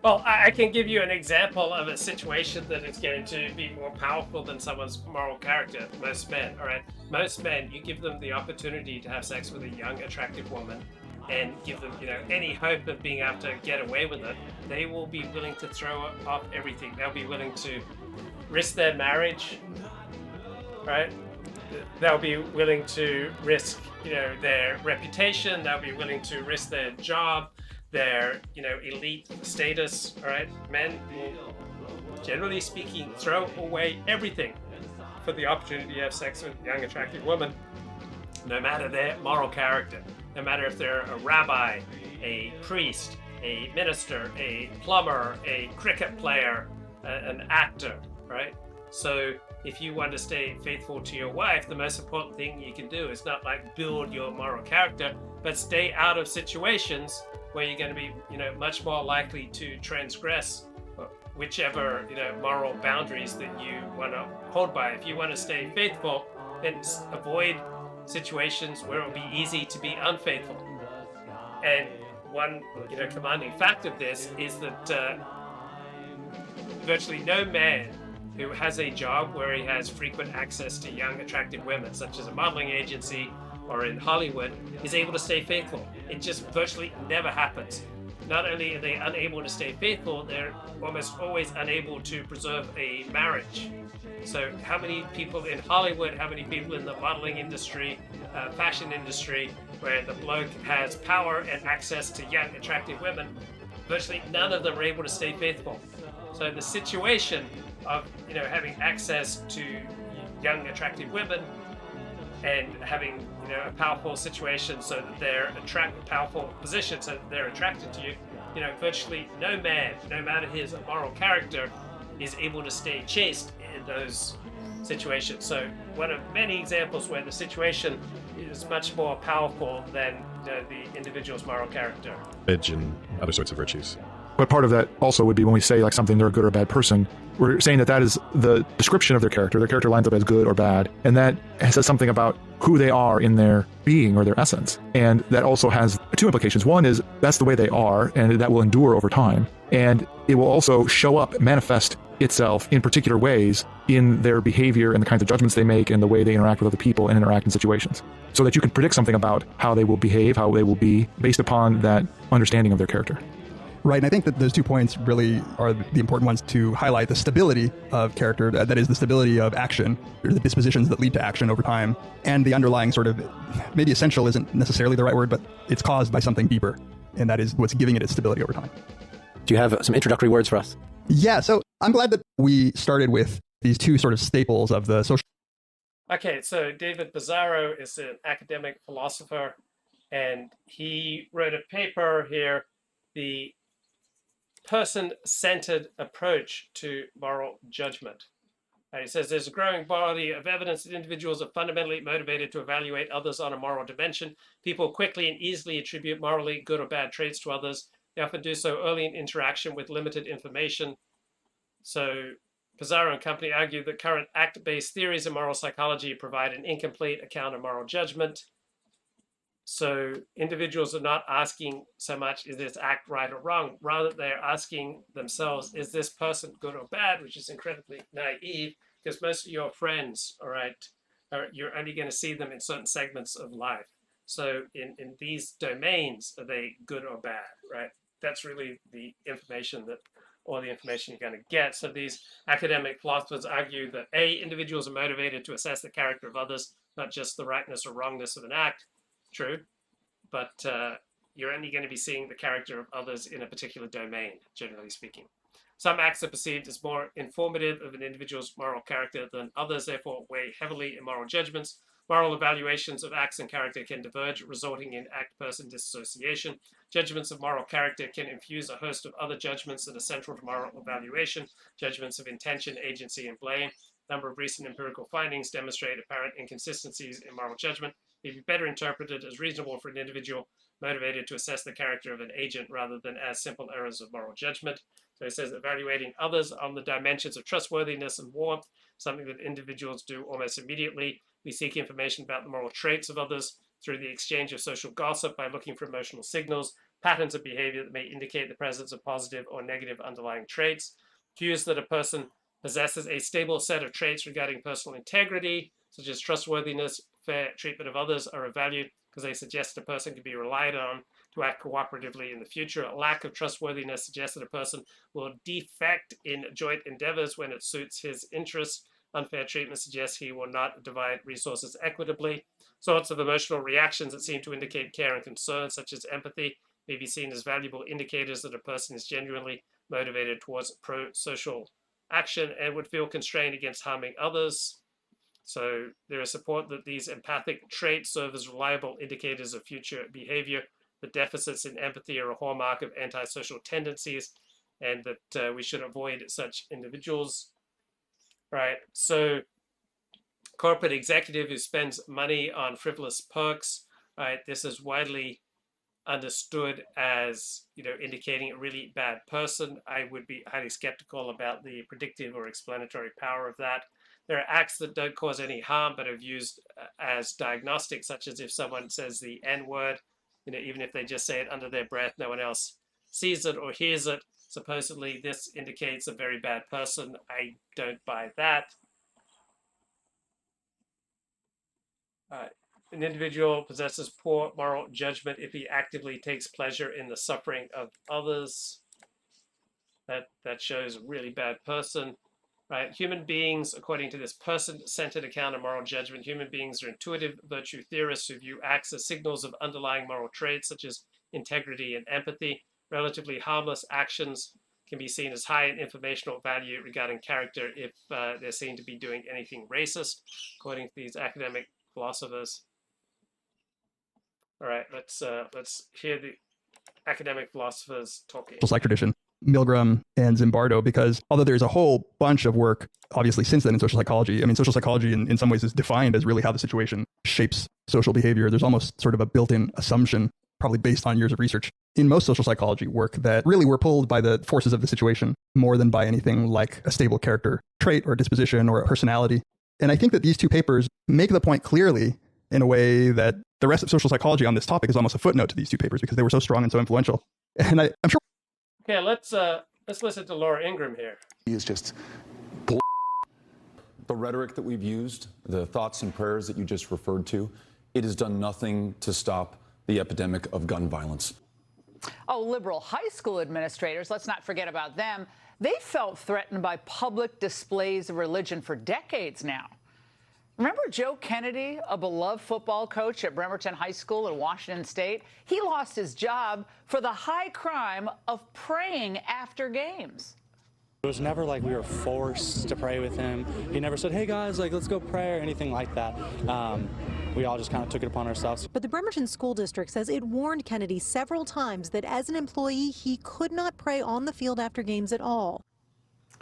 Well, I can give you an example of a situation that is going to be more powerful than someone's moral character. Most men, all right? Most men, you give them the opportunity to have sex with a young, attractive woman and give them, any hope of being able to get away with it, they will be willing to throw off everything. They'll be willing to risk their marriage, right? They'll be willing to risk, their reputation. They'll be willing to risk their job, their, elite status, all right? Men will, generally speaking, throw away everything for the opportunity to have sex with a young, attractive woman, no matter their moral character, no matter if they're a rabbi, a priest, a minister, a plumber, a cricket player, an actor, right? So if you want to stay faithful to your wife, the most important thing you can do is not like build your moral character, but stay out of situations where you're going to be, much more likely to transgress whichever, moral boundaries that you want to hold by. If you want to stay faithful, then avoid situations where it will be easy to be unfaithful. And one, commanding fact of this is that virtually no man who has a job where he has frequent access to young, attractive women, such as a modeling agency or in Hollywood, is able to stay faithful. It just virtually never happens. Not only are they unable to stay faithful, they're almost always unable to preserve a marriage. So how many people in Hollywood, how many people in the modeling industry, fashion industry, where the bloke has power and access to young, attractive women, virtually none of them are able to stay faithful. So the situation of, having access to young, attractive women and having, a powerful situation so that they're powerful position so that they're attracted to you, virtually no man, no matter his moral character, is able to stay chaste in those situations. So one of many examples where the situation is much more powerful than the individual's moral character.
And other sorts of virtues.
But part of that also would be when we say like something, they're a good or bad person, we're saying that is the description of their character. Their character lines up as good or bad. And that says something about who they are in their being or their essence. And that also has two implications. One is that's the way they are, and that will endure over time. And it will also show up, manifest itself in particular ways in their behavior and the kinds of judgments they make and the way they interact with other people and interact in situations. So that you can predict something about how they will behave, how they will be, based upon that understanding of their character.
Right, and I think that those 2 points really are the important ones to highlight the stability of character, that is the stability of action, or the dispositions that lead to action over time, and the underlying sort of, maybe essential isn't necessarily the right word, but it's caused by something deeper, and that is what's giving it its stability over time.
Do you have some introductory words for us?
Yeah, so I'm glad that we started with these two sort of staples of the social.
Okay, so David Pizarro is an academic philosopher, and he wrote a paper here, The Person-Centered Approach to Moral Judgment. He says there's a growing body of evidence that individuals are fundamentally motivated to evaluate others on a moral dimension. People quickly and easily attribute morally good or bad traits to others. They often do so early in interaction with limited information. So Pizarro and company argue that current act-based theories of moral psychology provide an incomplete account of moral judgment. So individuals are not asking so much, is this act right or wrong? Rather, they're asking themselves, is this person good or bad? Which is incredibly naive, because most of your friends, all right, you're only going to see them in certain segments of life. So in these domains, are they good or bad, right? That's really the information that, or the information you're going to get. So these academic philosophers argue that A, individuals are motivated to assess the character of others, not just the rightness or wrongness of an act. True, but you're only going to be seeing the character of others in a particular domain, generally speaking. Some acts are perceived as more informative of an individual's moral character than others, therefore weigh heavily in moral judgments. Moral evaluations of acts and character can diverge, resulting in act-person dissociation. Judgments of moral character can infuse a host of other judgments that are central to moral evaluation, judgments of intention, agency, and blame. A number of recent empirical findings demonstrate apparent inconsistencies in moral judgment. May be better interpreted as reasonable for an individual motivated to assess the character of an agent rather than as simple errors of moral judgment. So it says evaluating others on the dimensions of trustworthiness and warmth, something that individuals do almost immediately. We seek information about the moral traits of others through the exchange of social gossip by looking for emotional signals, patterns of behavior that may indicate the presence of positive or negative underlying traits. Cues that a person possesses a stable set of traits regarding personal integrity, such as trustworthiness, fair treatment of others, are of value because they suggest a person can be relied on to act cooperatively in the future. A lack of trustworthiness suggests that a person will defect in joint endeavors when it suits his interests. Unfair treatment suggests he will not divide resources equitably. Sorts of emotional reactions that seem to indicate care and concern, such as empathy, may be seen as valuable indicators that a person is genuinely motivated towards pro-social action and would feel constrained against harming others. So there is support that these empathic traits serve as reliable indicators of future behavior. The deficits in empathy are a hallmark of antisocial tendencies, and that we should avoid such individuals. Right. So corporate executive who spends money on frivolous perks, right? This is widely understood as, indicating a really bad person. I would be highly skeptical about the predictive or explanatory power of that. There are acts that don't cause any harm but are used as diagnostic, such as if someone says the N-word, even if they just say it under their breath, no one else sees it or hears it. Supposedly, this indicates a very bad person. I don't buy that. An individual possesses poor moral judgment if he actively takes pleasure in the suffering of others. That shows a really bad person. Right? Human beings, according to this person-centered account of moral judgment, human beings are intuitive virtue theorists who view acts as signals of underlying moral traits such as integrity and empathy. Relatively harmless actions can be seen as high in informational value regarding character if they're seen to be doing anything racist, according to these academic philosophers. All right, let's hear the academic philosophers talking.
Like tradition, Milgram and Zimbardo, because although there's a whole bunch of work, obviously, since then in social psychology, social psychology in some ways is defined as really how the situation shapes social behavior. There's almost sort of a built-in assumption, probably based on years of research, in most social psychology work that really were pulled by the forces of the situation more than by anything like a stable character trait or disposition or a personality. And I think that these two papers make the point clearly in a way that the rest of social psychology on this topic is almost a footnote to these two papers because they were so strong and so influential. And I'm sure.
Okay, let's listen to Laura Ingraham here.
He is just the rhetoric that we've used, the thoughts and prayers that you just referred to. It has done nothing to stop the epidemic of gun violence.
Oh, liberal high school administrators, let's not forget about them. They felt threatened by public displays of religion for decades now. Remember Joe Kennedy, a beloved football coach at Bremerton High School in Washington State? He lost his job for the high crime of praying after games.
It was never like we were forced to pray with him. He never said, hey guys, like let's go pray or anything like that. We all just kind of took it upon ourselves.
But the Bremerton School District says it warned Kennedy several times that as an employee, he could not pray on the field after games at all.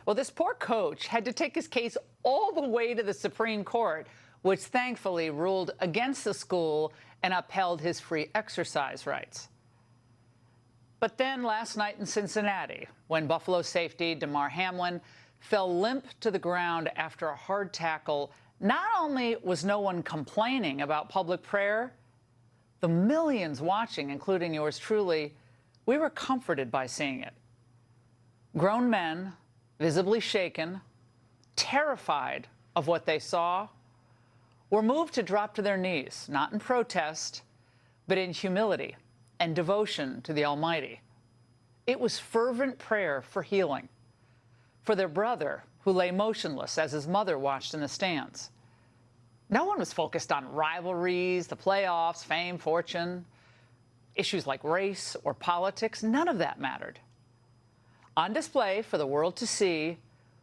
Well, this poor coach had to take his case all the way to the Supreme Court, which thankfully ruled against the school and upheld his free exercise rights. But then last night in Cincinnati, when Buffalo safety Damar Hamlin fell limp to the ground after a hard tackle, not only was no one complaining about public prayer, the millions watching, including yours truly, we were comforted by seeing it. Grown men, visibly shaken, terrified of what they saw, were moved to drop to their knees, not in protest, but in humility and devotion to the Almighty. It was fervent prayer for healing, for their brother who lay motionless as his mother watched in the stands. No one was focused on rivalries, the playoffs, fame, fortune, issues like race or politics. None of that mattered. On display for the world to see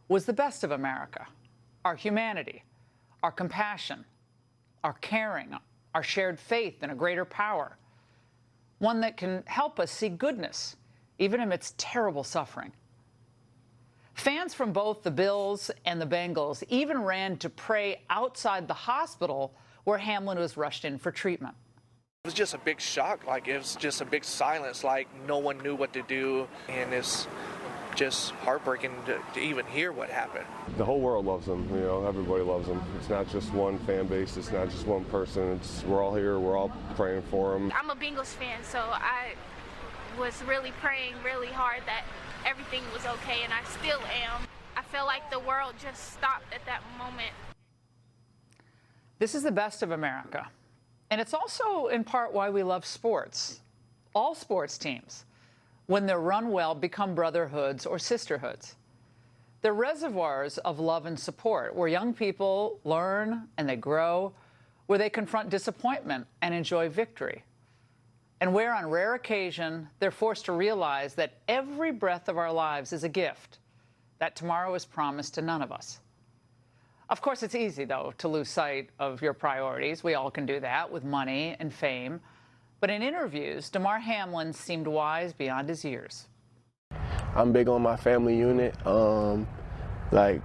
was the best of America, our humanity, our compassion, our caring, our shared faith in a greater power, one that can help us see goodness, even amidst terrible suffering. Fans from both the Bills and the Bengals even ran to pray outside the hospital where Hamlin was rushed in for treatment.
It was just a big shock, like it was just a big silence, like no one knew what to do, and it's just heartbreaking to even hear what happened.
The whole world loves him, you know, everybody loves him. It's not just one fan base, it's not just one person, we're all here, we're all praying for him.
I'm a Bengals fan, so I was really praying really hard that everything was okay, and I still am. I feel like the world just stopped at that moment.
This is the best of America. And it's also in part why we love sports. All sports teams, when they're run well, become brotherhoods or sisterhoods. They're reservoirs of love and support, where young people learn and they grow, where they confront disappointment and enjoy victory, and where on rare occasion they're forced to realize that every breath of our lives is a gift, that tomorrow is promised to none of us. Of course, it's easy, though, to lose sight of your priorities. We all can do that with money and fame. But in interviews, Damar Hamlin seemed wise beyond his years.
I'm big on my family unit. Like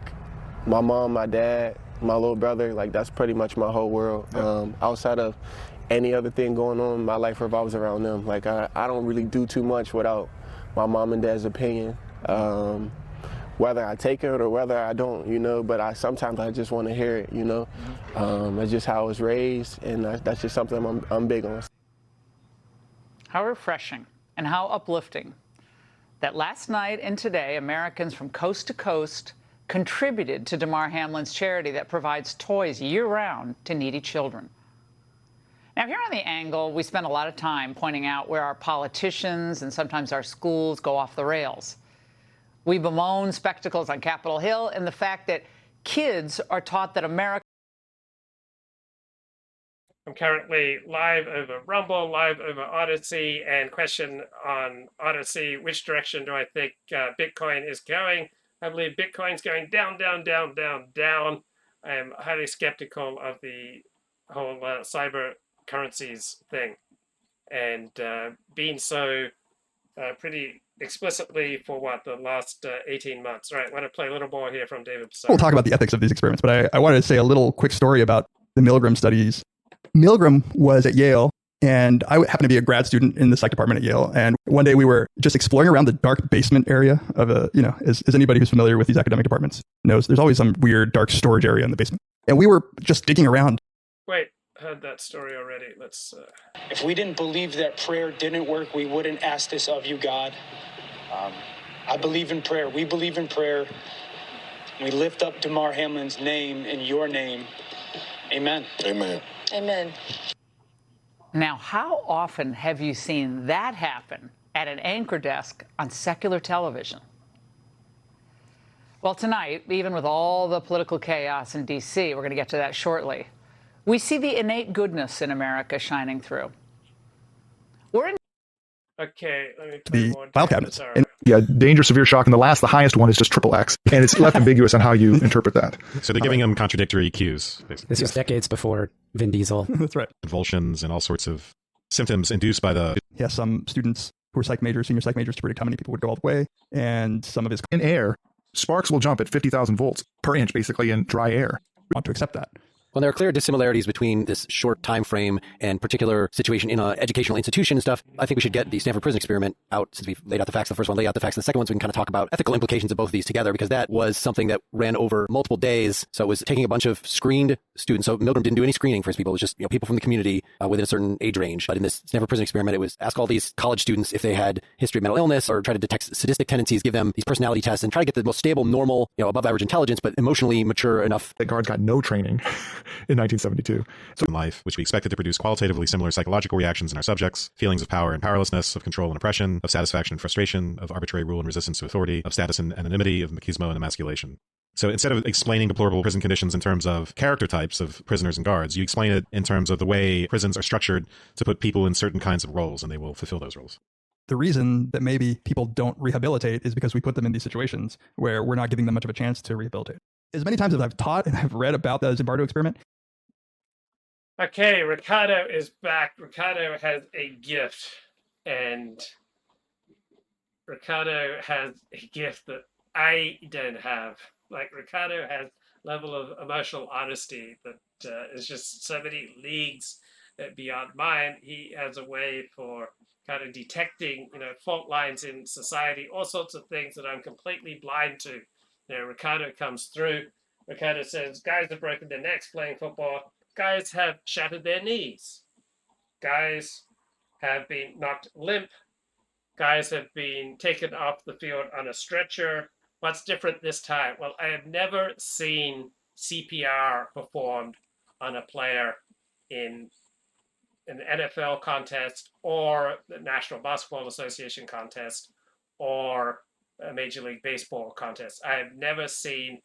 my mom, my dad, my little brother, like that's pretty much my whole world. Outside of any other thing going on, my life revolves around them. Like I don't really do too much without my mom and dad's opinion. Whether I take it or whether I don't, you know, but sometimes I just want to hear it, you know. That's just how I was raised, and that's just something I'm big on.
How refreshing and how uplifting that last night and today, Americans from coast to coast contributed to Damar Hamlin's charity that provides toys year-round to needy children. Now, here on The Angle, we spend a lot of time pointing out where our politicians and sometimes our schools go off the rails. We bemoan spectacles on Capitol Hill and the fact that kids are taught that America.
I'm currently live over Rumble, live over Odyssey, and question on Odyssey, which direction do I think Bitcoin is going? I believe Bitcoin's going down, down, down, down, down. I am highly skeptical of the whole cyber currencies thing, and being so pretty explicitly for the last 18 months. All right, I want to play a little more here from David Pizarro.
We'll talk about the ethics of these experiments, but I wanted to say a little quick story about the Milgram studies. Milgram was at Yale, and I happened to be a grad student in the psych department at Yale. And one day we were just exploring around the dark basement area of as anybody who's familiar with these academic departments knows, there's always some weird dark storage area in the basement. And we were just digging around.
Wait, heard that story already. Let's.
If we didn't believe that prayer didn't work, we wouldn't ask this of you, God. I believe in prayer. We believe in prayer. We lift up Damar Hamlin's name in your name. Amen.
Amen.
Amen. Now, how often have you seen that happen at an anchor desk on secular television? Well, tonight, even with all the political chaos in D.C., we're going to get to that shortly, we see the innate goodness in America shining through. We're in
Okay, let me play
the
more
file
David
cabinets.
Pizarro.
And
Yeah, danger, severe shock, and the highest one is just triple X, and it's left ambiguous on how you interpret that.
So they're giving them contradictory cues, basically.
This was decades before Vin Diesel.
That's right.
Convulsions and all sorts of symptoms induced by the...
he has some students who are psych majors, senior psych majors, to predict how many people would go all the way, and some of his...
In air, sparks will jump at 50,000 volts per inch, basically, in dry air.
Want to accept that.
Well, there are clear dissimilarities between this short time frame and particular situation in an educational institution and stuff. I think we should get the Stanford Prison Experiment out, since we've laid out the facts. The first one, lay out the facts. The second one, so we can kind of talk about ethical implications of both of these together, because that was something that ran over multiple days. So it was taking a bunch of screened students. So Milgram didn't do any screening for his people. It was just people from the community within a certain age range. But in this Stanford Prison Experiment, it was ask all these college students if they had history of mental illness or try to detect sadistic tendencies, give them these personality tests, and try to get the most stable, normal, above average intelligence, but emotionally mature enough.
The guards got no training in 1972.
So in life, which we expected to produce qualitatively similar psychological reactions in our subjects, feelings of power and powerlessness, of control and oppression, of satisfaction and frustration, of arbitrary rule and resistance to authority, of status and anonymity, of machismo and emasculation. So instead of explaining deplorable prison conditions in terms of character types of prisoners and guards, you explain it in terms of the way prisons are structured to put people in certain kinds of roles, and they will fulfill those roles.
The reason that maybe people don't rehabilitate is because we put them in these situations where we're not giving them much of a chance to rehabilitate. As many times as I've taught and I've read about the Zimbardo experiment.
Okay, Ricardo is back. Ricardo has a gift, and Ricardo has a gift that I don't have. Like, Ricardo has level of emotional honesty that is just so many leagues beyond mine. He has a way for kind of detecting, fault lines in society, all sorts of things that I'm completely blind to. Ricardo comes through. Ricardo says, guys have broken their necks playing football. Guys have shattered their knees. Guys have been knocked limp. Guys have been taken off the field on a stretcher. What's different this time? Well, I have never seen CPR performed on a player in an NFL contest or the National Basketball Association contest or a Major League Baseball contest. I have never seen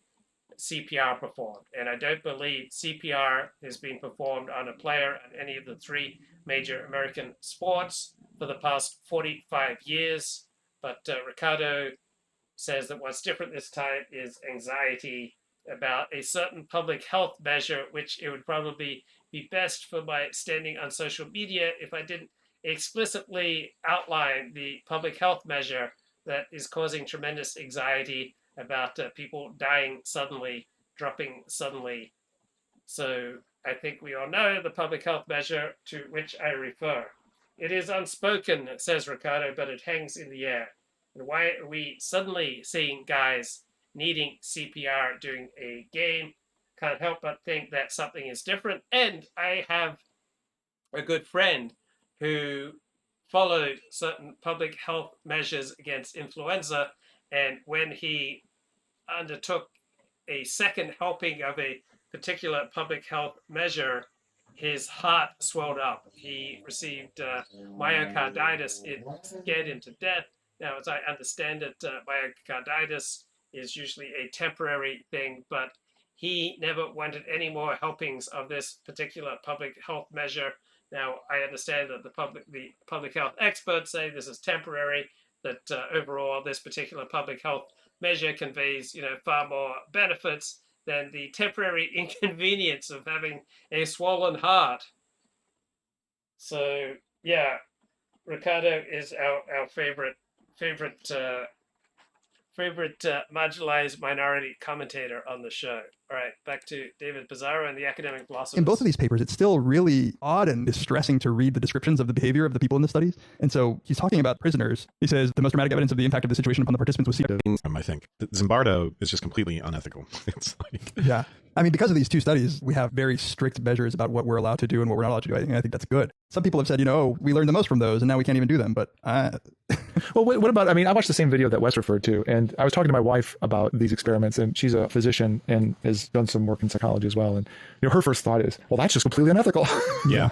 CPR performed, and I don't believe CPR has been performed on a player in any of the three major American sports for the past 45 years. But Ricardo says that what's different this time is anxiety about a certain public health measure, which it would probably be best for my standing on social media if I didn't explicitly outline the public health measure that is causing tremendous anxiety about people dying suddenly, dropping suddenly. So I think we all know the public health measure to which I refer. It is unspoken, says Ricardo, but it hangs in the air. And why are we suddenly seeing guys needing CPR during a game? Can't help but think that something is different. And I have a good friend who followed certain public health measures against influenza, and when he undertook a second helping of a particular public health measure, his heart swelled up. He received myocarditis. It scared him to death. Now, as I understand it, myocarditis is usually a temporary thing, but he never wanted any more helpings of this particular public health measure. Now, I understand that the public health experts say this is temporary, that overall this particular public health measure conveys, far more benefits than the temporary inconvenience of having a swollen heart. So, yeah, Ricardo is our favorite marginalized minority commentator on the show. All right, back to David Pizarro and the academic philosophers.
In both of these papers, it's still really odd and distressing to read the descriptions of the behavior of the people in the studies. And so he's talking about prisoners. He says the most dramatic evidence of the impact of the situation upon the participants was
I think Zimbardo is just completely unethical. It's like...
Yeah. I mean, because of these two studies, we have very strict measures about what we're allowed to do and what we're not allowed to do. I think that's good. Some people have said, we learned the most from those and now we can't even do them. But
well, what about, I watched the same video that Wes referred to, and I was talking to my wife about these experiments, and she's a physician and has done some work in psychology as well. And her first thought is, well, that's just completely unethical.
Yeah.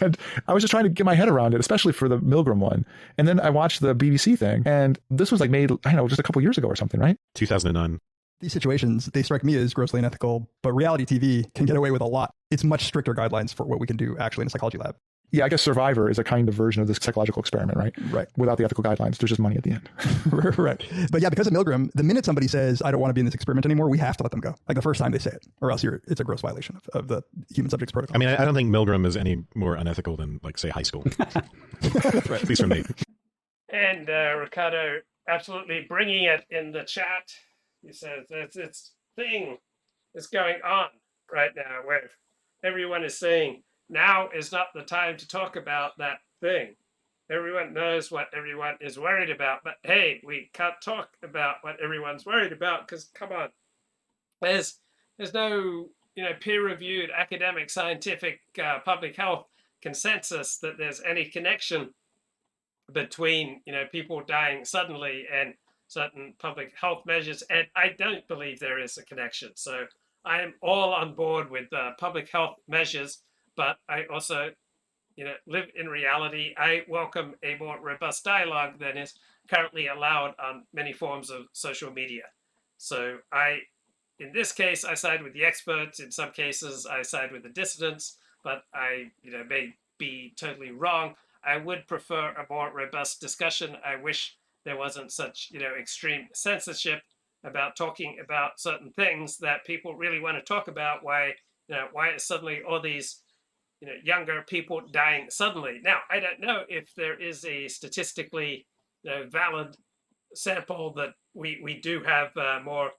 And I was just trying to get my head around it, especially for the Milgram one. And then I watched the BBC thing, and this was made, just a couple years ago or something, right?
2009.
These situations, they strike me as grossly unethical, but reality TV can get away with a lot. It's much stricter guidelines for what we can do actually in a psychology lab.
Yeah, I guess Survivor is a kind of version of this psychological experiment, right?
Right.
Without the ethical guidelines, there's just money at the end.
Right. But yeah, because of Milgram, the minute somebody says, I don't want to be in this experiment anymore, we have to let them go. Like the first time they say it, or else it's a gross violation of the human subjects protocol.
I mean, I don't think Milgram is any more unethical than, like, say, high school.
Right.
At least for me.
And Ricardo absolutely bringing it in the chat. He says this thing is going on right now where everyone is saying, now is not the time to talk about that thing. Everyone knows what everyone is worried about, but hey, we can't talk about what everyone's worried about because, come on, there's no peer-reviewed academic, scientific, public health consensus that there's any connection between people dying suddenly and certain public health measures, and I don't believe there is a connection. So I am all on board with public health measures, but I also live in reality. I welcome a more robust dialogue than is currently allowed on many forms of social media. So in this case, I side with the experts. In some cases, I side with the dissidents, but I may be totally wrong. I would prefer a more robust discussion. I wish there wasn't such extreme censorship about talking about certain things that people really want to talk about. Why is suddenly all these younger people dying suddenly? Now, I don't know if there is a statistically valid sample that we do have more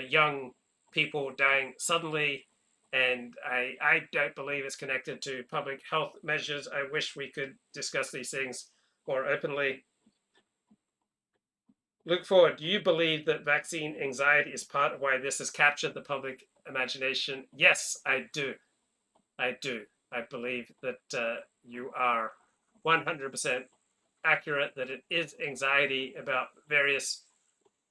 young people dying suddenly, and I don't believe it's connected to public health measures. I wish we could discuss these things more openly. Look forward. Do you believe that vaccine anxiety is part of why this has captured the public imagination? Yes, I do. I do. I believe that you are 100% accurate, that it is anxiety about various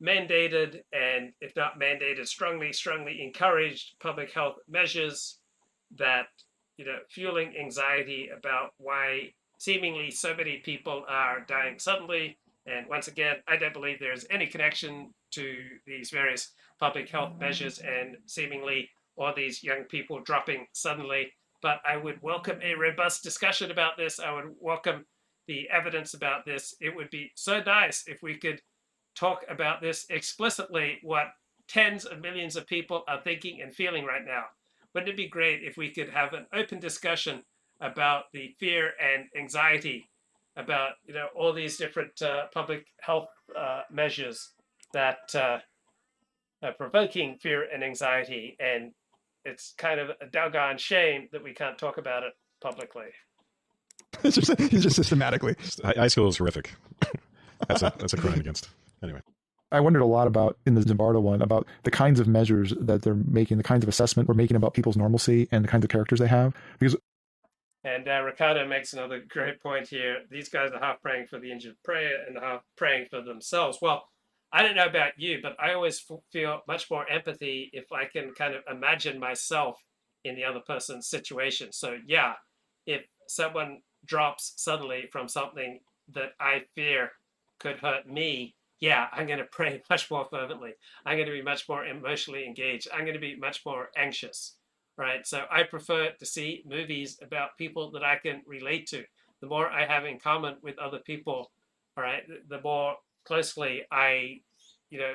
mandated and, if not mandated, strongly encouraged public health measures that, fueling anxiety about why seemingly so many people are dying suddenly. And once again, I don't believe there's any connection to these various public health measures and seemingly all these young people dropping suddenly. But I would welcome a robust discussion about this. I would welcome the evidence about this. It would be so nice if we could talk about this explicitly, what tens of millions of people are thinking and feeling right now. Wouldn't it be great if we could have an open discussion about the fear and anxiety about all these different public health measures that are provoking fear and anxiety, and it's kind of a doggone shame that we can't talk about it publicly.
He's just systematically.
High school is horrific. That's a crime against. Anyway.
I wondered a lot about, in the Zimbardo one, about the kinds of measures that they're making, the kinds of assessment we're making about people's normalcy and the kinds of characters they have. Because
And Ricardo makes another great point here. These guys are half praying for the injured prayer and half praying for themselves. Well, I don't know about you, but I always feel much more empathy if I can kind of imagine myself in the other person's situation. So yeah, if someone drops suddenly from something that I fear could hurt me, yeah, I'm going to pray much more fervently. I'm going to be much more emotionally engaged. I'm going to be much more anxious. Right. So I prefer to see movies about people that I can relate to. The more I have in common with other people, all right, the more closely I,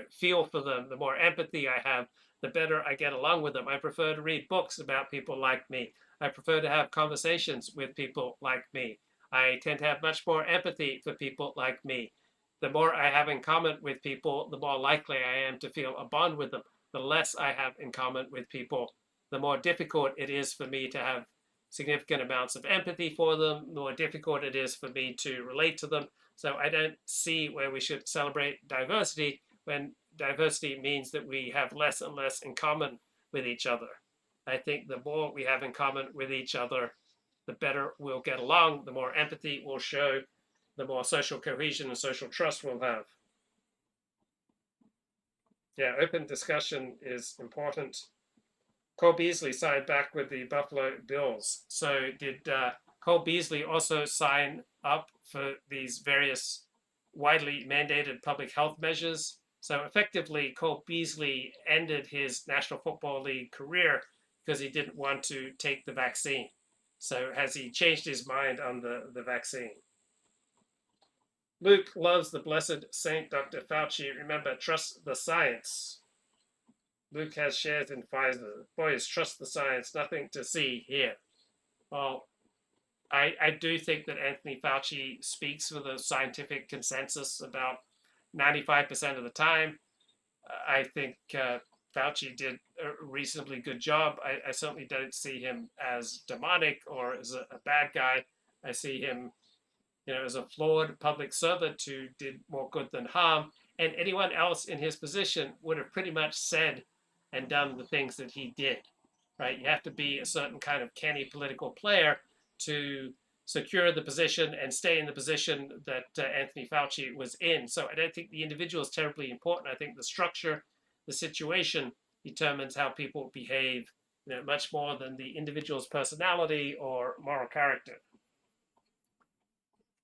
feel for them, the more empathy I have, the better I get along with them. I prefer to read books about people like me. I prefer to have conversations with people like me. I tend to have much more empathy for people like me. The more I have in common with people, the more likely I am to feel a bond with them. The less I have in common with people, the more difficult it is for me to have significant amounts of empathy for them, the more difficult it is for me to relate to them. So I don't see where we should celebrate diversity when diversity means that we have less and less in common with each other. I think the more we have in common with each other, the better we'll get along, the more empathy we'll show, the more social cohesion and social trust we'll have. Yeah, open discussion is important. Cole Beasley signed back with the Buffalo Bills. So did Cole Beasley also sign up for these various widely mandated public health measures? So effectively, Cole Beasley ended his National Football League career because he didn't want to take the vaccine. So has he changed his mind on the vaccine? Luke loves the blessed Saint Dr. Fauci. Remember, trust the science. Luke has shares in Pfizer. Boys, trust the science. Nothing to see here. Well, I do think that Anthony Fauci speaks with a scientific consensus about 95% of the time. I think Fauci did a reasonably good job. I certainly don't see him as demonic or as a bad guy. I see him, as a flawed public servant who did more good than harm. And anyone else in his position would have pretty much said and done the things that he did, right? You have to be a certain kind of canny political player to secure the position and stay in the position that Anthony Fauci was in. So I don't think the individual is terribly important. I think the structure, the situation determines how people behave, much more than the individual's personality or moral character.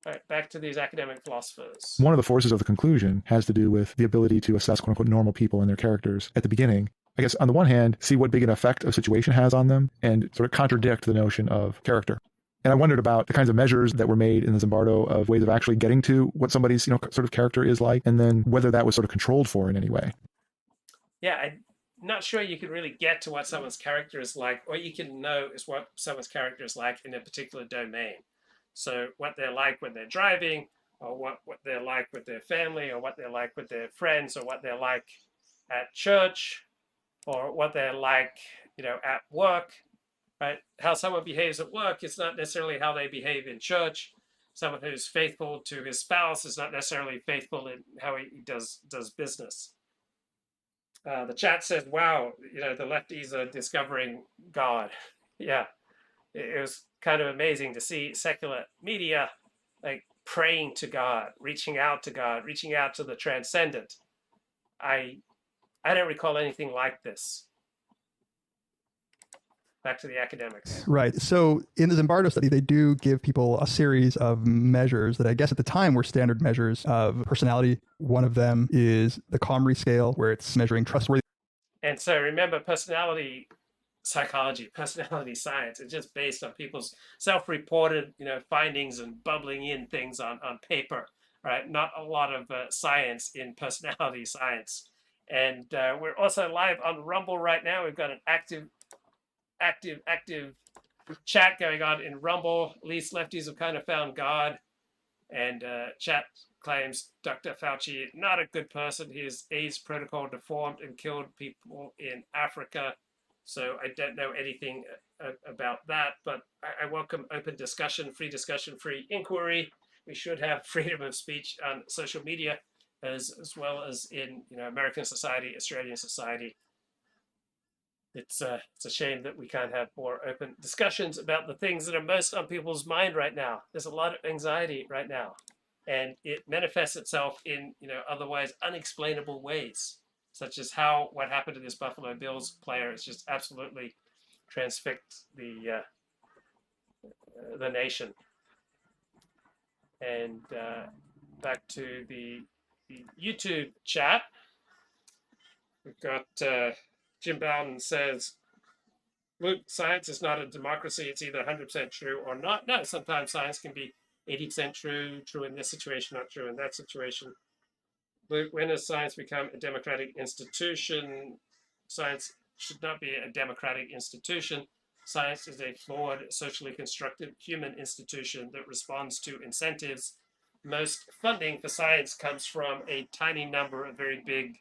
All right, back to these academic philosophers.
One of the forces of the conclusion has to do with the ability to assess quote unquote normal people and their characters at the beginning. I guess on the one hand, see what big an effect a situation has on them and sort of contradict the notion of character. And I wondered about the kinds of measures that were made in the Zimbardo of ways of actually getting to what somebody's, sort of character is like, and then whether that was sort of controlled for in any way.
Yeah, I'm not sure you can really get to what someone's character is like. All you can know is what someone's character is like in a particular domain. So what they're like when they're driving, or what they're like with their family, or what they're like with their friends, or what they're like at church, or what they're like, at work, right? How someone behaves at work is not necessarily how they behave in church. Someone who's faithful to his spouse is not necessarily faithful in how he does business. The chat says, wow, the lefties are discovering God. Yeah, it was kind of amazing to see secular media like praying to God, reaching out to the transcendent. I don't recall anything like this. Back to the academics.
Right. So in the Zimbardo study, they do give people a series of measures that I guess at the time were standard measures of personality. One of them is the Comrie scale, where it's measuring trustworthiness.
And so remember, personality psychology, personality science, it's just based on people's self-reported, findings and bubbling in things on paper, right? Not a lot of science in personality science. And we're also live on Rumble right now. We've got an active chat going on in Rumble. At least lefties have kind of found God. And chat claims Dr. Fauci, not a good person. His AIDS protocol deformed and killed people in Africa. So I don't know anything about that, but I welcome open discussion, free inquiry. We should have freedom of speech on social media as well as in American society, Australian society. It's a shame that we can't have more open discussions about the things that are most on people's mind right now. There's a lot of anxiety right now, and it manifests itself in otherwise unexplainable ways, such as what happened to this Buffalo Bills player has just absolutely transfixed the nation. And back to the YouTube chat, we've got Jim Bowden says, Luke, science is not a democracy. It's either 100% true or not. No, sometimes science can be 80% true in this situation, not true in that situation. Luke, when does science become a democratic institution? Science should not be a democratic institution. Science is a flawed, socially constructed human institution that responds to incentives. Most funding for science comes from a tiny number of very big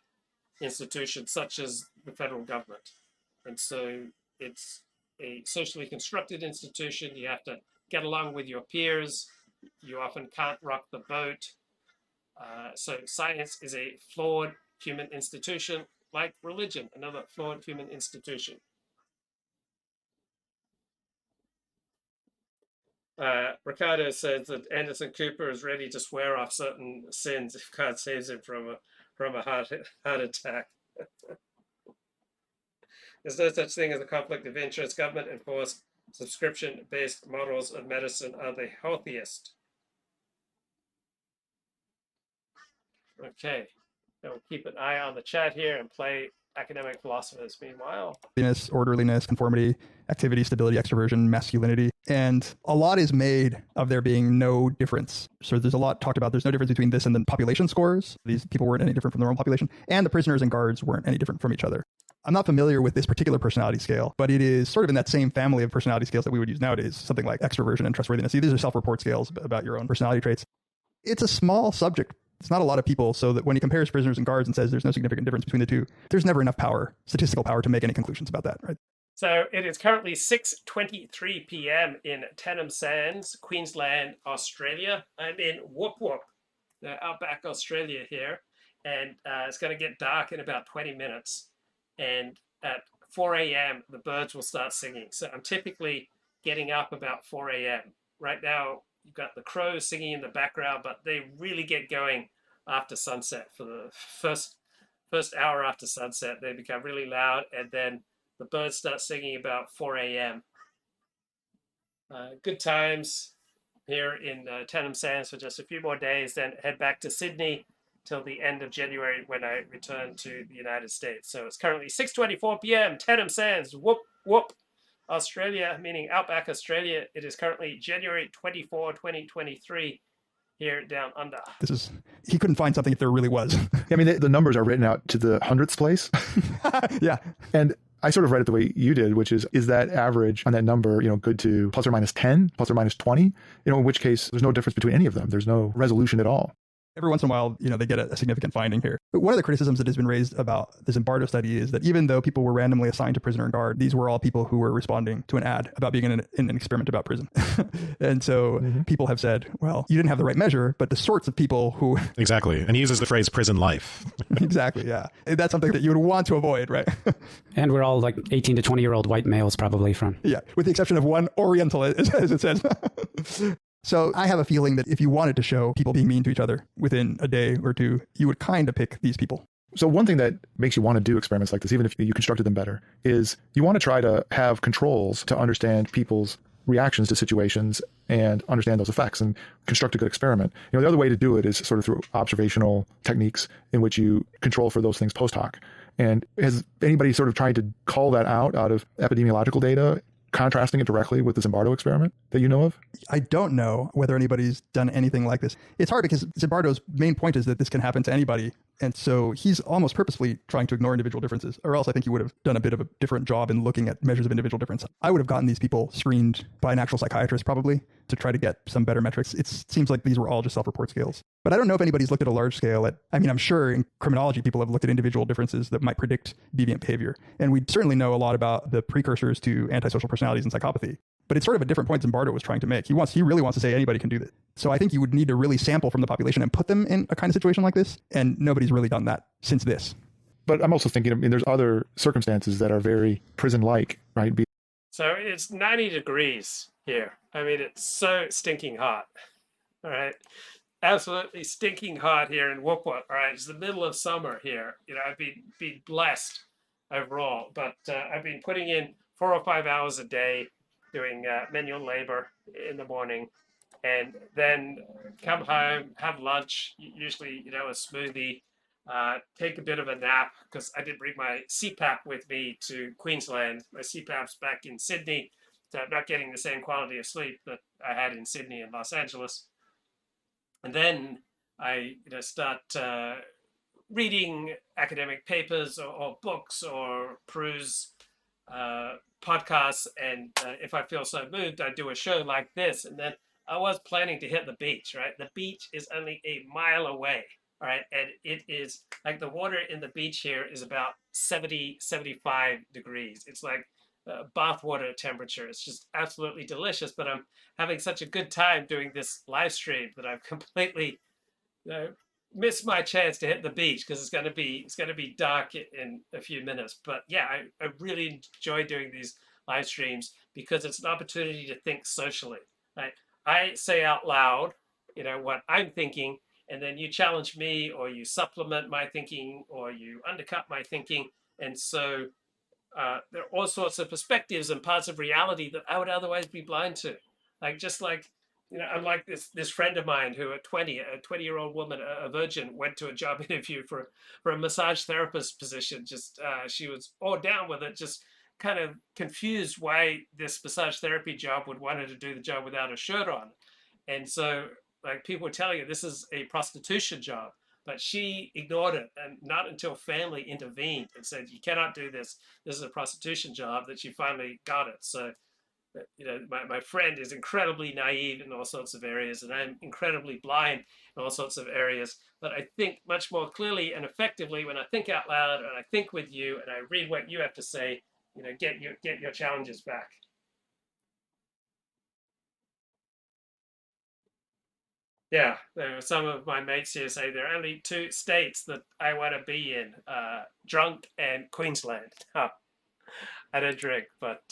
institutions, such as the federal government. And so it's a socially constructed institution. You have to get along with your peers. You often can't rock the boat. So science is a flawed human institution, like religion, another flawed human institution. Ricardo says that Anderson Cooper is ready to swear off certain sins if God saves him from a heart attack. There's no such thing as a conflict of interest. Government-enforced subscription-based models of medicine are the healthiest. Okay, now we'll keep an eye on the chat here and play academic philosophers, meanwhile.
Orderliness, conformity, activity, stability, extroversion, masculinity. And a lot is made of there being no difference. So there's a lot talked about. There's no difference between this and the population scores. These people weren't any different from the normal population. And the prisoners and guards weren't any different from each other. I'm not familiar with this particular personality scale, but it is sort of in that same family of personality scales that we would use nowadays, something like extroversion and trustworthiness. These are self-report scales about your own personality traits. It's a small subject. It's not a lot of people, so that when he compares prisoners and guards and says there's no significant difference between the two, there's never enough power, statistical power, to make any conclusions about that, right?
So it is currently 6:23 p.m. in Tenham Sands, Queensland, Australia. I'm in Whoop Whoop, outback Australia here, and it's going to get dark in about 20 minutes. And at 4 a.m., the birds will start singing. So I'm typically getting up about 4 a.m. Right now, you've got the crows singing in the background, but they really get going after sunset. For the first hour after sunset, they become really loud, and then the birds start singing about 4 a.m. Good times here in Tenham Sands for just a few more days, then head back to Sydney till the end of January when I return to the United States. So it's currently 6:24 p.m. Tenham Sands, Whoop Whoop, Australia, meaning Outback Australia. It is currently January 24, 2023 here down under.
He couldn't find something if there really was.
I mean, the numbers are written out to the hundredths place.
Yeah.
And I sort of read it the way you did, which is that average on that number, good to plus or minus 10, plus or minus 20, in which case there's no difference between any of them. There's no resolution at all.
Every once in a while, they get a significant finding here. But one of the criticisms that has been raised about this Zimbardo study is that even though people were randomly assigned to prisoner and guard, these were all people who were responding to an ad about being in an experiment about prison. And so people have said, well, you didn't have the right measure, but the sorts of people who...
Exactly. And he uses the phrase prison life.
Exactly, yeah. That's something that you would want to avoid, right?
And we're all like 18 to 20-year-old white males probably from...
Yeah, with the exception of one Oriental, as it says. So I have a feeling that if you wanted to show people being mean to each other within a day or two, you would kind of pick these people.
So one thing that makes you want to do experiments like this, even if you constructed them better, is you want to try to have controls to understand people's reactions to situations and understand those effects and construct a good experiment. The other way to do it is sort of through observational techniques in which you control for those things post hoc. And has anybody sort of tried to call that out of epidemiological data, contrasting it directly with the Zimbardo experiment that you know of?
I don't know whether anybody's done anything like this. It's hard because Zimbardo's main point is that this can happen to anybody. And so he's almost purposefully trying to ignore individual differences, or else I think he would have done a bit of a different job in looking at measures of individual difference. I would have gotten these people screened by an actual psychiatrist probably to try to get some better metrics. It seems like these were all just self-report scales. But I don't know if anybody's looked at a large scale I'm sure in criminology people have looked at individual differences that might predict deviant behavior. And we certainly know a lot about the precursors to antisocial personalities and psychopathy. But it's sort of a different point Zimbardo was trying to make. He really wants to say anybody can do this. So I think you would need to really sample from the population and put them in a kind of situation like this. And nobody's really done that since this.
But I'm also thinking, there's other circumstances that are very prison-like, right?
So it's 90 degrees here. It's so stinking hot. All right. Absolutely stinking hot here in Whoop Whoop. All right. It's the middle of summer here. I've been blessed overall, but I've been putting in 4 or 5 hours a day doing manual labor in the morning, and then come home, have lunch, usually, a smoothie, take a bit of a nap, because I did bring my CPAP with me to Queensland. My CPAP's back in Sydney, so I'm not getting the same quality of sleep that I had in Sydney and Los Angeles. And then I start reading academic papers or books or peruse podcasts, and if I feel so moved, I do a show like this. And then I was planning to hit the beach, right? The beach is only a mile away, all right? And it is like the water in the beach here is about 70, 75 degrees. It's like bath water temperature. It's just absolutely delicious, but I'm having such a good time doing this live stream that I've completely missed my chance to hit the beach, because it's going to be dark in a few minutes. But yeah, I really enjoy doing these live streams because it's an opportunity to think socially. Right? I say out loud, what I'm thinking, and then you challenge me, or you supplement my thinking, or you undercut my thinking. And so there are all sorts of perspectives and parts of reality that I would otherwise be blind to. Just like unlike this friend of mine who at 20, a 20-year-old woman, a virgin, went to a job interview for a massage therapist position. Just she was all down with it, just kind of confused why this massage therapy job would want her to do the job without a shirt on. And so like people were telling her this is a prostitution job, but she ignored it. And not until family intervened and said, you cannot do this, this is a prostitution job, that she finally got it. So, my friend is incredibly naive in all sorts of areas, and I'm incredibly blind in all sorts of areas. But I think much more clearly and effectively when I think out loud and I think with you and I read what you have to say, get your challenges back. Yeah, there are some of my mates here say there are only 2 states that I want to be in, drunk and Queensland. I don't drink, but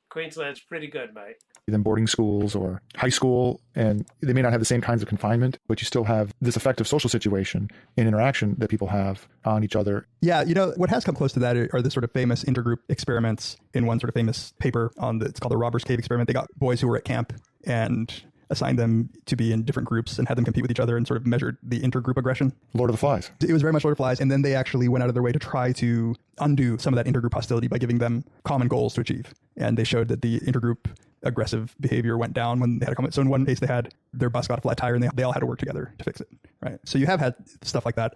Queensland's pretty good, mate.
Than boarding schools or high school, and they may not have the same kinds of confinement, but you still have this effective social situation and interaction that people have on each other.
Yeah, what has come close to that are the sort of famous intergroup experiments. In one sort of famous paper it's called the Robbers Cave experiment, they got boys who were at camp and assigned them to be in different groups and had them compete with each other and sort of measured the intergroup aggression.
Lord of the Flies.
It was very much Lord of the Flies. And then they actually went out of their way to try to undo some of that intergroup hostility by giving them common goals to achieve. And they showed that the intergroup aggressive behavior went down when they had a common. So in one case, they had their bus got a flat tire and they all had to work together to fix it. Right. So you have had stuff like that.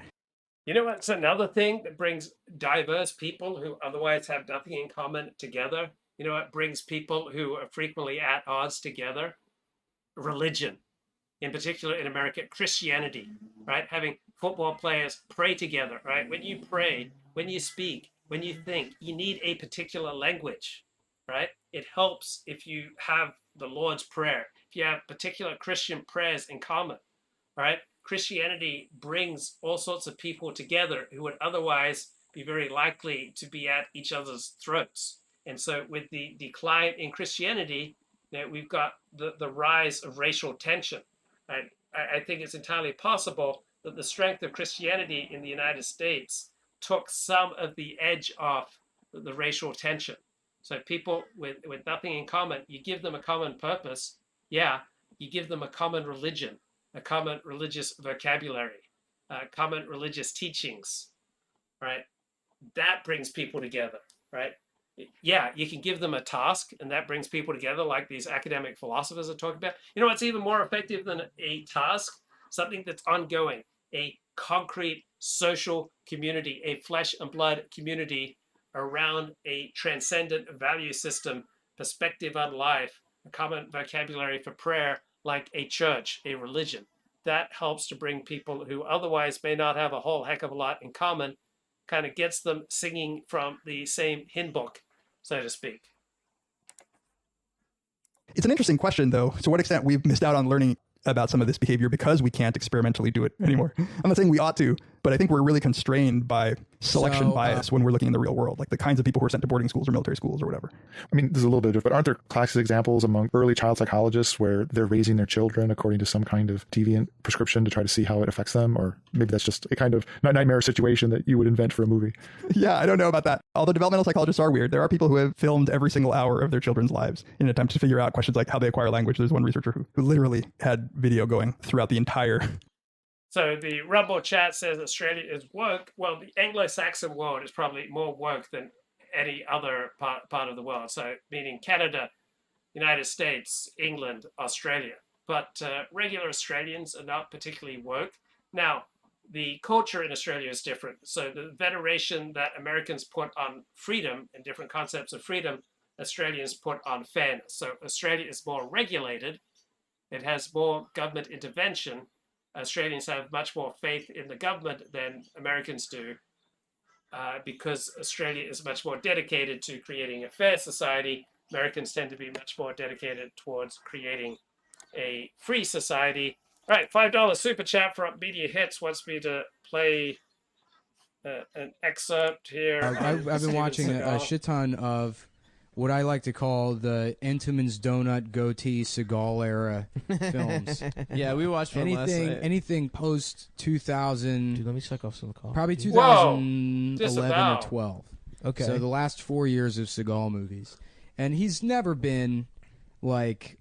You know what's another thing that brings diverse people who otherwise have nothing in common together? You know what brings people who are frequently at odds together? Religion. In particular in America, Christianity, right? Having football players pray together, right? When you pray, when you speak, when you think, you need a particular language, right? It helps if you have the Lord's Prayer, if you have particular Christian prayers in common, right? Christianity brings all sorts of people together who would otherwise be very likely to be at each other's throats. And so with the decline in Christianity, we've got the rise of racial tension. I think it's entirely possible that the strength of Christianity in the United States took some of the edge off the racial tension. So people with nothing in common, you give them a common purpose. Yeah, you give them a common religion, a common religious vocabulary, common religious teachings, right? That brings people together, right? Yeah, you can give them a task and that brings people together like these academic philosophers are talking about. You know what's even more effective than a task? Something that's ongoing, a concrete social community, a flesh and blood community around a transcendent value system, perspective on life, a common vocabulary for prayer, like a church, a religion. That helps to bring people who otherwise may not have a whole heck of a lot in common, kind of gets them singing from the same hymn book, so to speak.
It's an interesting question, though. To what extent we've missed out on learning about some of this behavior because we can't experimentally do it anymore. I'm not saying we ought to, but I think we're really constrained by selection bias when we're looking in the real world, like the kinds of people who are sent to boarding schools or military schools or whatever.
I mean, there's a little bit of it, but aren't there classic examples among early child psychologists where they're raising their children according to some kind of deviant prescription to try to see how it affects them? Or maybe that's just a kind of nightmare situation that you would invent for a movie.
Yeah, I don't know about that. Although developmental psychologists are weird. There are people who have filmed every single hour of their children's lives in an attempt to figure out questions like how they acquire language. There's one researcher who literally had video going throughout the entire...
So the Rumble chat says Australia is woke. Well, the Anglo-Saxon world is probably more woke than any other part of the world. So meaning Canada, United States, England, Australia. But regular Australians are not particularly woke. Now, the culture in Australia is different. So the veneration that Americans put on freedom and different concepts of freedom, Australians put on fairness. So Australia is more regulated. It has more government intervention. Australians have much more faith in the government than Americans do because Australia is much more dedicated to creating a fair society. Americans tend to be much more dedicated towards creating a free society. All right, $5 super chat from Media Hits wants me to play an excerpt here.
I've been watching a shit ton of what I like to call the Entenmann's Donut Goatee Seagal era films.
Yeah, we watched one last night.
Anything post 2000.
Dude, let me check off some calls.
Probably 2011
Disavow.
or 12.
Okay.
So the last 4 years of Seagal movies. And he's never been like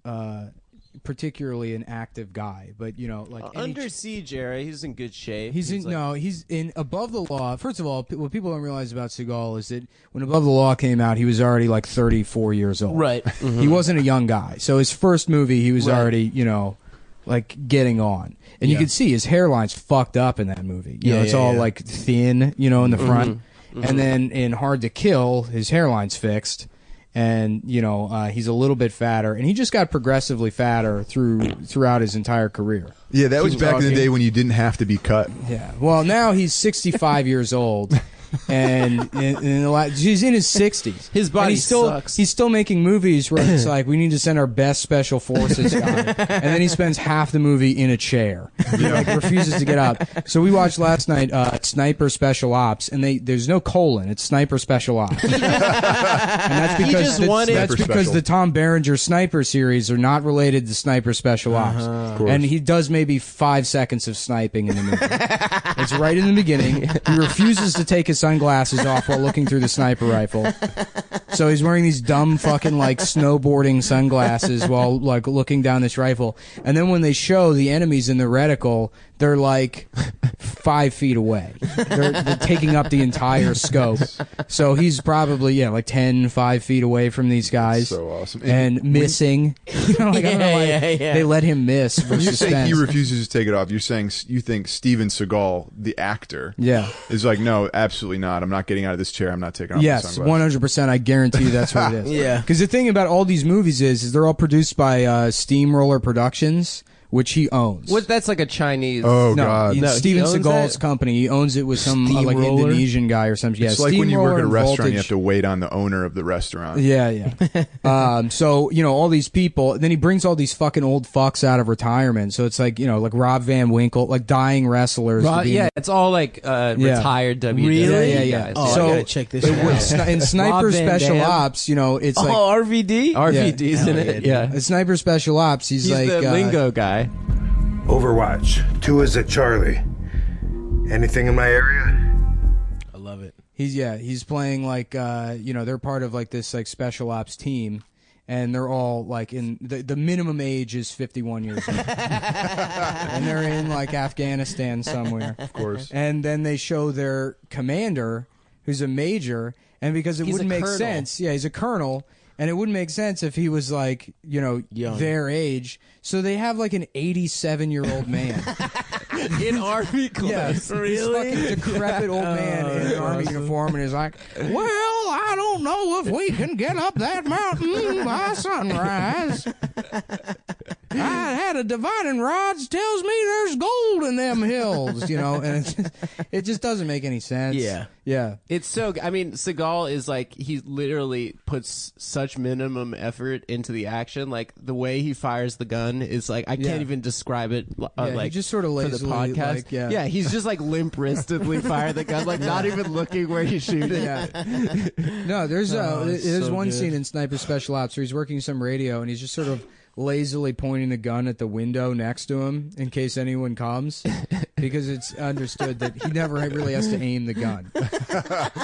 particularly an active guy, but you know, like
Under Siege era, he's in good shape.
He's in Above the Law. First of all, what people don't realize about Seagal is that when Above the Law came out, he was already like 34 years old.
Right.
He wasn't a young guy. So his first movie, he was already, you know, like getting on. And you can see his hairline's fucked up in that movie. You know, it's all like thin, you know, in the front. And then in Hard to Kill, his hairline's fixed. And, you know, he's a little bit fatter. And he just got progressively fatter throughout his entire career.
Yeah, that was back in the day when you didn't have to be cut.
Yeah. Well, now he's 65 years old. And he's in his 60s.
His body
sucks. He's still making movies where it's like, we need to send our best special forces guy. And then he spends half the movie in a chair. He like refuses to get up. So we watched last night Sniper Special Ops, and there's no colon. It's Sniper Special Ops. And that's because the Tom Berenger Sniper series are not related to Sniper Special Ops. And he does maybe 5 seconds of sniping in the movie. It's right in the beginning. He refuses to take his sunglasses off while looking through the sniper rifle. So he's wearing these dumb fucking like snowboarding sunglasses while like looking down this rifle. And then when they show the enemies in the reticle, they're like 5 feet away. They're taking up the entire scope. So he's probably like 5 feet away from these guys.
So awesome.
And missing. You know, like, I don't know why they let him miss for
When you
suspense.
say he refuses to take it off, you're saying you think Steven Seagal, the actor, is like, no, absolutely not. I'm not getting out of this chair. I'm not taking off the
Yes,
sunglasses.
100%. I guarantee you that's what it is.
Yeah.
Because the thing about all these movies is they're all produced by Steamroller Productions, which he owns.
What? That's like a Chinese.
Oh,
No,
God.
it's Steven
he owns
Seagal's
that?
company. He owns it with some like
Steamroller?
Indonesian guy or something.
It's
Yeah,
like when you work at a
Steamroller and
restaurant, you
Voltage.
have to wait on the owner of the restaurant.
Yeah. So, you know, all these people, then he brings all these fucking old fucks out of retirement. So it's like, you know, like Rob Van Winkle, like dying wrestlers.
Yeah, it's all like retired WWE
Yeah.
guys.
Oh,
So
I
gotta check this out.
In Sniper
Rob Van
Special
Dam.
Ops, you know, it's like
RVD? RVD's in it, yeah.
In Sniper Special Ops, he's like
the lingo guy.
Overwatch. 2 is at Charlie. Anything in my area?
I love it.
He's playing like you know, they're part of like this like special ops team, and they're all like in the minimum age is 51 years old. And they're in like Afghanistan somewhere.
Of course.
And then they show their commander, who's a major, and because it
He's
wouldn't
a
make
colonel.
sense. Yeah, he's a colonel. And it wouldn't make sense if he was like, you know,
Young.
their age. So they have like an 87-year-old man.
In army clothes.
Yes,
Really?
this fucking decrepit old man in an army uniform, and he's like, "Well, I don't know if we can get up that mountain by sunrise. I had a divining rod tells me there's gold in them hills, you know." And it just doesn't make any sense. Yeah.
It's so. I mean, Seagal is like he literally puts such minimum effort into the action. Like the way he fires the gun is like I can't even describe it.
He
Like
just sort of
for the
lazily,
podcast.
like, yeah.
He's just like limp wristedly fire the gun, like not even looking where he's shooting.
No, there's
so
one
good.
scene in Sniper Special Ops where he's working some radio and he's just sort of lazily pointing the gun at the window next to him in case anyone comes, because it's understood that he never really has to aim the gun.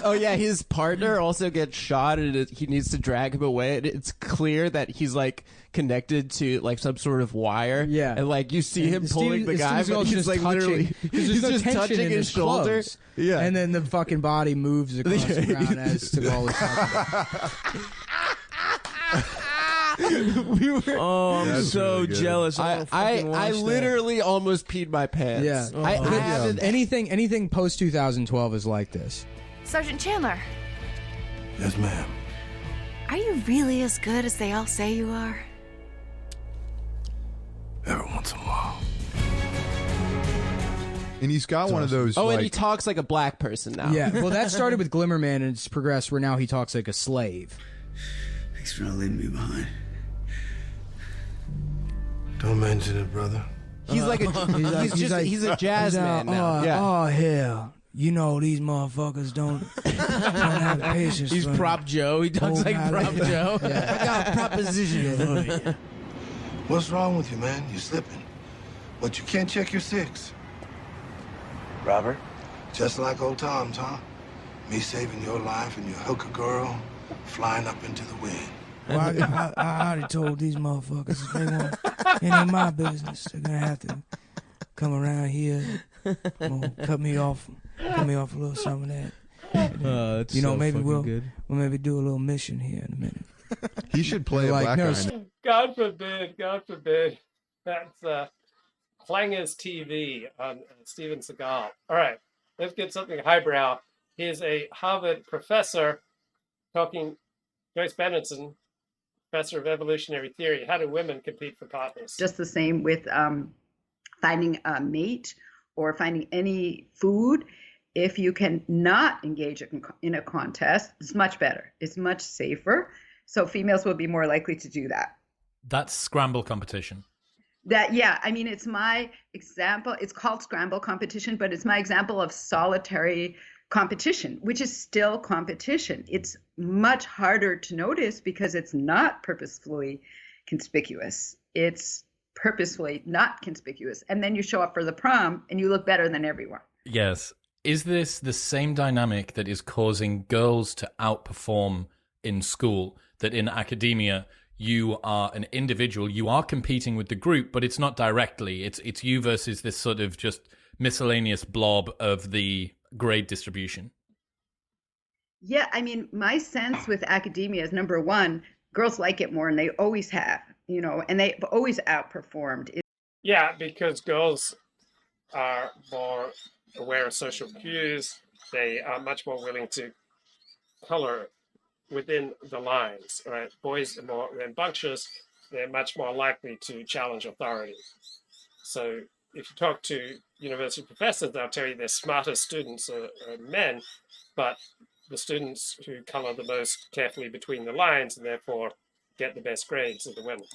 Oh yeah, his partner also gets shot and he needs to drag him away. And it's clear that he's like connected to like some sort of wire.
Yeah,
and like you see him
Steve-
pulling the guy,
Steve
but
Seagal's
he's
just
like
touching,
literally
'cause there's
he's
no
just
tension
touching
in
his shoulder.
clothes.
Yeah,
and then the fucking body moves across the ground as Seagal is touching.
I'm
so
really
jealous.
I literally almost peed my pants.
Yeah,
I haven't.
Anything post 2012 is like this.
Sergeant Chandler,
Yes, ma'am.
are you really as good as they all say you are?
Every once in a while.
And he's got one of those.
Oh,
like,
and he talks like a black person now.
Yeah, well, that started with Glimmerman and it's progressed where now he talks like a slave.
Thanks for not leaving me behind. Don't mention it, brother.
He's like he's a jazz man now.
Oh hell, you know these motherfuckers don't have patience.
He's
for
Prop Joe. He talks like Prop Joe.
Yeah.
I got a proposition for you.
What's wrong with you, man? You're slipping. But you can't check your 6. Robert? Just like old times, huh? Me saving your life and your hooker girl flying up into the wind.
Well, I already told these motherfuckers if they want
Ain't my business. They're gonna have to come around here, cut me off a little some of that.
It's so
maybe
fucking good.
we'll maybe do a little mission here in a minute.
He should play a black guy.
God forbid, God forbid. That's Clangers TV on Steven Seagal. All right, let's get something highbrow. He's a Harvard professor talking, Joyce Benenson, professor of evolutionary theory. How do women compete for partners?
Just the same with finding a mate or finding any food. If you can not engage in a contest, it's much better. It's much safer. So females will be more likely to do that.
That's scramble competition.
It's my example. It's called scramble competition, but it's my example of solitary competition, which is still competition. It's much harder to notice because it's not purposefully conspicuous. It's purposefully not conspicuous. And then you show up for the prom and you look better than everyone.
Yes. Is this the same dynamic that is causing girls to outperform in school, that in academia you are an individual, you are competing with the group, but it's not directly. It's you versus this sort of just miscellaneous blob of the grade distribution?
Yeah, my sense with academia is, number one, girls like it more, and they always have, and they've always outperformed.
Yeah, because girls are more aware of social cues. They are much more willing to color within the lines, right? Boys are more rambunctious. They're much more likely to challenge authority. So if you talk to university professors, they'll tell you their smartest students are men, but the students who color the most carefully between the lines and therefore get the best grades are the women.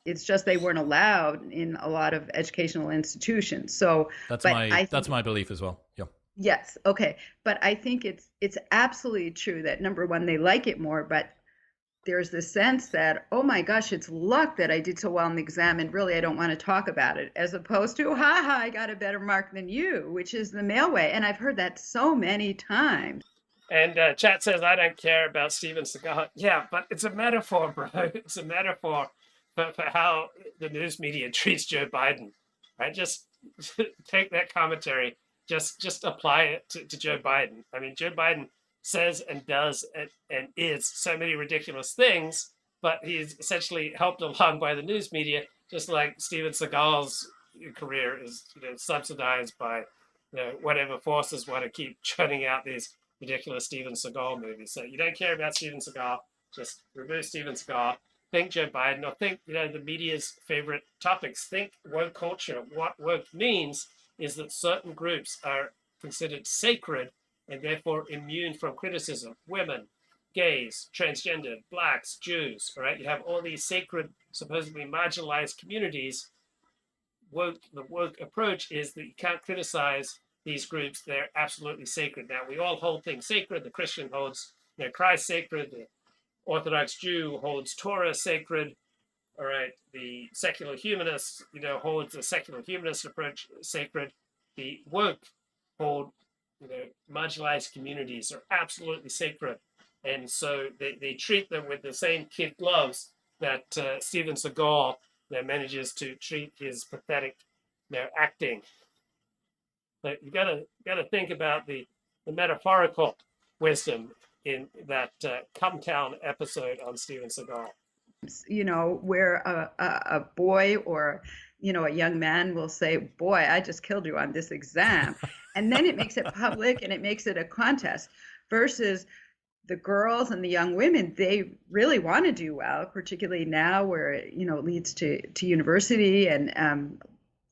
It's just they weren't allowed in a lot of educational institutions. So
that's my belief as well. Yeah.
Yes. Okay. But I think it's absolutely true that, number one, they like it more, but there's this sense that, oh my gosh, it's luck that I did so well in the exam, and really I don't want to talk about it, as opposed to, I got a better mark than you, which is the male way. And I've heard that so many times.
And chat says, I don't care about Steven Seagal. Yeah, but it's a metaphor, bro. It's a metaphor for how the news media treats Joe Biden. Right? Just take that commentary, just apply it to Joe Biden. Joe Biden says and does and is so many ridiculous things, but he's essentially helped along by the news media, just like Steven Seagal's career is subsidized by whatever forces want to keep churning out these ridiculous Steven Seagal movies. So you don't care about Steven Seagal, just remove Steven Seagal. Think Joe Biden, or think the media's favorite topics. Think woke culture. What woke means is that certain groups are considered sacred and therefore immune from criticism. Women, gays, transgender, blacks, Jews. Right? You have all these sacred, supposedly marginalized communities. The woke approach is that you can't criticize these groups. They're absolutely sacred. Now, we all hold things sacred. The Christian holds Christ sacred. The Orthodox Jew holds Torah sacred. All right. The secular humanist, holds the secular humanist approach sacred. The woke hold, marginalized communities are absolutely sacred. And so they treat them with the same kid gloves that Steven Seagal manages to treat his pathetic acting. But you gotta think about the metaphorical wisdom in that Cumtown episode on Steven Seagal.
Where a boy or a young man will say, boy, I just killed you on this exam. And then it makes it public and it makes it a contest, versus the girls and the young women, they really want to do well, particularly now where it leads to university and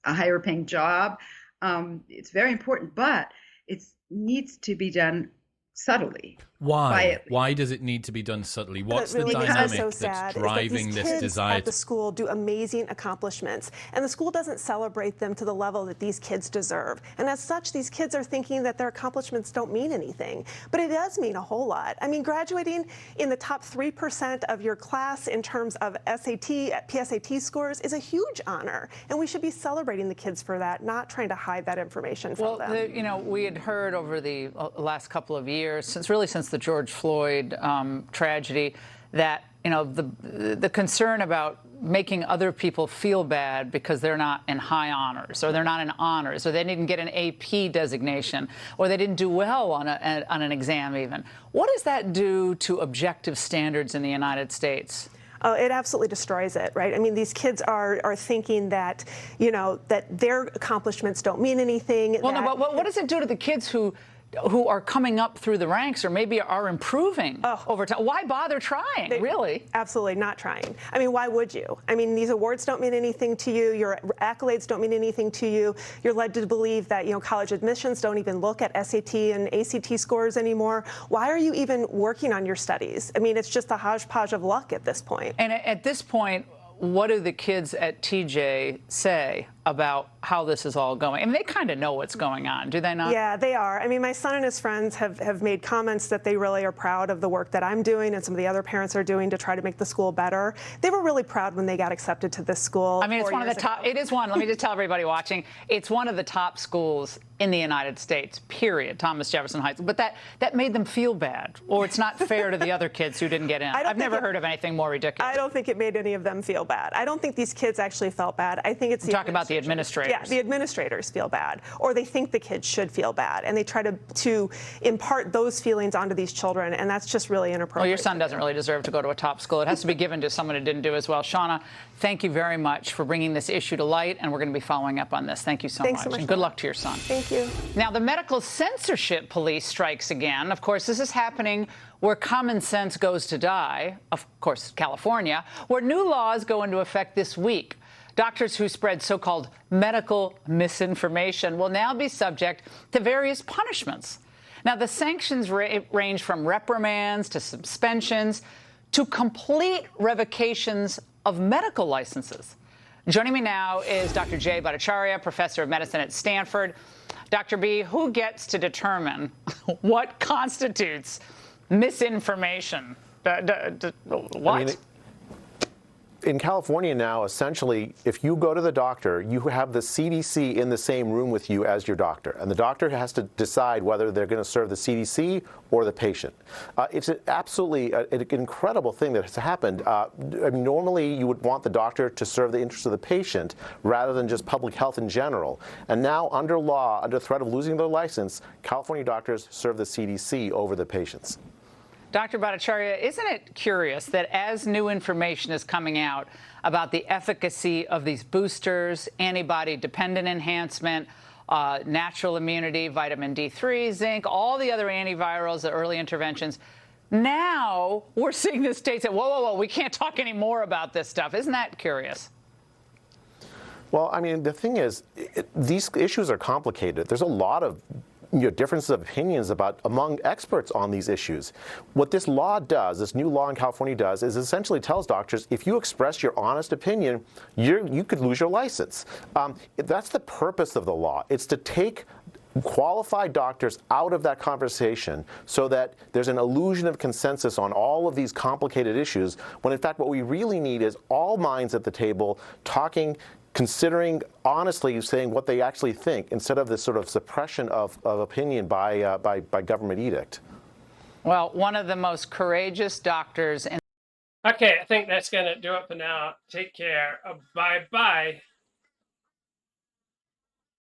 a higher paying job. It's very important, but it needs to be done subtly.
Why? Why does it need to be done subtly? What's the dynamic that's driving this desire?
At the school do amazing accomplishments, and the school doesn't celebrate them to the level that these kids deserve. And as such, these kids are thinking that their accomplishments don't mean anything. But it does mean a whole lot. Graduating in the top 3% of your class in terms of PSAT scores is a huge honor, and we should be celebrating the kids for that, not trying to hide that information from them.
We had heard over the last couple of years, since the George Floyd tragedy, that you know, the concern about making other people feel bad because they're not in high honors, or they're not in honors, or they didn't get an AP designation, or they didn't do well on an exam even. What does that do to objective standards in the United States?
Oh, it absolutely destroys it, right? I mean, these kids are thinking that, you know, that their accomplishments don't mean anything.
Well, no, but what does it do to the kids who are coming up through the ranks, or maybe are improving over time? Why bother trying, really?
Absolutely not trying. I mean, why would you? I mean, these awards don't mean anything to you. Your accolades don't mean anything to you. You're led to believe that, you know, college admissions don't even look at SAT and ACT scores anymore. Why are you even working on your studies? I mean, it's just a hodgepodge of luck at this point.
And at this point, what do the kids at TJ say about how this is all going? I mean, they kind of know what's going on, do they not?
Yeah, they are. I mean, my son and his friends have made comments that they really are proud of the work that I'm doing and some of the other parents are doing to try to make the school better. They were really proud when they got accepted to this school.
I mean, it's one of the top, it is one, let me just tell everybody watching, it's one of the top schools in the United States, period, Thomas Jefferson High School. But that made them feel bad, or it's not fair to the other kids who didn't get in. I've never heard of anything more ridiculous.
I don't think it made any of them feel bad. I don't think these kids actually felt bad. I think it's
I'm talking about the administrators.
Yeah, the administrators feel bad, or they think the kids should feel bad, and they try to impart those feelings onto these children, and that's just really inappropriate.
Well, your son doesn't really deserve to go to a top school. It has to be given to someone who didn't do as well. Shauna, thank you very much for bringing this issue to light, and we're going to be following up on this. Thank you so much. And good luck to your son.
Thank you.
Now, the medical censorship police strikes again. Of course, this is happening where common sense goes to die, of course, California, where new laws go into effect this week. Doctors who spread so-called medical misinformation will now be subject to various punishments. Now, the sanctions range from reprimands to suspensions to complete revocations of medical licenses. Joining me now is Dr. Jay Bhattacharya, professor of medicine at Stanford. Dr. B, who gets to determine what constitutes misinformation? What?
I mean, in California now, essentially, if you go to the doctor, you have the CDC in the same room with you as your doctor. And the doctor has to decide whether they're going to serve the CDC or the patient. It's absolutely an incredible thing that has happened. I mean, normally, you would want the doctor to serve the interests of the patient rather than just public health in general. And now, under law, under threat of losing their license, California doctors serve the CDC over the patients.
Dr. Bhattacharya, isn't it curious that as new information is coming out about the efficacy of these boosters, antibody-dependent enhancement, natural immunity, vitamin D3, zinc, all the other antivirals, the early interventions, now we're seeing the states say, whoa, whoa, whoa, we can't talk any more about this stuff. Isn't that curious?
Well, I mean, the thing is, these issues are complicated. There's a lot of differences of opinions among experts on these issues. What this law does, this new law in California does, is essentially tells doctors, if you express your honest opinion, you could lose your license. That's the purpose of the law. It's to take qualified doctors out of that conversation so that there's an illusion of consensus on all of these complicated issues, when in fact what we really need is all minds at the table talking, considering honestly, saying what they actually think, instead of this sort of suppression of opinion by government edict.
Well, one of the most courageous doctors in...
Okay, I think that's going to do it for now. Take care. Bye-bye.